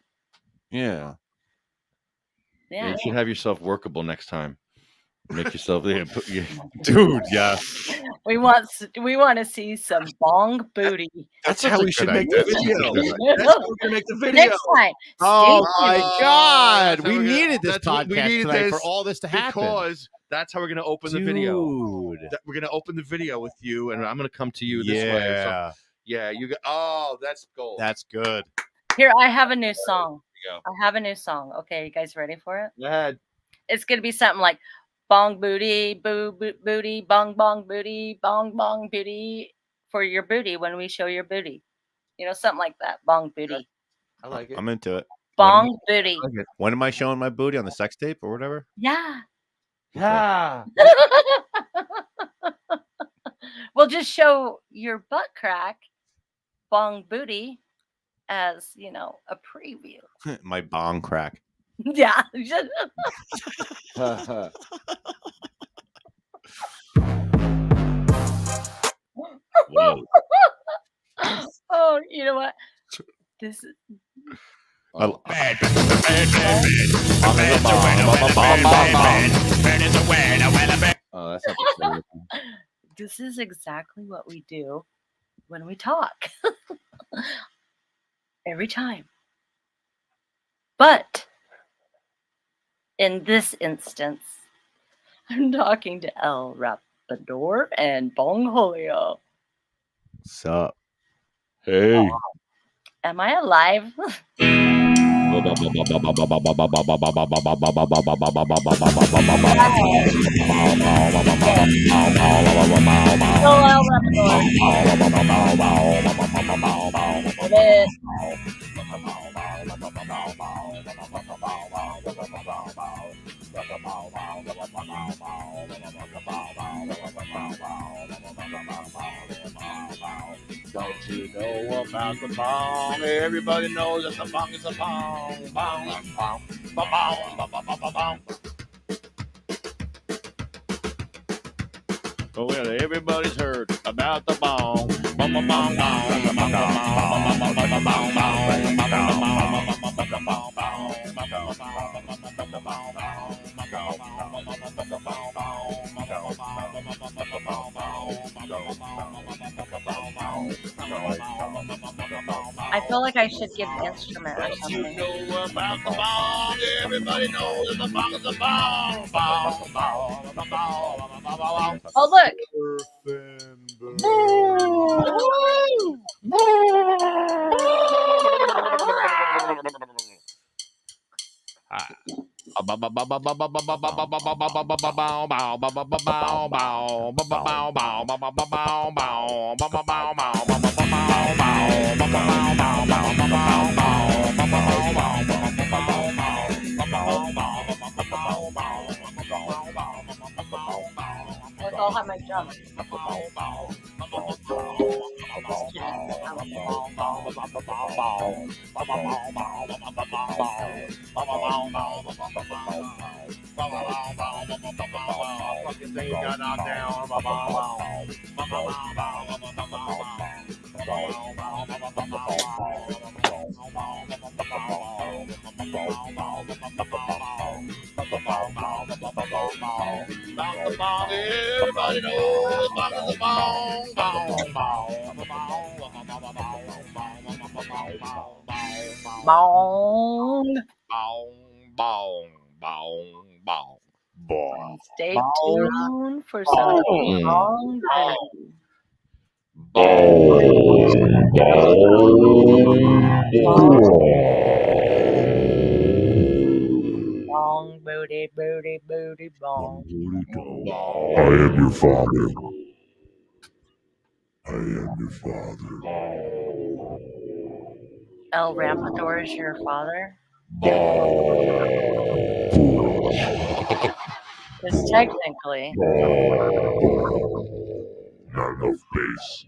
Yeah. Yeah, Yeah, you should have yourself workable next time. Make yourself Dude, yeah. we want to see some bong booty. That's That's how a we should good make idea. the video. That's That's how we're gonna make the video. Next time. Oh stay my tuned. God. That's how We we're gonna- needed this that's what- we podcast needed tonight this for all this to happen. Because that's how we're gonna open the video. Dude. We're gonna open the video with you, and I'm gonna come to you this way. So, Yeah. yeah, you got. Oh, that's gold. That's good. Here, I have a new song. There you I have a new song. Okay, you guys ready for it? go. Go ahead. It's gonna be something like bong booty, booty, bong booty, bong booty for your booty when we show your booty. Something like that. Bong booty. I like it. I'm into it. Bong booty. When am I showing my booty on the sex tape or whatever? Yeah. Yeah. We'll just show your butt crack, bong booty, as a preview. My bong crack. Yeah. Whoa. Oh, you know what? This is Oh. Oh, that's not the story. this is exactly what we do when we talk. Every time. But in this instance, I'm talking to El Rapador and Bong Julio. Sup? Hey. Am I alive? Hello, El Don't you know about the bong? Everybody knows that the bong is a bong. Bong, bong, bong, bong, bong, bong, bong, bong. Oh, well, everybody's heard about the bong. Bong, bong, bong, bong, bong, bong, bong, bong, bong, I feel like I should give an instrument or Don't you something. know about the bong? Everybody knows that the bong is a bong. Bong, bong, bong, bong, bong, bong. Oh, look. Let's all have my drum. Everybody knows bong is a bong, bong, Bong. bong, bong, bong, bong. Stay tuned for some bong booty. Bong booty, booty, booty, bong. I am your father. I am your father. El Rampador is your father? Because technically, Not enough bass.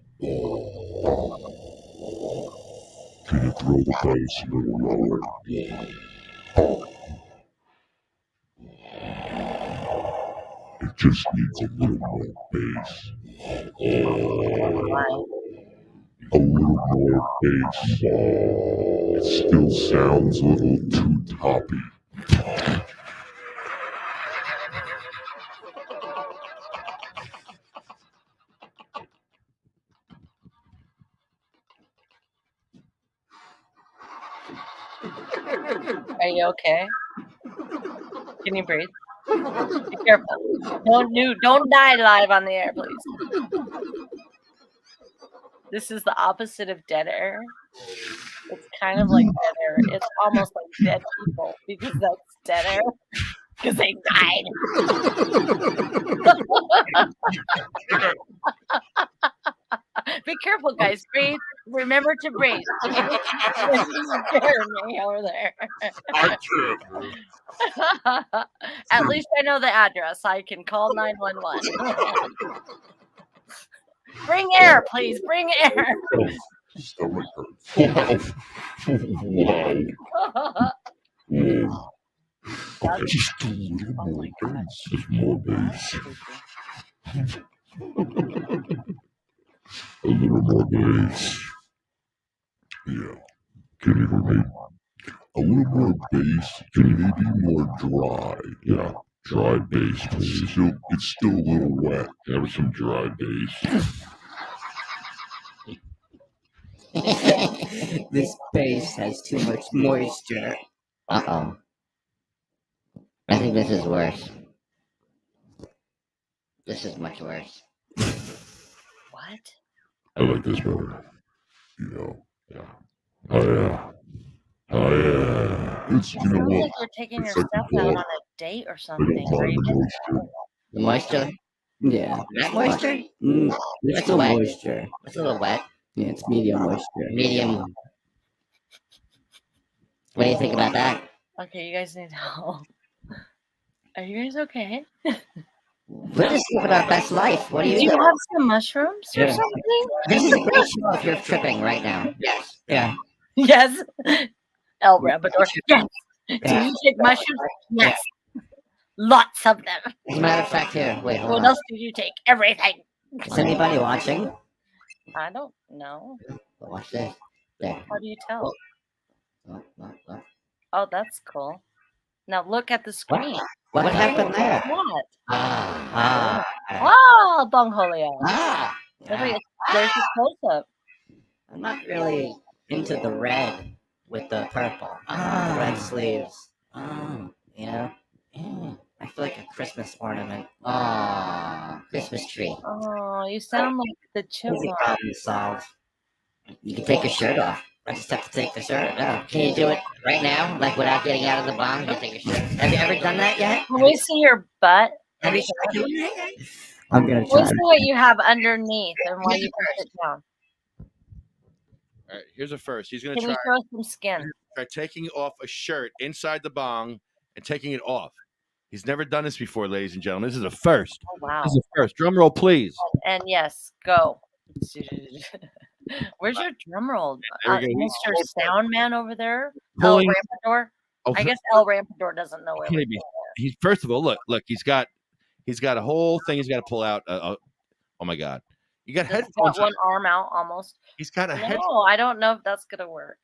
Can you throw the bass a little lower? It just needs a little more bass. A little more bass. It still sounds a little too toppy. are you okay? Can you breathe? Be careful. Don't die live on the air, please. This is the opposite of dead air. It's kind of like dead air. It's almost like dead people because that's dead air. Because they died. Be careful, guys. Breathe. Remember to breathe. This is scaring me over there. I can't. At least I know the address. I can call 911. Bring air, please. Bring air. Stomach hurts. Wow. Wow. That's- Just a little oh more my God. bass. Just more bass. A little more bass. Yeah. Can you hear me? A little more bass. Can you be more dry? Yeah. Dry bass, please. It's still a little wet. Have some dry bass. This base has too much moisture. Uh-oh. I think this is worse. This is much worse. What? I like this better. Yeah. Oh yeah. Oh yeah. It's, you know Sounds what? like you're taking It's your like the stuff out on dog. a date or They something. don't Are find you the just- moisture. Moisture? Yeah. That moisture? It's still wet. moisture. It's a little wet. Yeah, it's medium moisture. Medium. What do you think about that? Okay, you guys need help. Are you guys okay? We're just living our best life. What do Do you you think? have some mushrooms or Yeah. something? This is a great show if you're tripping right now. Yes. Yeah. Yes. El Rabador. Yes. Do Yeah. you take mushrooms? Yes. Lots of them. As a matter of fact, here, wait, hold What on. else do you take? Everything. Is anybody watching? I don't know. Watch this. There. How do you tell? What? Oh, that's cool. Now look at the screen. What happened there? What? Ah. Oh, Bong Holio. Ah. There's a close-up. I'm not really into the red with the purple. Red sleeves. You know? I feel like a Christmas ornament. Christmas tree. Oh, you sound like the Easy chipmunk. problem solved. You can take your shirt off. I just have to take the shirt off. Can you do it right now? Like without getting out of the bong, you can take your shirt. Have you ever done that yet? Can we see your butt? Have you tried doing that yet? I'm gonna Let's try. see what you have underneath and why you put it down. All right, here's a first. He's going Can to we try, show some skin? try taking off a shirt inside the bong and taking it off. He's never done this before, ladies and gentlemen. This is a first. Oh, wow. This is a first. Drum roll, please. And yes, go. Where's your drum roll? There we go. Mr. Soundman over there? Pulling- El Rampador? Oh, I guess El Rampador doesn't know where Can he be? He's first of all, look. He's got a whole thing. He's got to pull out. Oh my God! You got He's headphones. got one arm out almost. He's got a head. No, I don't know if that's gonna work.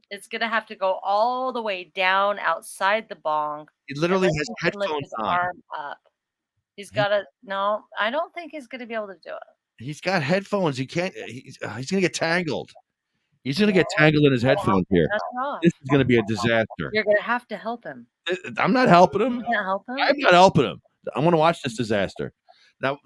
It's gonna have to go all the way down outside the bong. He literally and then has he can lift headphones his on. arm up. He's got to. No, I don't think he's gonna be able to do it. He's got headphones. He can't. He's gonna get tangled. He's gonna get tangled in his headphones here. That's wrong. This is gonna be a disaster. You're gonna have to help him. I'm not helping You him. can't help him. I'm not helping him. I want to watch this disaster. Now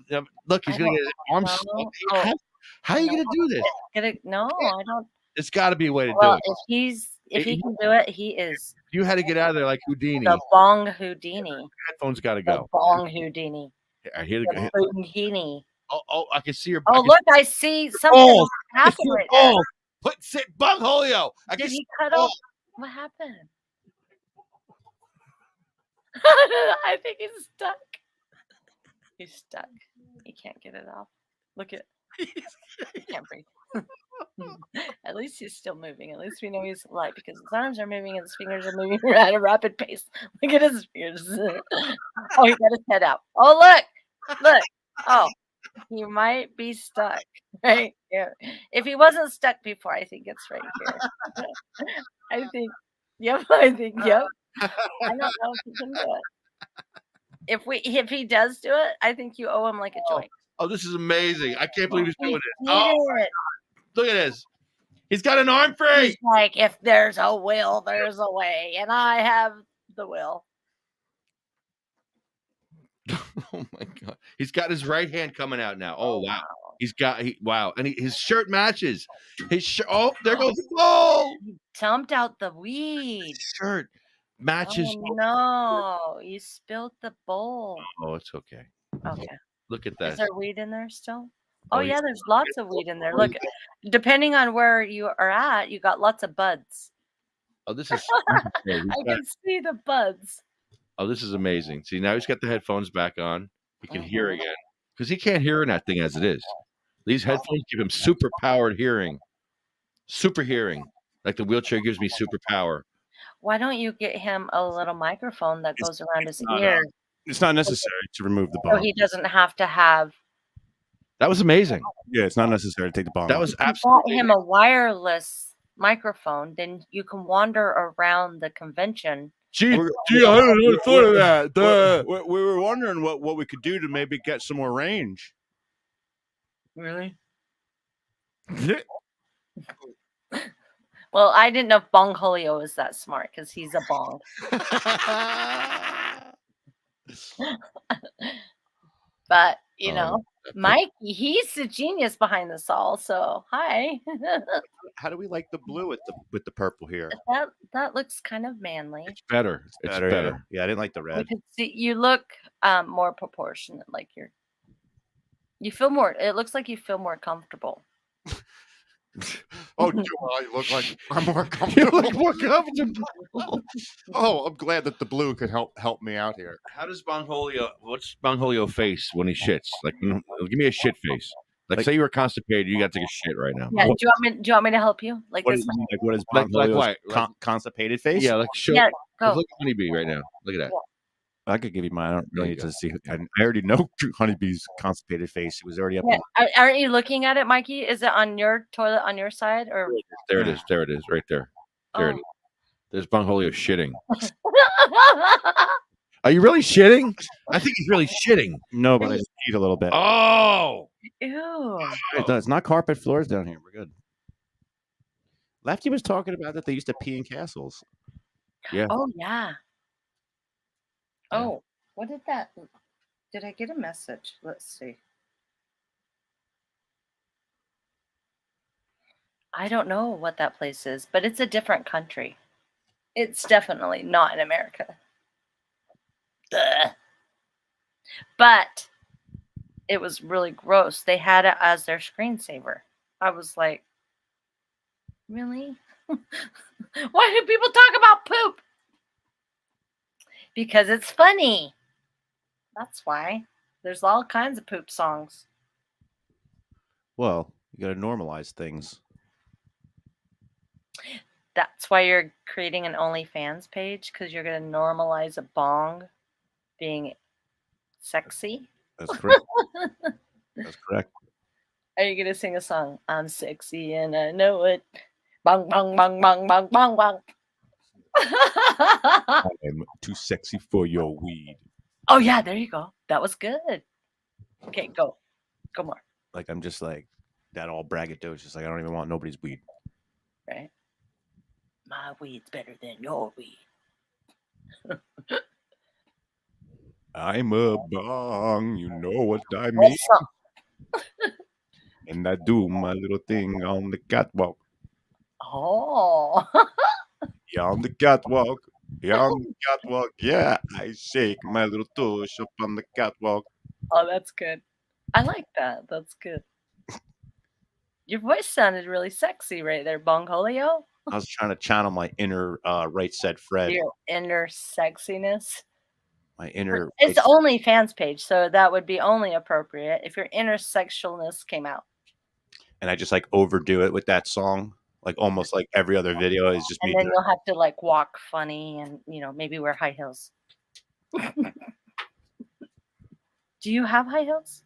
look, he's I gonna don't get his arms. know. How are you gonna do this? No, I don't. There's got to be a way to do Well, it. if he can do it, he is You had to get out of there like Houdini. the Bong Houdini. Headphones got to The go. Bong Houdini. All right, here, The Houdini. oh, I can see your. Oh, look, I see something balls. happen right now. Sit, Bung Holio. I Did can he see cut balls. off? What happened? I think he's stuck. He's stuck. He can't get it off. Look at. He can't breathe. At least he's still moving. At least we know he's alive because his arms are moving and his fingers are moving at a rapid pace. Look at his fingers. Oh, he got his head out. Oh, look. Oh, he might be stuck right here. If he wasn't stuck before, I think it's right here. I think. Yep. I don't know if he can do it. If he does do it, I think you owe him like a joint. Oh, this is amazing. I can't believe he's doing this. He Oh, did it. look at this. He's got an arm free. He's like, if there's a will, there's a way, and I have the will. Oh my God. He's got his right hand coming out now. Oh wow. Wow. And his shirt matches. His shirt. Oh, there goes the ball. Dumped out the weed. His shirt matches. Oh no, you spilled the bowl. Oh, it's okay. Okay. Look at Is that. there weed in there still? Oh yeah, there's lots of weed in there. Look, depending on where you are at, you got lots of buds. Oh, this is. I can see the buds. Oh, this is amazing. See, now he's got the headphones back on. He can hear Mhm. again because he can't hear in that thing as it is. These headphones give him super powered hearing, super hearing. Like the wheelchair gives me super power. Why don't you get him a little microphone that It's, goes around it's his not. ear It's not necessary to remove the so bong. he doesn't have to have? That was amazing. Yeah, it's not necessary to take the bong. That off. was If you got absolutely. him a wireless microphone, then you can wander around the convention. Gee, We're- I never thought of that. We were wondering what we could do to maybe get some more range. Really? Well, I didn't know if Bong Holio was that smart because he's a bong. But you know, Mike, he's the genius behind this all. So hi. How do we like the blue with the purple here? That looks kind of manly. It's better. It's better. Yeah, I didn't like the We red. could see you look more proportionate, like you feel more. It looks like you feel more comfortable. Oh, do I look like I'm more comfortable? You look more comfortable. Oh, I'm glad that the blue could help me out here. How does Bongholio? What's Bongholio face when he shits? Like, give me a shit face. Like say you were constipated, you got to take a shit right now. Yeah. Do you want me to help you? Like What this? is what is Like Bongholio's what? constipated face? Yeah, like show. Yeah, go. Look at Honeybee right now. Look at that. I could give you mine. I don't really you need go. to see. I already know Honeybee's constipated face. It was already up. Yeah. Aren't you looking at it, Mikey? Is it on your toilet on your side or? There it is. There it is. Right there. There it is. There's Bongholio shitting. Are you really shitting? I think he's really shitting. No, but I just eat a little bit. Oh. Ew. It's not carpet floors down here. We're good. Lefty was talking about that they used to pee in castles. Yeah. Oh yeah. Oh, what did that? Did I get a message? Let's see. I don't know what that place is, but it's a different country. It's definitely not in America. Duh. But it was really gross. They had it as their screensaver. I was like, really? Why do people talk about poop? Because it's funny. That's why. There's all kinds of poop songs. Well, you got to normalize things. That's why you're creating an OnlyFans page, because you're going to normalize a bong being sexy. That's correct. That's correct. Are you going to sing a song? I'm sexy and I know it. Bong, bong, bong, bong, bong, bong, bong. I'm too sexy for your weed. Oh, yeah, there you go. That was good. Okay, go. Go more. Like I'm just like that all braggadocious. Like I don't even want nobody's weed. Right? My weed's better than your weed. I'm a bong. You know what I mean. And I do my little thing on the catwalk. Oh. Yeah, on the catwalk. Yeah, on the catwalk. Yeah, I shake my little tush up on the catwalk. Oh, that's good. I like that. That's good. Your voice sounded really sexy right there, Bongholio. I was trying to channel my inner right said Fred. Your inner sexiness. My inner. It's only fans page, so that would be only appropriate if your inner sexualness came out. And I just like overdo it with that song. Like almost like every other video is just And me. then you'll have to like walk funny and maybe wear high heels. Do you have high heels?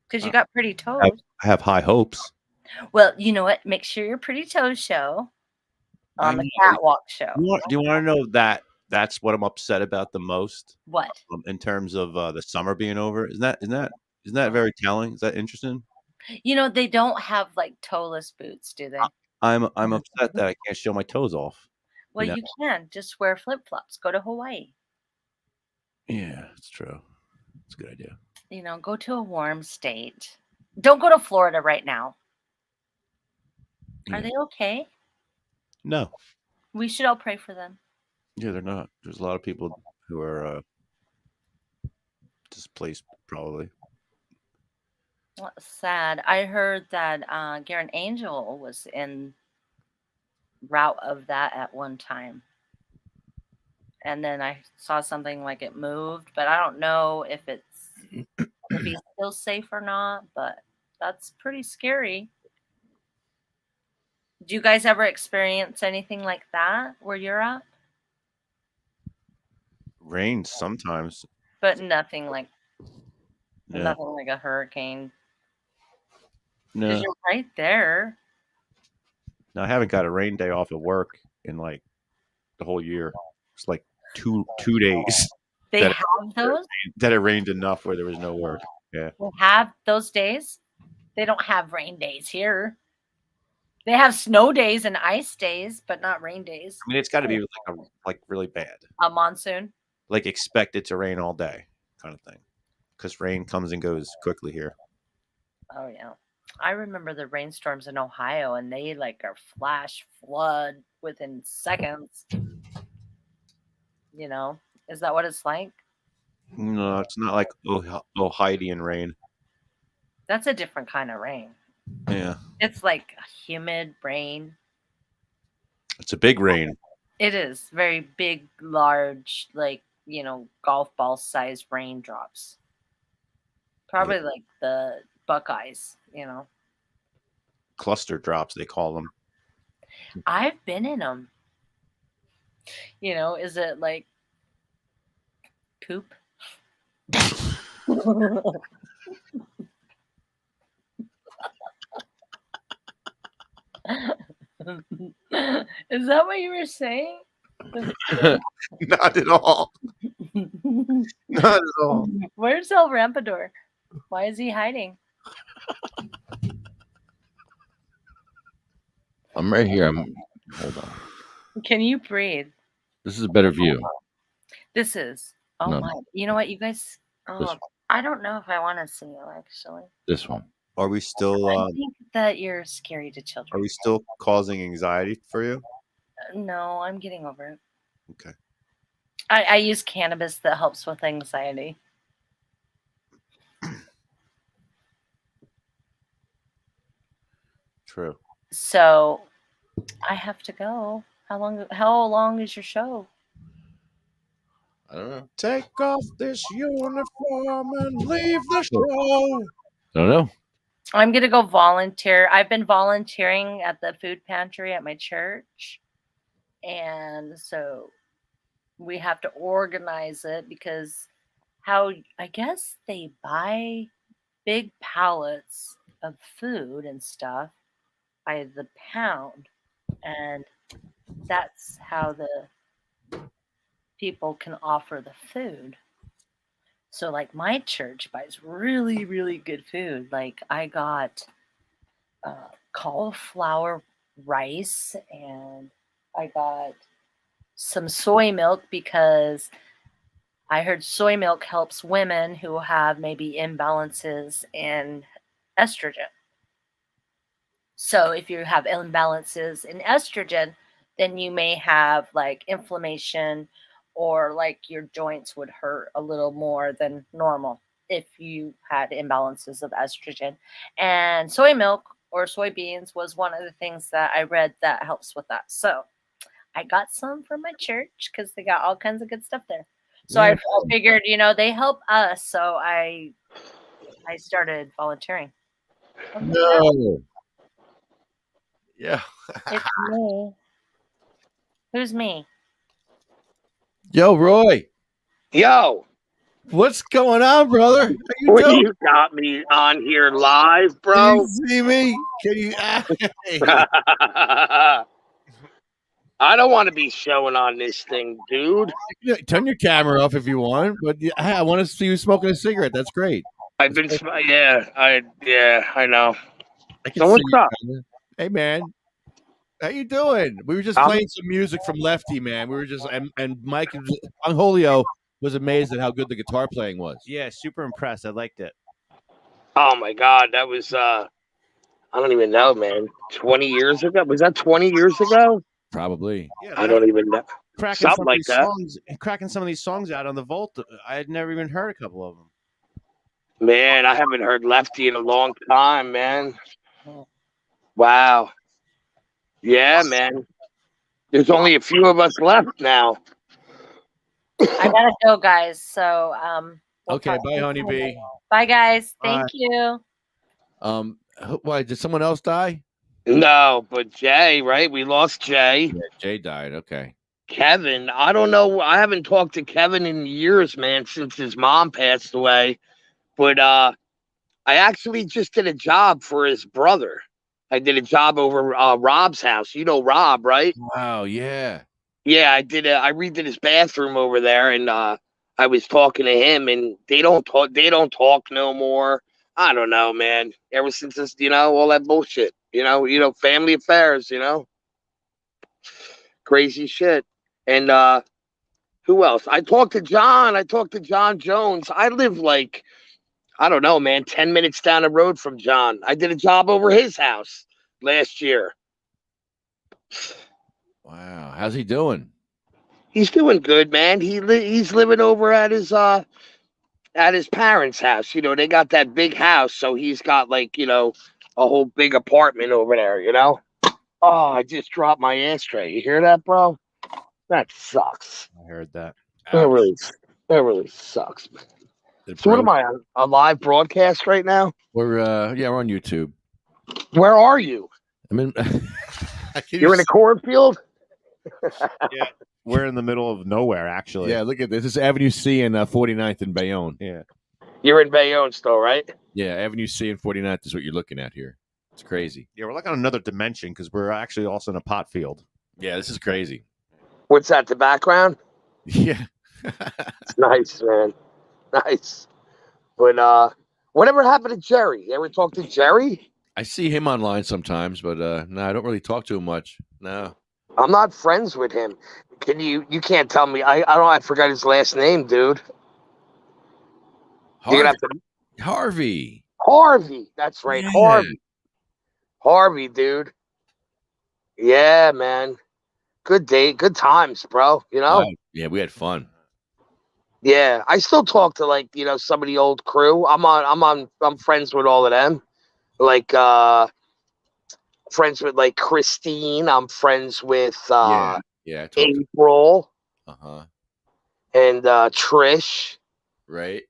Because you got pretty toes. I have high hopes. Well, you know what? Make sure your pretty toes show on the catwalk show. Do you want to know that that's what I'm upset about the most? What? In terms of the summer being over? Isn't that very telling? Is that interesting? They don't have like toeless boots, do they? I'm upset that I can't show my toes off. Well, you can just wear flip flops. Go to Hawaii. Yeah, it's true. It's a good idea. Go to a warm state. Don't go to Florida right now. Are they okay? No. We should all pray for them. Yeah, they're not. There's a lot of people who are displaced, probably. Well, sad. I heard that Garen Angel was in route of that at one time. And then I saw something like it moved, but I don't know if he's still safe or not, but that's pretty scary. Do you guys ever experience anything like that where you're at? Rain sometimes. But nothing like No. a hurricane. No. Because you're right there. No, I haven't got a rain day off of work in like the whole year. It's like two days. They have those? That it rained enough where there was no work. Yeah. They have those days? They don't have rain days here. They have snow days and ice days, but not rain days. I mean, it's got to be like really bad. A monsoon? Like expect it to rain all day, kind of thing. Because rain comes and goes quickly here. Oh yeah, I remember the rainstorms in Ohio, and they like are flash flood within seconds. You know, is that what it's like? No, it's not like Ohioan rain. That's a different kind of rain. Yeah, It's like a humid rain. it's a big rain. It is very big, large, like golf ball size raindrops. Probably like the Buckeyes. Cluster drops, they call them. I've been in them. Is it like poop? Is that what you were saying? Not at all. Not at all. Where's El Rampador? Why is he hiding? I'm right here. Hold on. Can you breathe? This is a better view. This is. Oh No. my! You know what, you guys? This I don't know if I want to see you actually. This one. Are we still? I think that you're scary to Are children. we still causing anxiety for you? No, I'm getting over it. Okay. I use cannabis that helps with anxiety. True. So I have to go. How long is your show? I don't know. Take off this uniform and leave the show. I don't know. I'm gonna go volunteer. I've been volunteering at the food pantry at my church, and so we have to organize it because I guess they buy big pallets of food and stuff by the pound, and that's how the people can offer the food. So like my church buys really, really good food. Like I got cauliflower rice, and I got some soy milk because I heard soy milk helps women who have maybe imbalances in estrogen. So if you have imbalances in estrogen, then you may have like inflammation, or like your joints would hurt a little more than normal if you had imbalances of estrogen. And soy milk or soybeans was one of the things that I read that helps with that. So I got some from my church because they got all kinds of good stuff there. So I figured, they help us. So I started volunteering. No. Yeah. It's me. Who's me? Yo, Roy. Yo. What's going on, brother? How you Well, doing? you got me on here live, Can bro. you see me? Can you? I don't want to be showing on this thing, dude. Turn your camera off if you want, but I want to see you smoking a cigarette. That's great. I've been, I know. I can So see what's you, up? man. Hey, man. How you doing? We were just playing some music from Lefty, man. We were just and Mike Anjolio was amazed at how good the guitar playing was. Yeah, super impressed. I liked it. Oh my God, that was I don't even know, man. 20 years ago? Was that 20 years ago? Probably. Yeah, I don't even know. cracking Something some of like these that. songs, cracking some of these songs out on the vault. I had never even heard a couple of them. Man, I haven't heard Lefty in a long time, man. Wow. Yeah, man. There's only a few of us left now. I gotta go, guys. So we'll Okay, talk bye, to you honeybee. soon. Bye, guys. Bye. Thank you. Why did someone else die? No, but Jay, right? We lost Jay. Yeah, Jay died. Okay. Kevin, I don't know. I haven't talked to Kevin in years, man, since his mom passed away. But I actually just did a job for his brother. I did a job over Rob's house. You know Rob, right? Wow. Yeah. Yeah, I did. I redid his bathroom over there, and I was talking to him, and they don't talk. They don't talk no more. I don't know, man. Ever since this, all that bullshit. Family affairs. Crazy shit. And who else? I talked to John. I talked to John Jones. I live like, I don't know, man, 10 minutes down the road from John. I did a job over his house last year. Wow. How's he doing? He's doing good, man. He's living over at his parents' house. They got that big house, so he's got like, a whole big apartment over there, Oh, I just dropped my ashtray. You hear that, bro? That sucks. I heard that. That really sucks, man. So what am I on a live broadcast right now? We're on YouTube. Where are you? I'm in. You're in a cornfield? Yeah, we're in the middle of nowhere, actually. Yeah, look at this. This is Avenue C and 49th in Bayonne. Yeah. You're in Bayonne still, right? Yeah, Avenue C and 49th is what you're looking at here. It's crazy. Yeah, we're like on another dimension because we're actually also in a pot field. Yeah, this is crazy. What's that, the background? Yeah. It's nice, man. Nice. But whatever happened to Jerry? You ever talk to Jerry? I see him online sometimes, but no, I don't really talk to him much. No. I'm not friends with him. You can't tell me. I forgot his last name, dude. Harvey. Harvey. That's right. Yeah. Harvey, dude. Yeah, man. Good day. Good times, bro. Yeah, we had fun. Yeah. I still talk to some of the old crew. I'm friends with all of them. Like friends with like Christine. I'm friends with April. And Trish. Right.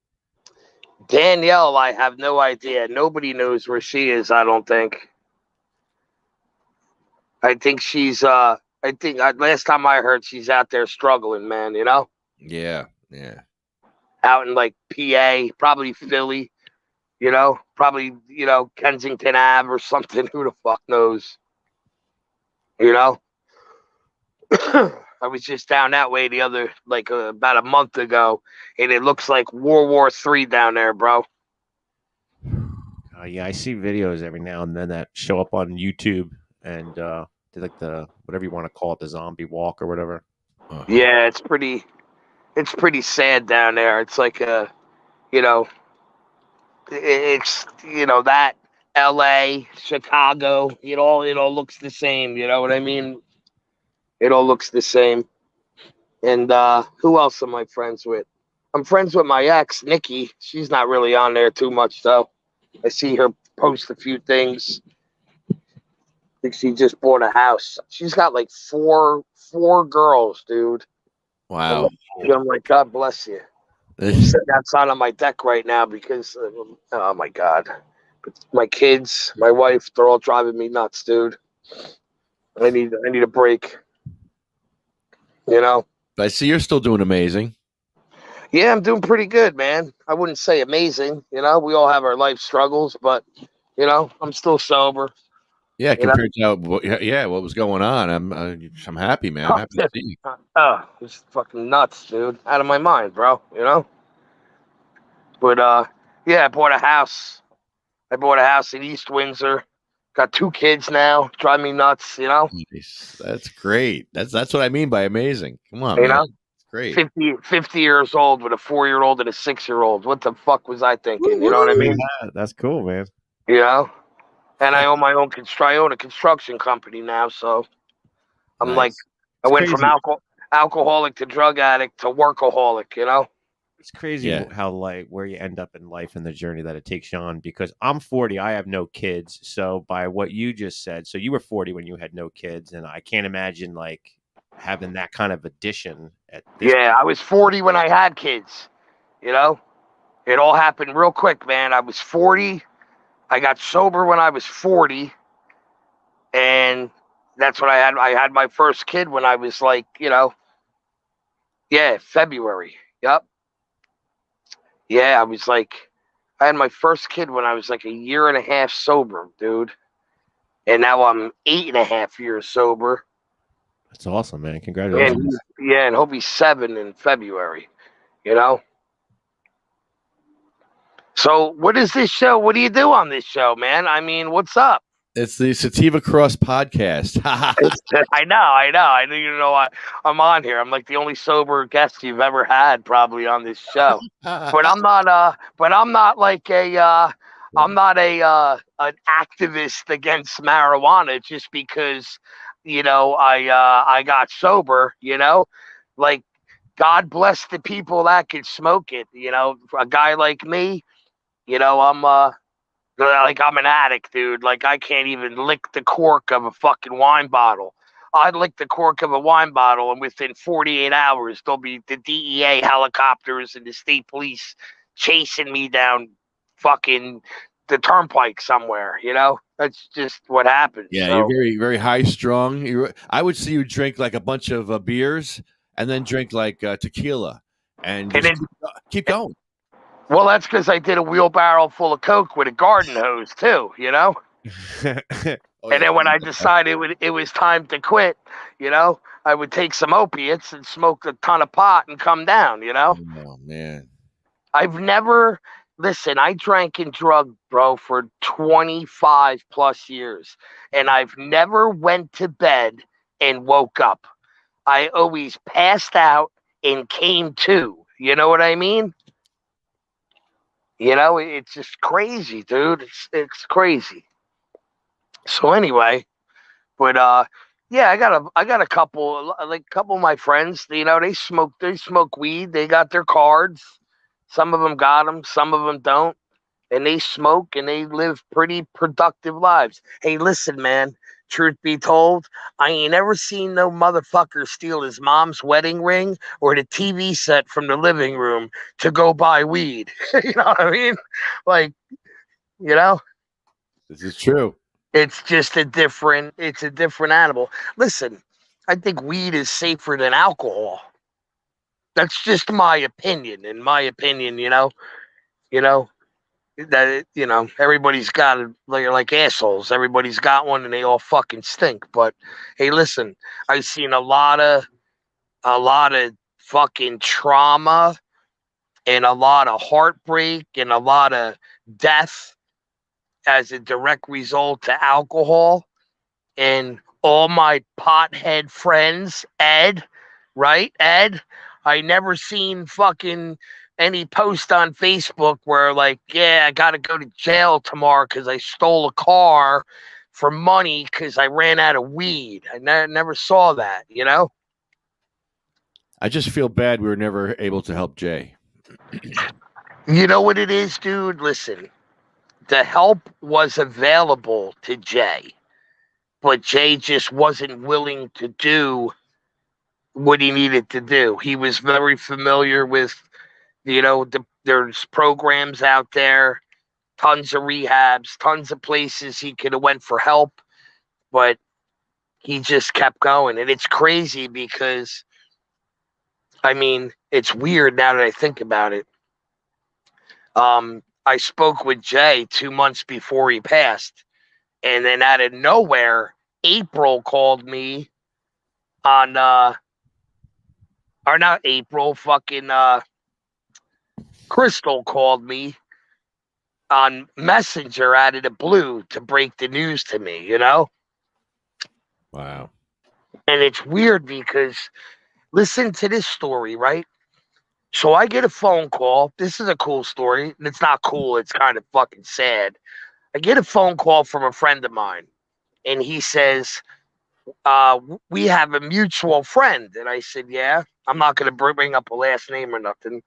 Danielle, I have no idea. Nobody knows where she is, I don't think. I think she's last time I heard she's out there struggling, man, Yeah, yeah. Out in like PA, probably Philly, probably, Kensington Ave or something. Who the fuck knows? I was just down that way the other, about a month ago, and it looks like World War III down there, bro. Yeah, I see videos every now and then that show up on YouTube and do like the whatever you want to call it, the zombie walk or whatever. Yeah, it's pretty sad down there. It's like it's that LA, Chicago, it all looks the same, you know what I mean? It all looks the same. And who else am I friends with? I'm friends with my ex, Nikki. She's not really on there too much though. I see her post a few things. I think she just bought a house. She's got like four girls, dude. Wow. I'm like, God bless you. I'm sitting outside on my deck right now because, oh my God. My kids, my wife, they're all driving me nuts, dude. I need a break. I see you're still doing amazing. Yeah, I'm doing pretty good, man. I wouldn't say amazing. We all have our life struggles, but, I'm still sober. Yeah, compared to what was going on, I'm happy, man. I'm happy to see you. Oh, it's fucking nuts, dude. Out of my mind, bro. But yeah, I bought a house. In East Windsor. Got 2 kids now. Drive me nuts, Nice. That's great. That's what I mean by amazing. Come on, man. It's great. 50 years old with a 4-year-old and a 6-year-old. What the fuck was I thinking? You know what I mean? Yeah, that's cool, man. And I own my own I own a construction company now, so I'm Nice. I went from alcoholic to drug addict to workaholic, It's crazy Yeah. how where you end up in life and the journey that it takes you on. Because I'm 40, I have no kids. So by what you just said, so you were 40 when you had no kids, and I can't imagine having that kind of addition at this. Yeah, I was 40 when I had kids. You know, it all happened real quick, man. I was 40. I got sober when I was 40, and that's when I had my first kid when I was like, February. Yep. Yeah, I had my first kid when I was like a year and a half sober, dude. And now I'm 8.5 years sober. That's awesome, man. Congratulations. And he'll be 7 in February, you know? So what is this show? What do you do on this show, man? I mean, what's up? It's the Sativa Cross podcast. I know. I know you know I'm on here. I'm like the only sober guest you've ever had probably on this show. But I'm not like I'm not an activist against marijuana just because I got sober, like God bless the people that can smoke it, a guy like me, I'm I'm an addict, dude. Like I can't even lick the cork of a fucking wine bottle. I'd lick the cork of a wine bottle, and within 48 hours, there'll be the DEA helicopters and the state police chasing me down fucking the turnpike somewhere. That's just what happens. Yeah, So, you're very, very high strung. I would see you drink like a bunch of beers and then drink like tequila and just keep going. Well, that's because I did a wheelbarrow full of coke with a garden hose too. And then when I decided it was time to quit, I would take some opiates and smoke a ton of pot and come down. Oh man, I've never I drank and drugged, bro, for 25 plus years, and I've never went to bed and woke up. I always passed out and came to. You know what I mean? It's just crazy, dude. It's crazy. So anyway, but yeah, I got a couple of my friends. They smoke weed. They got their cards. Some of them got them. Some of them don't. And they smoke and they live pretty productive lives. Hey, listen, man. Truth be told, I ain't ever seen no motherfucker steal his mom's wedding ring or the TV set from the living room to go buy weed. You know what I mean? Like, this is true. it's just a different animal. Listen, I think weed is safer than alcohol. That's just my opinion. In my opinion, that everybody's got it. They're like assholes. Everybody's got one, and they all fucking stink. But hey, listen, I've seen a lot of fucking trauma, and a lot of heartbreak, and a lot of death as a direct result to alcohol. And all my pothead friends, Ed, right? Ed, I never seen fucking any post on Facebook where like, yeah, I got to go to jail tomorrow because I stole a car for money because I ran out of weed. I never saw that, I just feel bad we were never able to help Jay. You know what it is, dude? Listen, the help was available to Jay, but Jay just wasn't willing to do what he needed to do. He was very familiar with, there's programs out there, tons of rehabs, tons of places he could have went for help, but he just kept going. And it's crazy because, I mean, it's weird now that I think about it. I spoke with Jay 2 months before he passed, and then out of nowhere, April called me on, or not April, fucking Crystal called me on Messenger out of the blue to break the news to me, Wow. And it's weird because listen to this story, right? So I get a phone call. This is a cool story. And it's not cool. It's kind of fucking sad. I get a phone call from a friend of mine, and he says, we have a mutual friend. And I said, yeah, I'm not going to bring up a last name or nothing.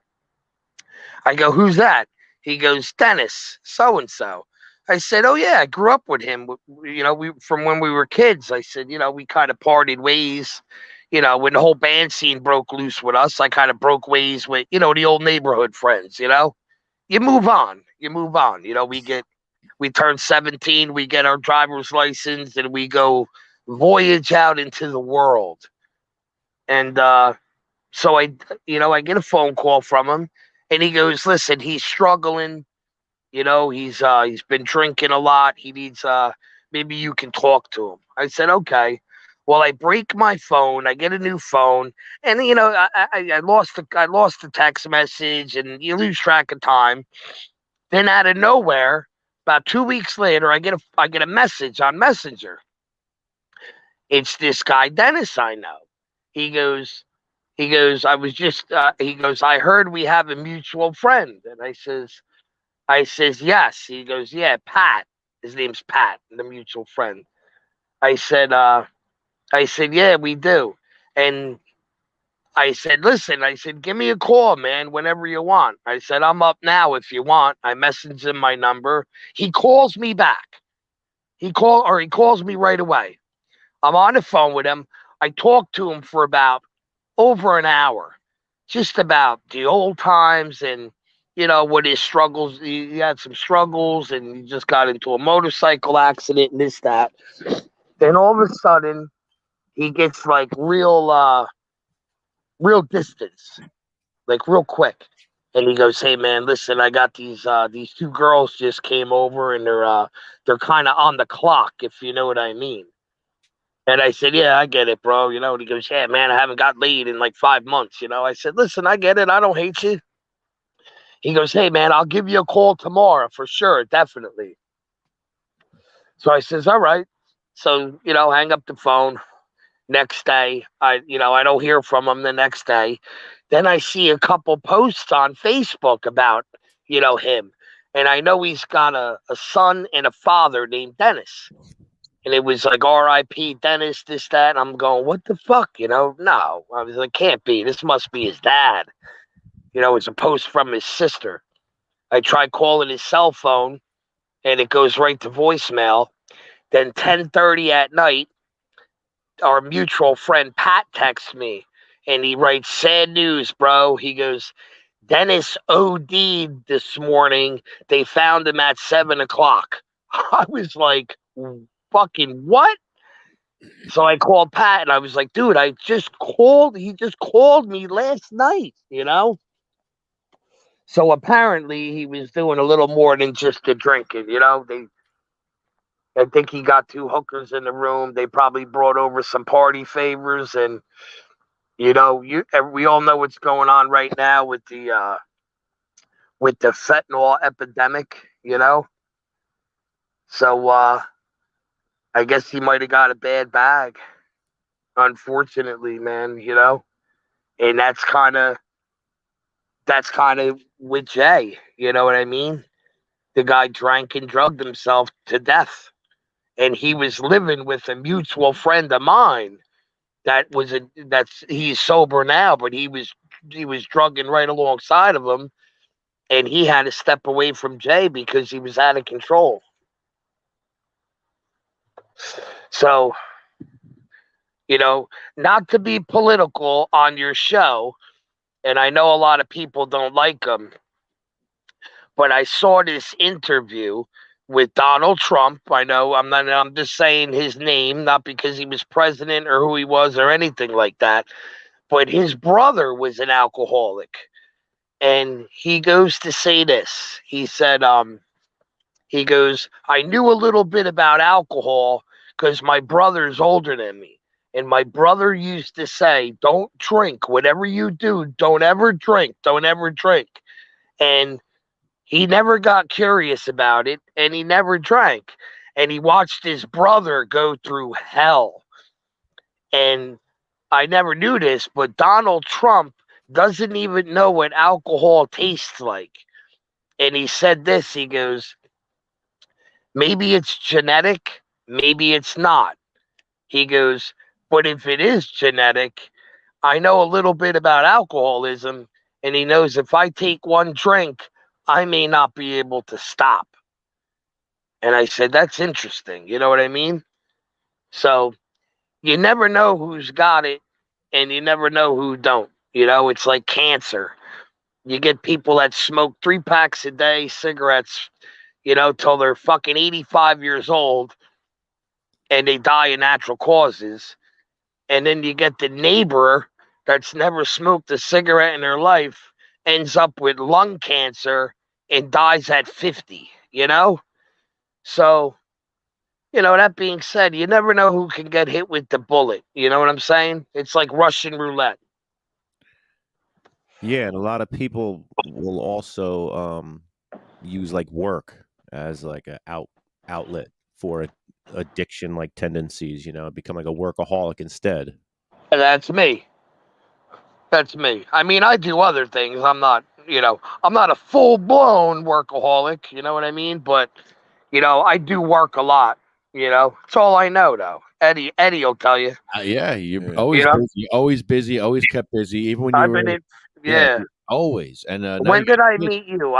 I go, who's that? He goes, Dennis, so and so. I said, oh yeah, I grew up with him. We from when we were kids. I said, we kind of parted ways. When the whole band scene broke loose with us, I kind of broke ways with the old neighborhood friends. You move on. You move on. We turn 17, we get our driver's license, and we go voyage out into the world. And so I get a phone call from him, and he goes, listen, he's struggling. He's been drinking a lot. He needs maybe you can talk to him. I said, okay. Well, I break my phone. I get a new phone, and I lost the text message, and you lose track of time. Then out of nowhere, about 2 weeks later, I get a message on Messenger. It's this guy Dennis I know. He goes. I was just. He goes. I heard we have a mutual friend, and I says yes. He goes, yeah, Pat. His name's Pat, the mutual friend. I said, yeah, we do. And I said, listen, give me a call, man, whenever you want. I said, I'm up now if you want. I messaged him my number. He calls me back. He calls me right away. I'm on the phone with him. I talked to him for about over an hour, just about the old times and, what his struggles. He had some struggles and he just got into a motorcycle accident and this, that. Then all of a sudden, he gets like real distance, like real quick. And he goes, hey man, listen, I got these two girls just came over and they're kind of on the clock, if you know what I mean. And I said, yeah, I get it, bro. And he goes, yeah, man, I haven't got laid in like 5 months. I said, listen, I get it. I don't hate you. He goes, hey man, I'll give you a call tomorrow for sure, definitely. So I says, all right. So, hang up the phone. Next day, I don't hear from him the next day. Then I see a couple posts on Facebook about, him. And I know he's got a son and a father named Dennis. And it was like R.I.P. Dennis, this, that. And I'm going, what the fuck? No. I was like, can't be. This must be his dad. It's a post from his sister. I tried calling his cell phone, and it goes right to voicemail. Then 10:30 at night, our mutual friend Pat texts me, and he writes, sad news, bro. He goes, Dennis OD'd this morning. They found him at 7 o'clock. I was like, fucking what? So I called Pat, and I was like, dude, he just called me last night, So apparently he was doing a little more than just the drinking, I think he got 2 hookers in the room. They probably brought over some party favors, and we all know what's going on right now with the fentanyl epidemic. So I guess he might have got a bad bag, unfortunately, man. And that's kind of with Jay. You know what I mean? The guy drank and drugged himself to death. And he was living with a mutual friend of mine he's sober now, but he was drugging right alongside of him, and he had to step away from Jay because he was out of control. So, not to be political on your show, and I know a lot of people don't like him, but I saw this interview with Donald Trump. I'm just saying his name, not because he was president or who he was or anything like that, but his brother was an alcoholic. And he goes to say this. He said, he goes, I knew a little bit about alcohol because my brother's older than me. And my brother used to say, don't drink. Whatever you do, don't ever drink. Don't ever drink. And he never got curious about it, and he never drank. And he watched his brother go through hell. And I never knew this, but Donald Trump doesn't even know what alcohol tastes like. And he said this, he goes, maybe it's genetic, maybe it's not. He goes, but if it is genetic, I know a little bit about alcoholism, And he knows if I take one drink, I may not be able to stop. And I said, that's interesting. You know what I mean? So you never know who's got it, and you never know who don't. You know, it's like cancer. You get people that smoke 3 packs a day, cigarettes, you know, till they're fucking 85 years old, and they die of natural causes. And then you get the neighbor that's never smoked a cigarette in their life, ends up with lung cancer and dies at 50, you know? So, you know, that being said, you never know who can get hit with the bullet. You know what I'm saying? It's like Russian roulette. Yeah, and a lot of people will also use like work as like a outlet for addiction like tendencies, you know, become like a workaholic instead. And that's me. That's me. I mean, I do other things. I'm not, you know, I'm not a full-blown workaholic, you know what I mean? But, you know, I do work a lot, you know. It's all I know, though. Eddie will tell you. Yeah, you're You always know? busy, always busy, always kept busy, even when you I've were been in, yeah. always. And now When you did got I kids. meet you?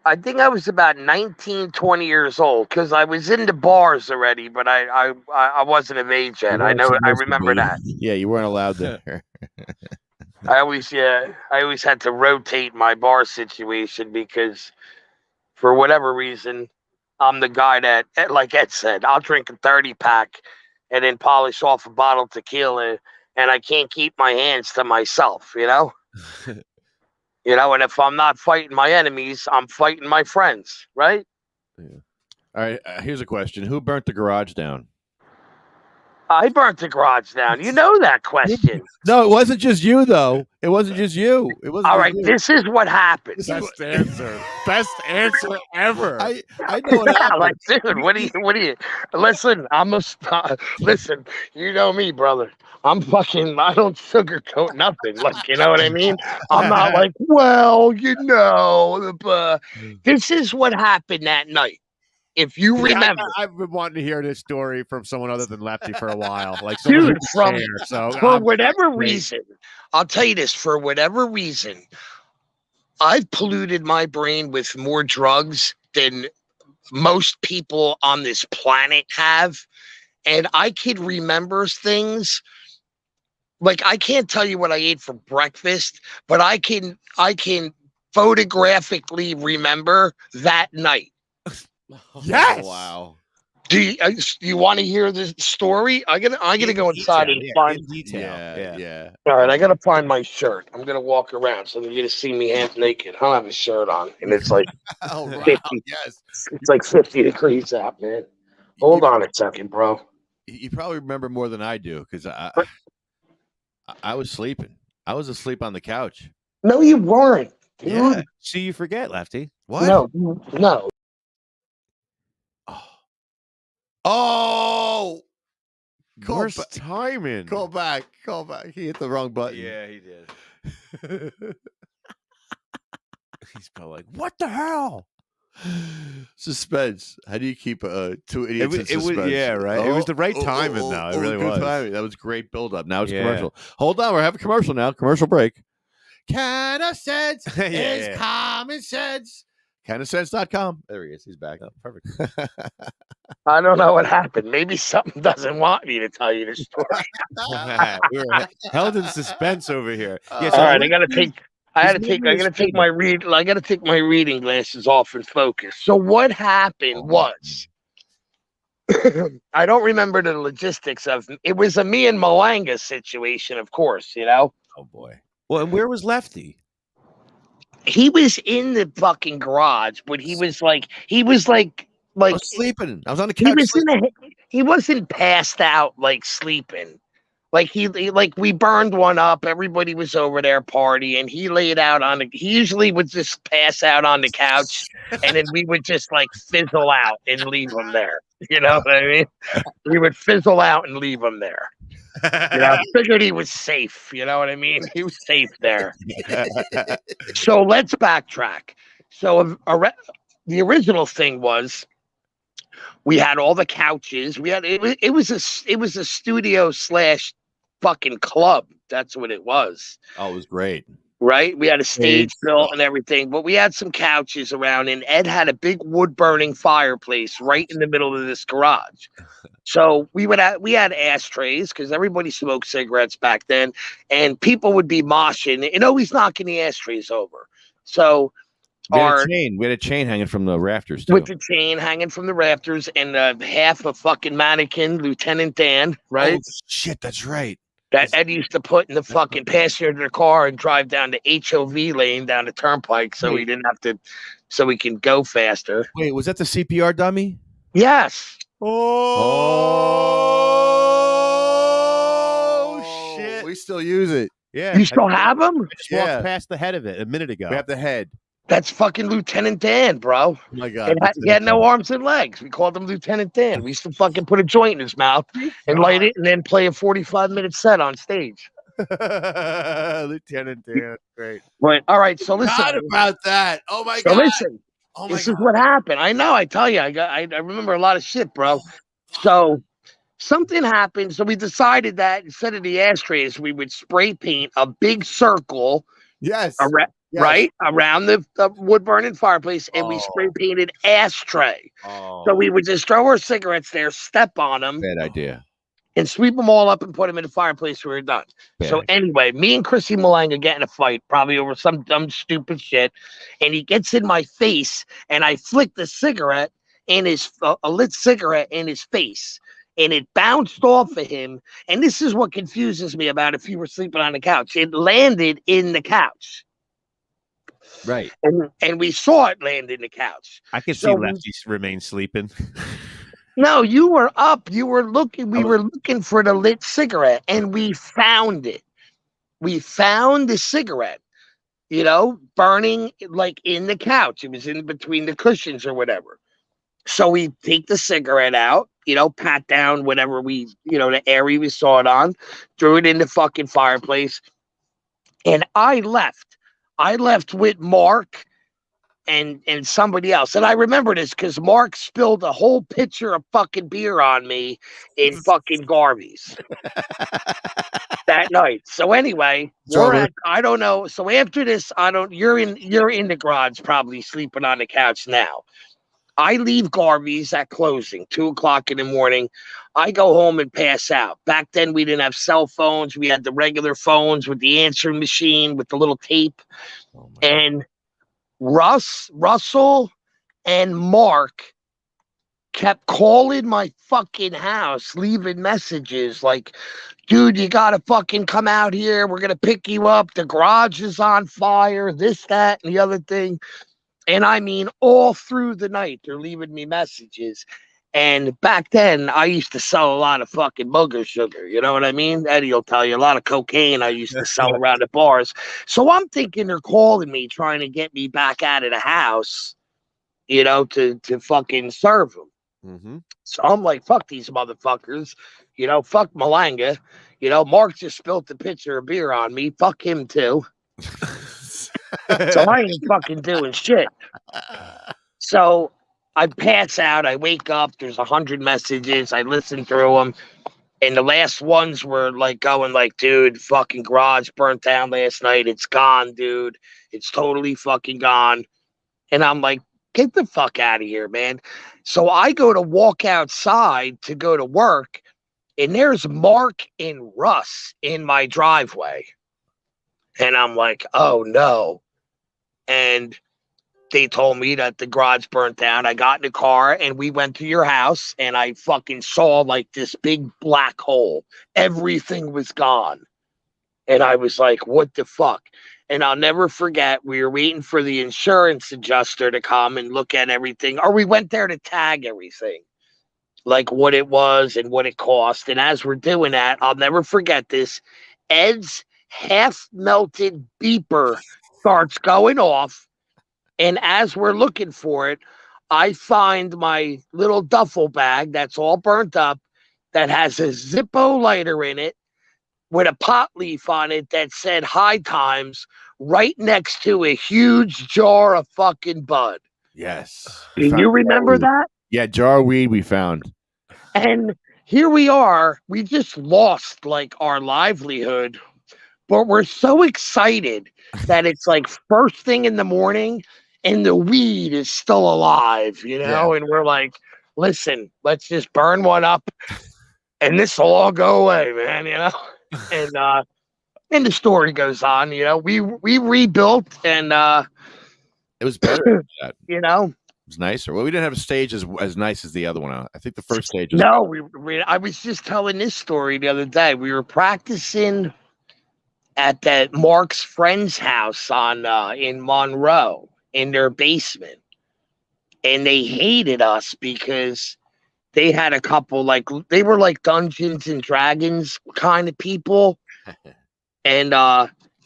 I think I was about 19, 20 years old, because I was into bars already, but I wasn't of age You yet. weren't I supposed to remember be. that. Yeah, you weren't allowed there. I always had to rotate my bar situation because for whatever reason, I'm the guy that, like Ed said, I'll drink a 30 pack and then polish off a bottle of tequila, and I can't keep my hands to myself, you know? You know, and if I'm not fighting my enemies, I'm fighting my friends, right? All right, here's a question: who burnt the garage down? I burnt the garage down. You know that question. No, it wasn't just you, though. It wasn't just you. It wasn't All just right, you. this is what happened. Best answer. Best answer ever. I know what happened. Like, dude, what do you? Listen, listen. You know me, brother. I don't sugarcoat nothing. Like, you know what I mean? I'm not like, well, you know, this is what happened that night. If you remember, I've been wanting to hear this story from someone other than Lefty for a while. Like someone dude, who can share. So for whatever reason, I'll tell you this. For whatever reason, I've polluted my brain with more drugs than most people on this planet have, and I can remember things. Like, I can't tell you what I ate for breakfast, but I can photographically remember that night. Yes. Wow. Do you want to hear the story? I'm gonna go inside and find in detail. Yeah. All right, I gotta find my shirt. I'm gonna walk around, so you're gonna see me half naked. I don't have a shirt on, and it's like Oh, wow. 50. Yes. It's like 50 degrees out, man. Hold on a second, bro. You probably remember more than I do because I was sleeping. I was asleep on the couch. No, you weren't, dude. Yeah. See, you forget, Lefty. What? No. Oh. Worst timing. Call back. He hit the wrong button. Yeah, he did. He's probably like, "What the hell?" Suspense. How do you keep two idiots in It was suspense? yeah, right. It was the right timing, though. It really good was. timing. That was great build-up. Now it's Yeah. commercial. Hold on, we're having a commercial now. Commercial break. Kind of sense is common sense. Kindofsense.com. There he is. He's back. Oh, perfect. I don't know what happened. Maybe something doesn't want me to tell you the story. We were held in suspense over here. Yeah, All right, I gotta take my reading glasses off and focus. So what happened was, I don't remember the logistics of it. Was a me and Malanga situation, of course, you know. Oh boy. Well, and where was Lefty? He was in the fucking garage, but he was like I was sleeping. I was on the couch. he wasn't passed out like sleeping. Like he we burned one up. Everybody was over there partying. He laid out he usually would just pass out on the couch, and then we would just like fizzle out and leave him there. You know what I mean? We would fizzle out and leave him there. You know, I figured he was safe. You know what I mean? He was safe there. So let's backtrack. So the original thing was, we had all the couches. We had it was a studio / fucking club. That's what it was. Oh, it was great. Right? We had a stage Stage. built and everything, but we had some couches around, and Ed had a big wood burning fireplace right in the middle of this garage. So we had ashtrays because everybody smoked cigarettes back then, and people would be moshing and always knocking the ashtrays over. So We had a chain hanging from the rafters too. with the chain hanging from the rafters, and half a fucking mannequin, Lieutenant Dan, right? Oh shit, that's right. That Ed used to put in the fucking passenger of the car and drive down the HOV lane down the turnpike so he didn't have to, so he can go faster. Wait, was that the CPR dummy? Yes. Oh shit! We still use it. Yeah. You still have him? I just walked past the head of it a minute ago. We have the head. That's fucking Lieutenant Dan, bro. Oh my god! He had no arms and legs. We called him Lieutenant Dan. We used to fucking put a joint in his mouth and light it and then play a 45-minute set on stage. Lieutenant Dan, great. Right. All right. So listen. Forgot about that. Oh my So god! listen. Oh my This is what happened. I know. I tell you, I remember a lot of shit, bro. So something happened. So we decided that instead of the ashtrays, we would spray paint a big circle. Yes. Right around the wood burning fireplace, and we spray painted ashtray. So we would just throw our cigarettes there, step on them, Bad idea. and sweep them all up and put them in the fireplace. We were done. So anyway, me and Chrissy Malanga get in a fight, probably over some dumb stupid shit, and he gets in my face, and I flick the cigarette in his a lit cigarette in his face. And it bounced off of him. And this is what confuses me about if you were sleeping on the couch. It landed in the couch. Right. And we saw it land in the couch. I can see Lefty remain sleeping. No, you were up. You were looking. We were looking for the lit cigarette, and we found it. We found the cigarette, burning like in the couch. It was in between the cushions or whatever. So we take the cigarette out, pat down whatever the area we saw it on, threw it in the fucking fireplace, and I left. I left with Mark and somebody else. And I remember this because Mark spilled a whole pitcher of fucking beer on me in fucking Garvey's that night. So anyway, I don't know. So after this, you're in the garage probably sleeping on the couch now. I leave Garvey's at closing, 2:00 in the morning. I go home and pass out. Back then, we didn't have cell phones. We had the regular phones with the answering machine with the little tape. And Russell, and Mark kept calling my fucking house, leaving messages like, dude, you got to fucking come out here. We're going to pick you up. The garage is on fire, this, that, and the other thing. And I mean, all through the night, they're leaving me messages. And back then, I used to sell a lot of fucking booger sugar. You know what I mean? Eddie will tell you, a lot of cocaine I used to sell around the bars. So I'm thinking they're calling me, trying to get me back out of the house, to fucking serve them. Mm-hmm. So I'm like, fuck these motherfuckers. Fuck Malanga. Mark just spilled the pitcher of beer on me. Fuck him, too. So I ain't fucking doing shit. So I pass out. I wake up. There's 100 messages. I listen through them. And the last ones were like going like, dude, fucking garage burnt down last night. It's gone, dude. It's totally fucking gone. And I'm like, get the fuck out of here, man. So I go to walk outside to go to work. And there's Mark and Russ in my driveway. And I'm like, oh, no. And they told me that the garage burnt down. I got in the car and we went to your house and I fucking saw like this big black hole. Everything was gone. And I was like, what the fuck? And I'll never forget, we were waiting for the insurance adjuster to come and look at everything. Or we went there to tag everything, like what it was and what it cost. And as we're doing that, I'll never forget this. Ed's half-melted beeper starts going off. And as we're looking for it, I find my little duffel bag that's all burnt up that has a Zippo lighter in it with a pot leaf on it that said High Times right next to a huge jar of fucking bud. Yes. Do you remember that? Yeah, jar of weed we found. And here we are. We just lost like our livelihood, but we're so excited that it's like first thing in the morning and the weed is still alive, you know? And we're like, listen, let's just burn one up and this will all go away, man, you know? And the story goes on, you know. We rebuilt and It was better than that. you know. It was nicer. Well, we didn't have a stage as nice as the other one. I think the first stage was No, I was just telling this story the other day. We were practicing at that Mark's friend's house on in Monroe in their basement, and they hated us because they had a couple like they were like Dungeons and Dragons kind of people, and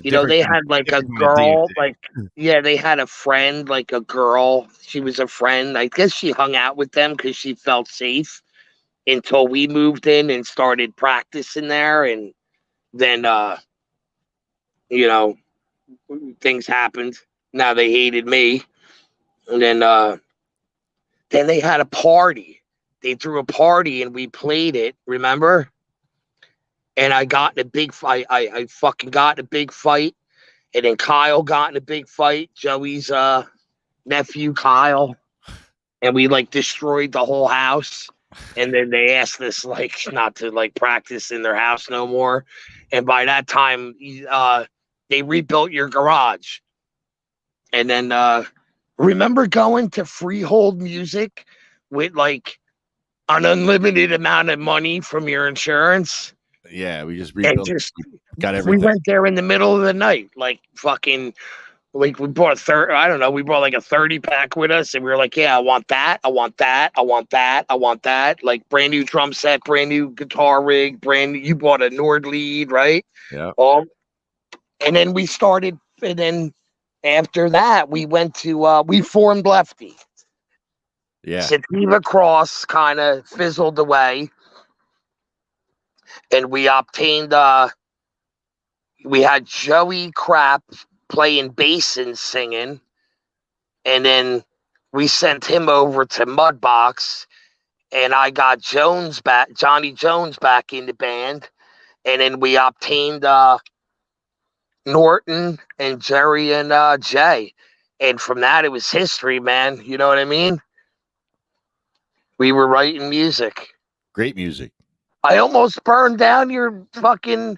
you know they had like a girl like yeah they had a friend like a girl. She was a friend. I guess she hung out with them because she felt safe until we moved in and started practicing there, and then you know things happened. Now they hated me, and then they had a party. They threw a party and we played it. Remember? And I got in a big fight. I fucking got in a big fight, and then Kyle got in a big fight. Joey's nephew Kyle, and we like destroyed the whole house. And then they asked us like not to like practice in their house no more. And by that time, they rebuilt your garage. And then remember going to Freehold Music with like an unlimited amount of money from your insurance? Yeah, we just And rebuilt. just Got everything. we went there in the middle of the night, like fucking. Like we brought I don't know, we brought like a 30 pack with us, and we were like, yeah, I want that, I want that, I want that, I want that. Like brand new drum set, brand new guitar rig, brand new. You bought a Nord lead, right? Yeah. And then we started, and then after that, we went to we formed Lefty. Yeah. Sativa Cross kind of fizzled away, and we obtained. We had Joey Crap playing bass and singing, and then we sent him over to Mudbox, and I got Johnny Jones back in the band, and then we obtained Norton and Jerry and Jay, and from that it was history, man. You know what I mean? We were writing music. Great music. I almost burned down your Gucci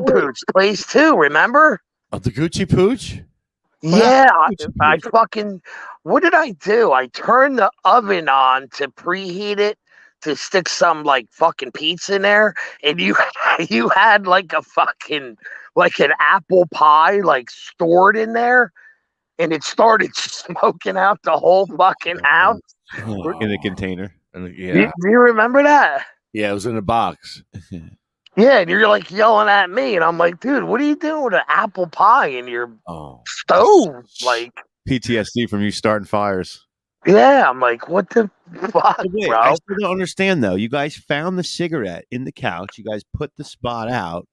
Pooch place too. Remember? Oh, the Gucci Pooch? Yeah, I fucking. What did I do? I turned the oven on to preheat it to stick some like fucking pizza in there, and you had like a fucking like an apple pie like stored in there, and it started smoking out the whole fucking house. In a container. Yeah. Do you remember that? Yeah, it was in a box. Yeah, and you're like yelling at me, and I'm like, dude, what are you doing with an apple pie in your stove? Like PTSD from you starting fires. Yeah, I'm like, what the fuck, Wait, bro? I still don't understand though. You guys found the cigarette in the couch. You guys put the spot out,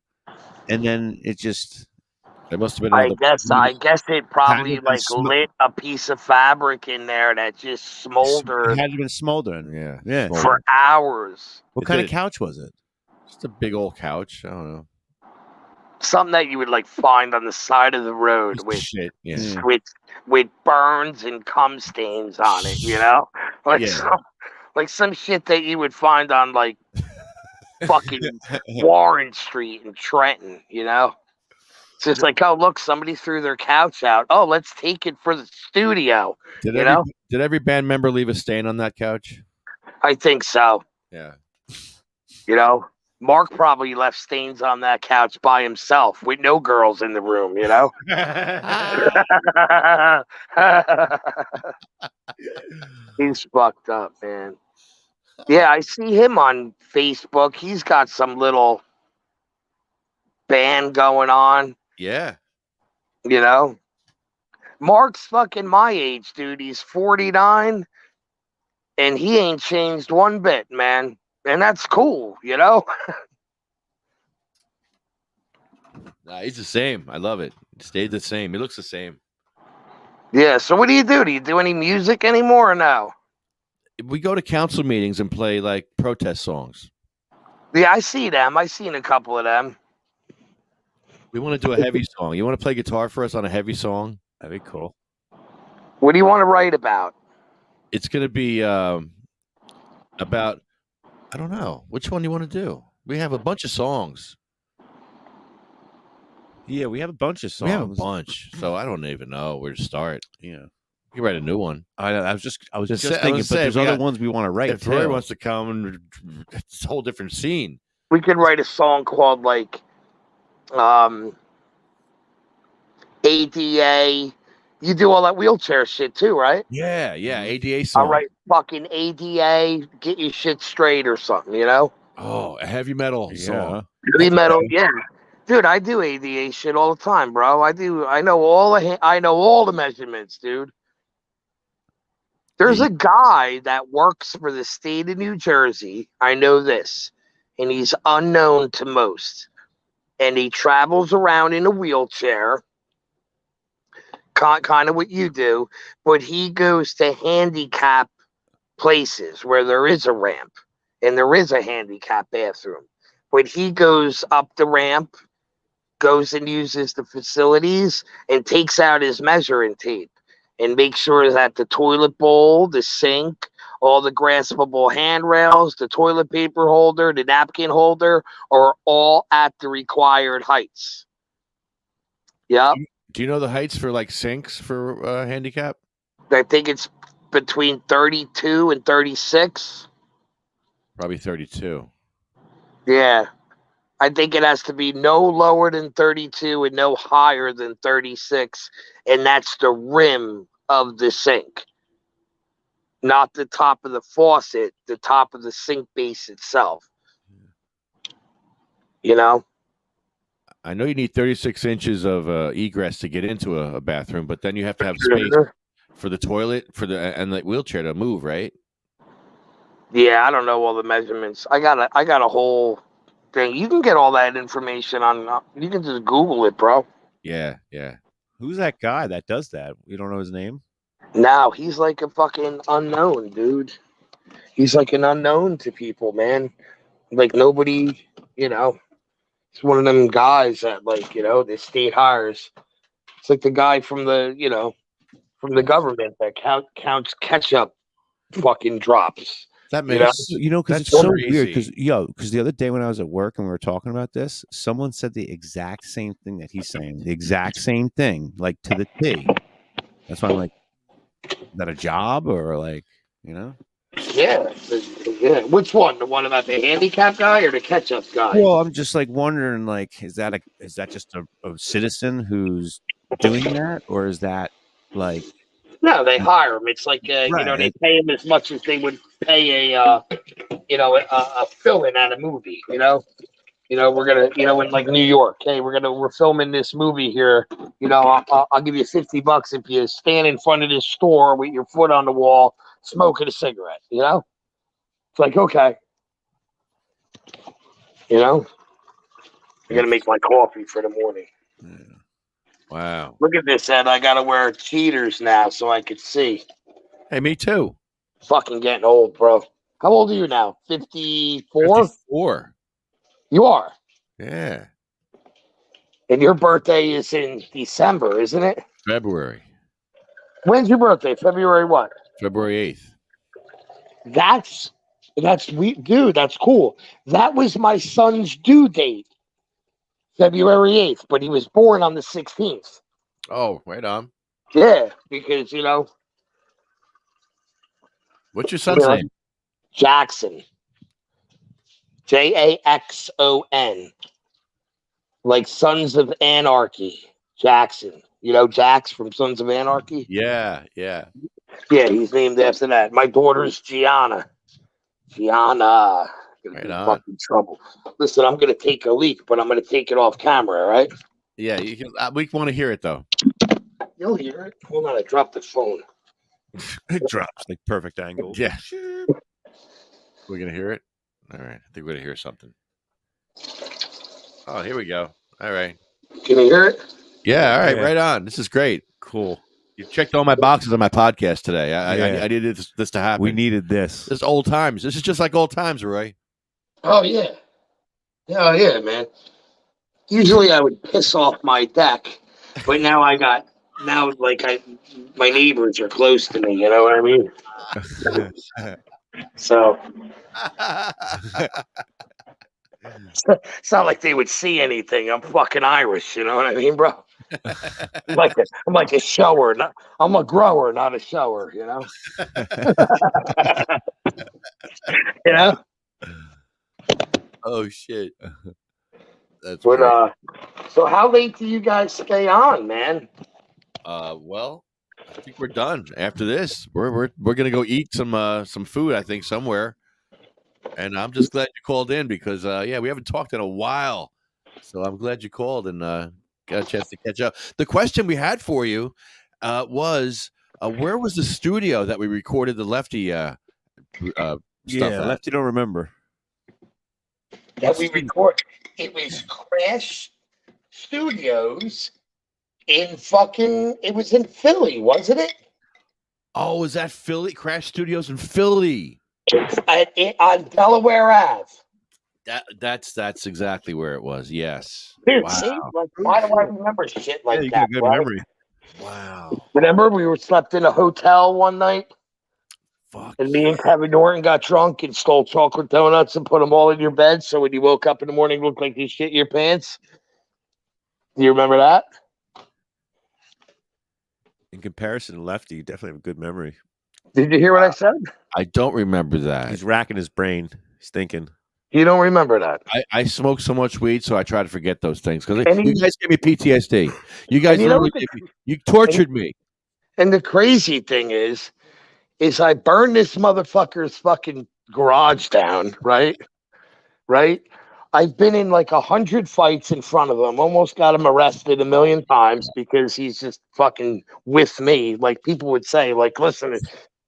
and then it just. There must have been. I guess it probably like lit a piece of fabric in there that just smoldered. It had been smoldering. Yeah. For hours. What kind of couch was it? Just a big old couch. I don't know. Something that you would like find on the side of the road with shit. Yeah. with burns and cum stains on it. You know, like some shit that you would find on like fucking Warren Street in Trenton. You know. It's just like, oh, look, somebody threw their couch out. Oh, let's take it for the studio. Did every band member leave a stain on that couch? I think so. Yeah. You know, Mark probably left stains on that couch by himself with no girls in the room, you know? He's fucked up, man. Yeah, I see him on Facebook. He's got some little band going on. Yeah. You know? Mark's fucking my age, dude. He's 49, and he ain't changed one bit, man. And that's cool, you know? Nah, he's the same. I love it. He stayed the same. He looks the same. Yeah, so what do you do? Do you do any music anymore or no? we go to council meetings and play like protest songs. Yeah, I see them. I seen a couple of them. We want to do a heavy song. You want to play guitar for us on a heavy song? That'd be cool. What do you want to write about? It's going to be about, I don't know. Which one do you want to do? We have a bunch of songs. Yeah, we have a bunch of songs. We have a bunch. So I don't even know where to start. Yeah. You can write a new one. I was just Say- thinking, but say, there's we other got- ones we want to write If Roy too. wants to come, and it's a whole different scene. We could write a song called like ADA. You do all that wheelchair shit too, right? Yeah, ADA song. All right, fucking ADA, get your shit straight or something, you know? Oh, a heavy metal song. Heavy metal, yeah. Dude, I do ADA shit all the time, bro. I know all the measurements, dude. There's a guy that works for the state of New Jersey. I know this, and he's unknown to most. And he travels around in a wheelchair, kind of what you do, but he goes to handicap places where there is a ramp and there is a handicap bathroom. But he goes up the ramp, goes and uses the facilities, and takes out his measuring tape and makes sure that the toilet bowl, the sink, all the graspable handrails, the toilet paper holder, the napkin holder are all at the required heights. Yep. Do you know the heights for like sinks for handicap? I think it's between 32 and 36. Probably 32. Yeah. I think it has to be no lower than 32 and no higher than 36. And that's the rim of the sink. Not the top of the faucet, the top of the sink base itself. You know? I know you need 36 inches of egress to get into a bathroom, but then you have to have space for the toilet and the wheelchair to move, right? Yeah, I don't know all the measurements. I got a whole thing. You can get all that information on. You can just Google it, bro. Yeah. Who's that guy that does that? You don't know his name? Now he's like a fucking unknown, dude. He's like an unknown to people, man. Like nobody, you know. It's one of them guys that, like, you know, the state hires. It's like the guy from the, from the government that counts ketchup fucking drops. That makes because it's so weird. crazy. Because the other day when I was at work and we were talking about this, someone said the exact same thing that he's saying, the exact same thing, like to the T. That's why I'm like, is that a job or like, you know? Yeah. Which one? The one about the handicap guy or the ketchup guy? Well, I'm just like wondering, like, is that just a citizen who's doing that, or is that like? No, they hire him. It's like they pay him as much as they would pay a fill-in at a movie. We're gonna, in like New York. Hey, we're filming this movie here. I'll give you $50 if you stand in front of this store with your foot on the wall, smoking a cigarette. It's like, okay. I gotta make my coffee for the morning. Wow. Look at this, Ed. I gotta wear cheaters now so I could see. Hey, me too. Fucking getting old, bro. How old are you now? 54? 54. You are. Yeah. And your birthday is in December, isn't it? February. When's your birthday? February what? February 8th. Dude, that's cool. That was my son's due date. February 8th, but he was born on the 16th. Oh, right on. Yeah, because, What's your son's name? Jackson. Jaxon. Like Sons of Anarchy. Jackson. Jax from Sons of Anarchy? Yeah. Yeah, he's named after that. My daughter's Gianna. Gonna be in fucking trouble. Listen, I'm gonna take a leak, but I'm gonna take it off camera, right? Yeah, you can. We want to hear it though. You'll hear it. Hold on, I dropped the phone. It drops like perfect angle. Yeah. We're gonna hear it. All right, I think we're gonna hear something. Oh, here we go. All right. Can you hear it? Yeah. All right. Right on. This is great. Cool. You checked all my boxes on my podcast today. Yeah. I needed this to happen. We needed this. This is old times. This is just like old times, Roy. Oh yeah. Oh yeah, man. Usually I would piss off my deck, but now my neighbors are close to me, you know what I mean? So it's not like they would see anything. I'm fucking Irish, you know what I mean, bro? I'm like a shower. I'm a grower, not a shower, you know? You know? Oh shit. That's But great. so how late do you guys stay on, man? Well, I think we're done after this. We're gonna go eat some food, I think, somewhere. And I'm just glad you called in because we haven't talked in a while. So I'm glad you called and got a chance to catch up. The question we had for you was where was the studio that we recorded the Lefty stuff at? Lefty don't remember. That we record. It was Crash Studios it was in Philly, wasn't it? Oh, is that Philly? Crash Studios in Philly. On Delaware Ave. That's exactly where it was. Yes. Dude, Wow. see, why do I remember shit like you that? got good right? memory. Wow. Remember we were slept in a hotel one night? Fuck. And me and Kevin Norton got drunk and stole chocolate donuts and put them all in your bed. So when you woke up in the morning, it looked like you shit your pants. Do you remember that? In comparison to Lefty, you definitely have a good memory. Did you hear what I said? I don't remember that. He's racking his brain. He's thinking. You don't remember that? I smoke so much weed, so I try to forget those things because And you guys gave me PTSD. You guys literally you tortured me. And the crazy thing is I burned this motherfucker's fucking garage down, right? Right? I've been in like 100 fights in front of him, almost got him arrested a million times because he's just fucking with me. Like people would say, like, listen, if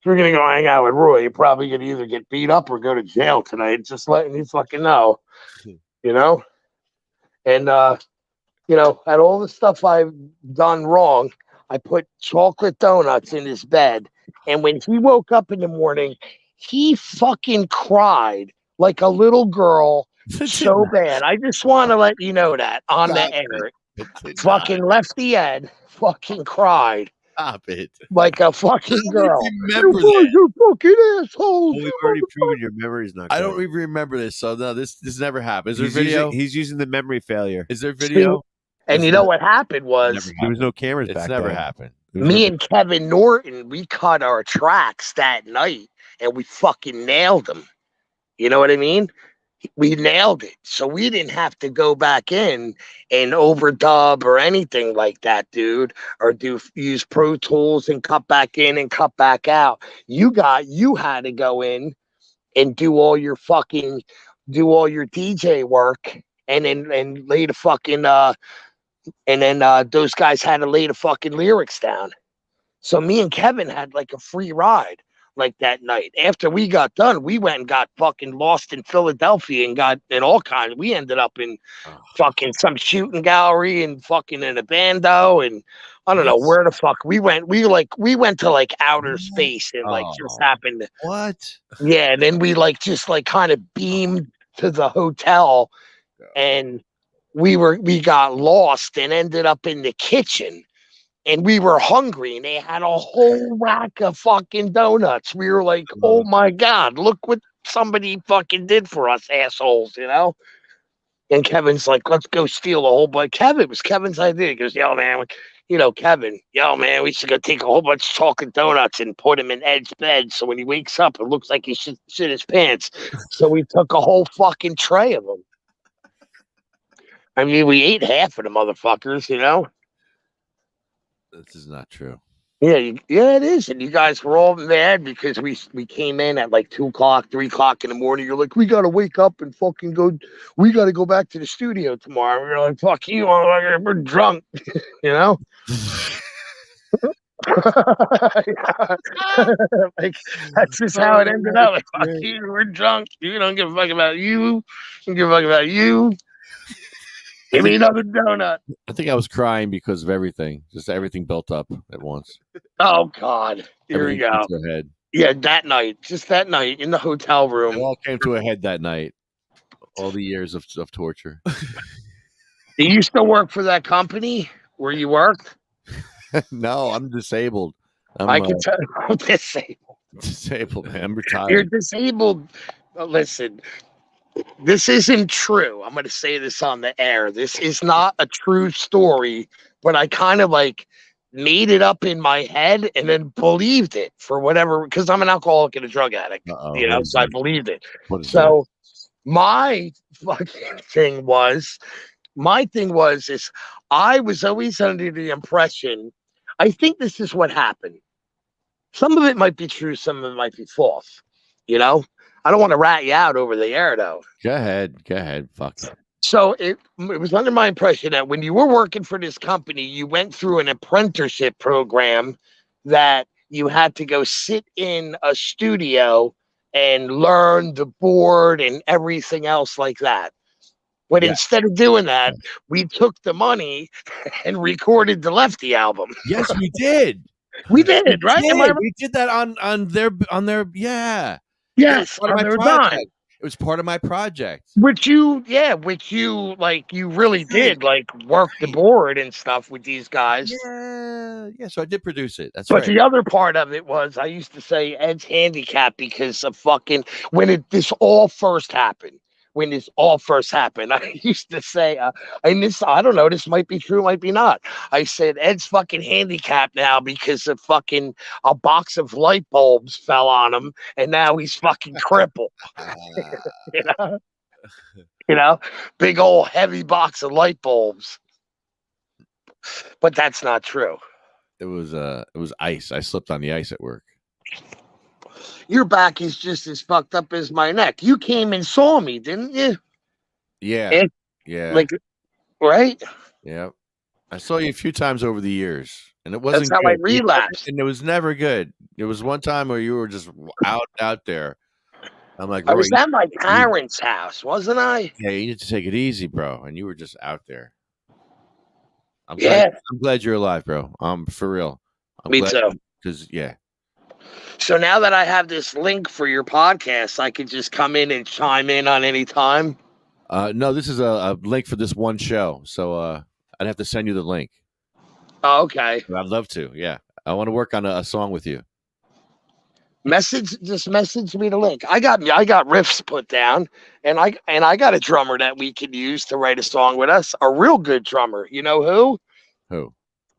you're gonna go hang out with Roy, you're probably gonna either get beat up or go to jail tonight. Just letting you fucking know. You know? And you know, at all the stuff I've done wrong, I put chocolate donuts in his bed. And when he woke up in the morning, he fucking cried like a little girl so bad. I just want to let you know that on the air. Fucking Lefty Ed fucking cried. Stop it. Like a fucking girl. Remember You fucking asshole. Well, we've already proven your memory's not good. I don't even remember this. So no, this never happened. Is there He's video? He's using the memory failure. Is there video? And you know what happened was There was no cameras It's back never then. happened. me and Kevin Norton, we cut our tracks that night and we fucking nailed them. You know what I mean? We nailed it. So we didn't have to go back in and overdub or anything like that, dude, or use Pro Tools and cut back in and cut back out. You had to go in and do all your DJ work and then lay the fucking those guys had to lay the fucking lyrics down. So me and Kevin had like a free ride like that night. After we got done, we went and got fucking lost in Philadelphia and got in all kinds. We ended up in fucking some shooting gallery and fucking in a bando and I don't know where the fuck we went. We went to like outer space and like just happened to What? yeah, and then we like just like kind of beamed to the hotel and we got lost and ended up in the kitchen and we were hungry and they had a whole rack of fucking donuts. We were like, oh my God, look what somebody fucking did for us assholes, you know? And Kevin's like, let's go steal a whole bunch. It was Kevin's idea. He goes, yo, man, you know, Kevin, man, we should go take a whole bunch of chocolate donuts and put him in Ed's bed. So when he wakes up, it looks like he shit his pants. So we took a whole fucking tray of them. I mean, we ate half of the motherfuckers, you know? This is not true. Yeah, it is. And you guys were all mad because we came in at like 2 o'clock, 3 o'clock in the morning. You're like, we got to wake up and fucking we got to go back to the studio tomorrow. We were like, fuck you, we're drunk, you know? Like, that's just how it ended up. Like, fuck you, we're drunk. You don't give a fuck about you. You don't give a fuck about you. Give me another donut. I think I was crying because of everything. Just everything built up at once. Oh God, here we Everything came go. to a head. Yeah, that night, just that night in the hotel It room. all came to a head that night. All the years of torture. Do you still work for that company where you worked? No, I'm disabled. I can tell. I'm disabled. Disabled, man. I'm You're retired. disabled. Listen, this isn't true. I'm going to say this on the air. This is not a true story, but I kind of like made it up in my head and then believed it for whatever, because I'm an alcoholic and a drug addict, Uh-oh, you know, what is so I that? believed it. What is So my fucking thing was, is I was always under the impression, I think this is what happened. Some of it might be true, some of it might be false. You know, I don't want to rat you out over the air though. Go ahead. Fuck it. So it was under my impression that when you were working for this company, you went through an apprenticeship program that you had to go sit in a studio and learn the board and everything else like that. But instead of doing that, we took the money and recorded the Lefty album. Yes, we did. We did, right? Am I right? We did that on their yeah. Yes, Part of on my their project. dime. It was part of my project. Which you like, you really did like work the board and stuff with these guys. Yeah. So I did produce it. That's But right. the other part of it was I used to say Ed's handicapped because of fucking this all first happened. When this all first happened, I used to say, and this, I don't know, this might be true, might be not. I said, Ed's fucking handicapped now because of fucking a box of light bulbs fell on him, and now he's fucking crippled. you know? You know, big old heavy box of light bulbs. But that's not true. It was ice. I slipped on the ice at work. Your back is just as fucked up as my neck. You came and saw me, didn't you? Yeah. Yeah. Like, right? Yeah. I saw you a few times over the years, and it wasn't That's how I good. relapsed. And it was never good. There was one time where you were just out there. I'm like, I was Roy, at my parents' house, wasn't I? yeah, you need to take it easy, bro. And you were just out there. I'm glad you're alive, bro. For real. Me too. Because yeah. So now that I have this link for your podcast, I could just come in and chime in on any time. No, this is a link for this one show. So I'd have to send you the link. Oh, okay. I'd love to. Yeah. I want to work on a song with you. Just message me the link. I got riffs put down, and I got a drummer that we could use to write a song with us. A real good drummer. You know who? Who?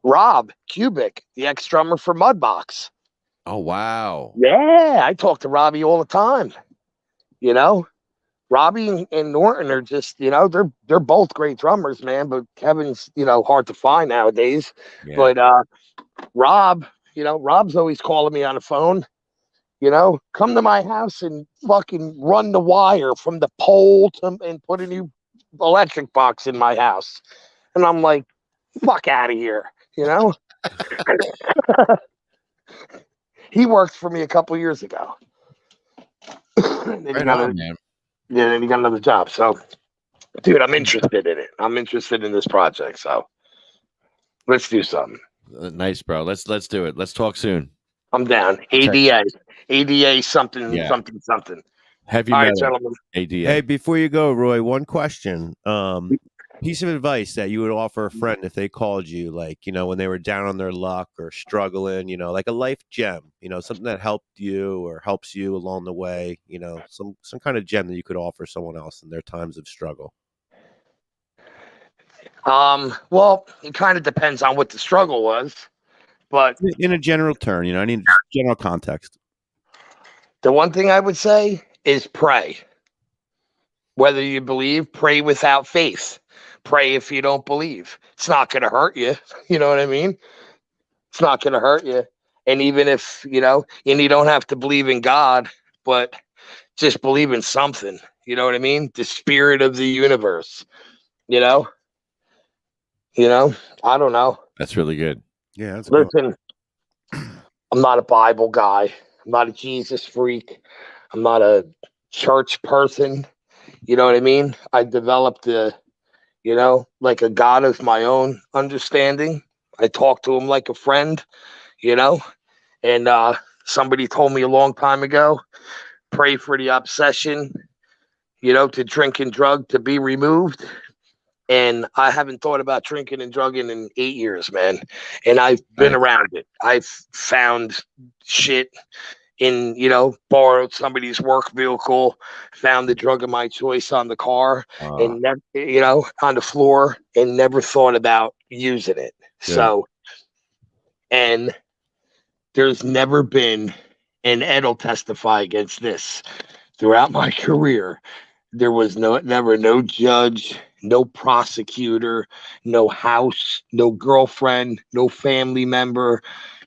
Rob Kubik, the ex-drummer for Mudbox. Oh wow. Yeah, I talk to Robbie all the time. You know, Robbie and Norton are just, you know, they're both great drummers, man. But Kevin's, you know, hard to find nowadays. Yeah. But Rob, you know, Rob's always calling me on the phone. You know, come to my house and fucking run the wire from the pole and put a new electric box in my house. And I'm like, fuck out of here, you know? He worked for me a couple years ago. Then he got another job. So, dude, I'm interested in it. I'm interested in this project. So, let's do something. Nice, bro. Let's do it. Let's talk soon. I'm down. ADA something. Have you All met right, gentlemen. ADA? Hey, before you go, Roy, one question. Piece of advice that you would offer a friend if they called you, like, you know, when they were down on their luck or struggling, you know, like a life gem, you know, something that helped you or helps you along the way, you know, some kind of gem that you could offer someone else in their times of struggle. Well, it kind of depends on what the struggle was, but in a general term, you know, I need general context. The one thing I would say is pray. Whether you believe, pray without faith. Pray if you don't believe. It's not going to hurt you. You know what I mean? It's not going to hurt you. And even if, you know, and you don't have to believe in God, but just believe in something. You know what I mean? The spirit of the universe. You know? I don't know. That's really good. Yeah. That's Listen, I'm not a Bible guy. I'm not a Jesus freak. I'm not a church person. You know what I mean? I developed like a God of my own understanding. I talk to him like a friend, and somebody told me a long time ago, pray for the obsession, to drink and drug to be removed. And I haven't thought about drinking and drugging in 8 years, man. And I've been around it. I've found shit in, borrowed somebody's work vehicle, found the drug of my choice on the car and never, on the floor, and never thought about using it. Good. So, and there's never been, and Ed will testify against this, throughout my career, there was never no judge, no prosecutor, no house, no girlfriend, no family member,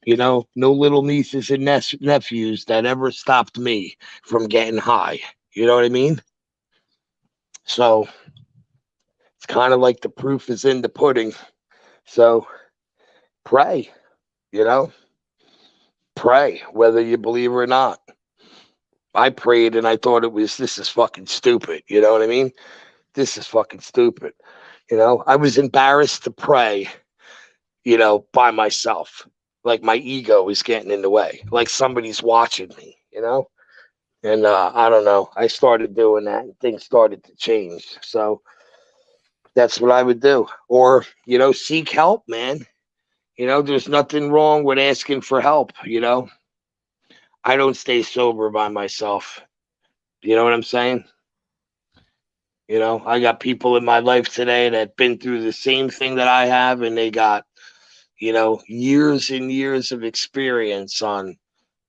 no little nieces and nephews that ever stopped me from getting high. You know what I mean? So it's kind of like the proof is in the pudding. So pray, pray whether you believe or not. I prayed and I thought this is fucking stupid. You know what I mean? This is fucking stupid. I was embarrassed to pray, by myself. Like my ego is getting in the way. Like somebody's watching me, And I don't know. I started doing that and things started to change. So that's what I would do. Or, seek help, man. There's nothing wrong with asking for help, I don't stay sober by myself. You know what I'm saying? I got people in my life today that been through the same thing that I have, and they got, years and years of experience on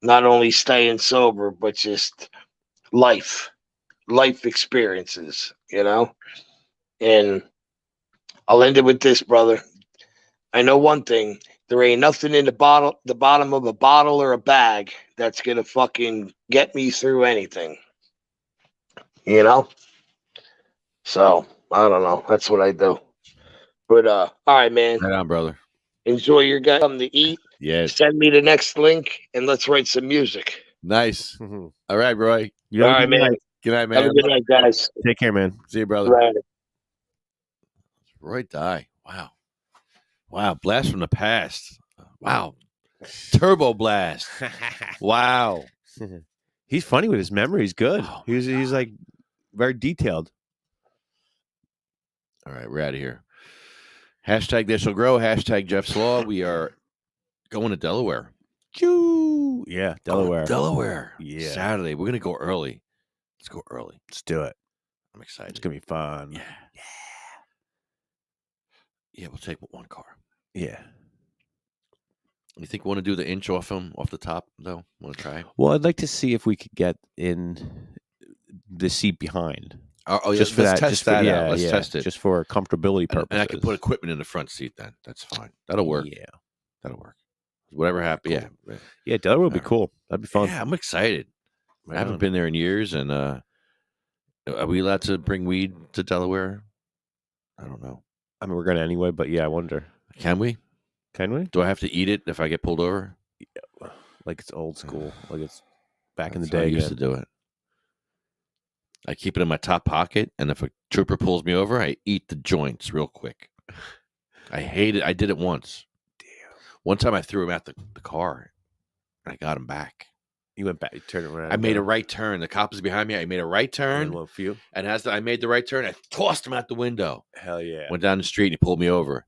not only staying sober, but just life experiences, And I'll end it with this, brother. I know one thing. There ain't nothing in the bottom of a bottle or a bag that's going to fucking get me through anything. So I don't know. That's what I do. But all right, man. Right on, brother. Enjoy your guys something to eat. Yes. Send me the next link and let's write some music. Nice. All right, Roy. You have All a right, good man. night. Good night, man. Have a good night, guys. Take care, man. See you, brother. Right. Roy Dye. Wow. Wow. Blast from the past. Wow. Turbo blast. Wow. He's funny with his memory. He's good. Oh, he's like very detailed. All right, we're out of here. Hashtag this will grow. Hashtag Jeff's Law. We are going to Delaware. Choo. Yeah, Delaware. Delaware. Yeah. Saturday. We're gonna go early. Let's go early. Let's do it. I'm excited. It's gonna be fun. Yeah. Yeah, we'll take one car. Yeah. You think we want to do the inch off the top though? Want to try? Well, I'd like to see if we could get in the seat behind. Oh, yeah, just for let's that. test Just for, that yeah, out. Let's yeah, test it. just for comfortability purposes. And I can put equipment in the front seat then. That's fine. That'll work. Yeah. That'll work. Whatever happens. Cool. Yeah. Yeah, Delaware would be cool. That'd be fun. Yeah, I'm excited. Right I haven't on. been there in years, and are we allowed to bring weed to Delaware? I don't know. I mean, we're gonna anyway, but yeah, I wonder. Can we? Can we? Do I have to eat it if I get pulled over? Like it's old school. Like it's back in the That's how day. I used to do it. I keep it in my top pocket, and if a trooper pulls me over, I eat the joints real quick. I hate it. I did it once. Damn. One time I threw him out the car, and I got him back. You went back. You turned around. I made a right turn. The cop was behind me. I made a right turn. And as I made the right turn, I tossed him out the window. Hell yeah. Went down the street, and he pulled me over.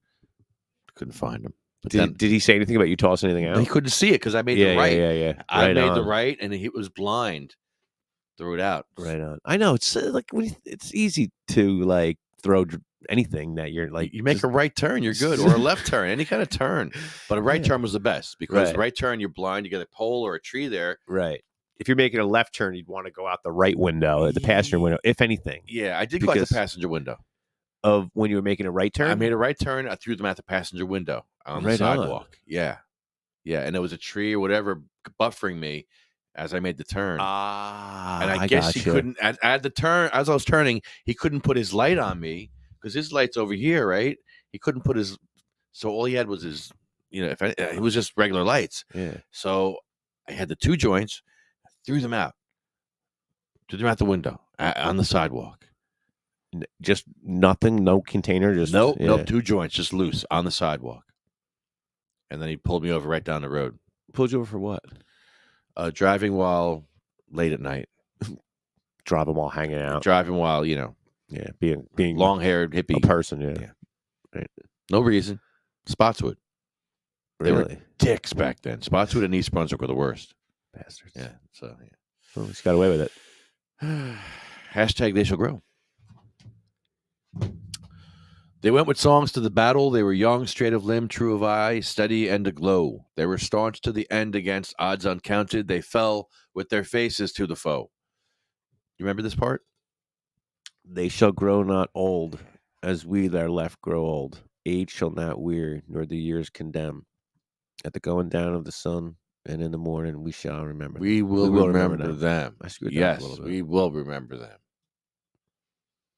Couldn't find him. But Did he say anything about you tossing anything out? He couldn't see it because I made the right. Yeah. I made the right, and he was blind. Threw it out. Right on. I know it's like it's easy to like throw anything that you're like. You make a right turn, you're good, or a left turn, any kind of turn. But a right turn was the best because right turn, you're blind. You get a pole or a tree there. Right. If you're making a left turn, you'd want to go out the right window, the passenger window, if anything. Yeah, I did go out the passenger window. Of when you were making a right turn? I made a right turn. I threw them out the passenger window on the sidewalk. Yeah. Yeah. And there was a tree or whatever buffering me as I made the turn. And I guess he couldn't, at the turn, as I was turning, he couldn't put his light on me because his light's over here, right? He couldn't put his, so all he had was his, it was just regular lights. Yeah. So I had the two joints, threw them out the window on the sidewalk. Just nothing, no container, just Nope, yeah. nope, 2 joints just loose on the sidewalk. And then he pulled me over right down the road. Pulled you over for what? Driving while late at night. Driving while hanging out. Driving while, you know. Yeah, being long-haired hippie. a person, yeah. Right. No reason. Spotswood. They Really? were dicks back then. Spotswood and East Brunswick were the worst. Bastards. Yeah, so yeah. Well, he's got away with it. Hashtag they shall grow. They went with songs to the battle. They were young, straight of limb, true of eye, steady and aglow. They were staunch to the end against odds uncounted. They fell with their faces to the foe. You remember this part? They shall grow not old, as we that are left grow old. Age shall not weary, nor the years condemn. At the going down of the sun, and in the morning we shall remember. We will remember them. I screwed that up Yes, a little bit. we will remember them.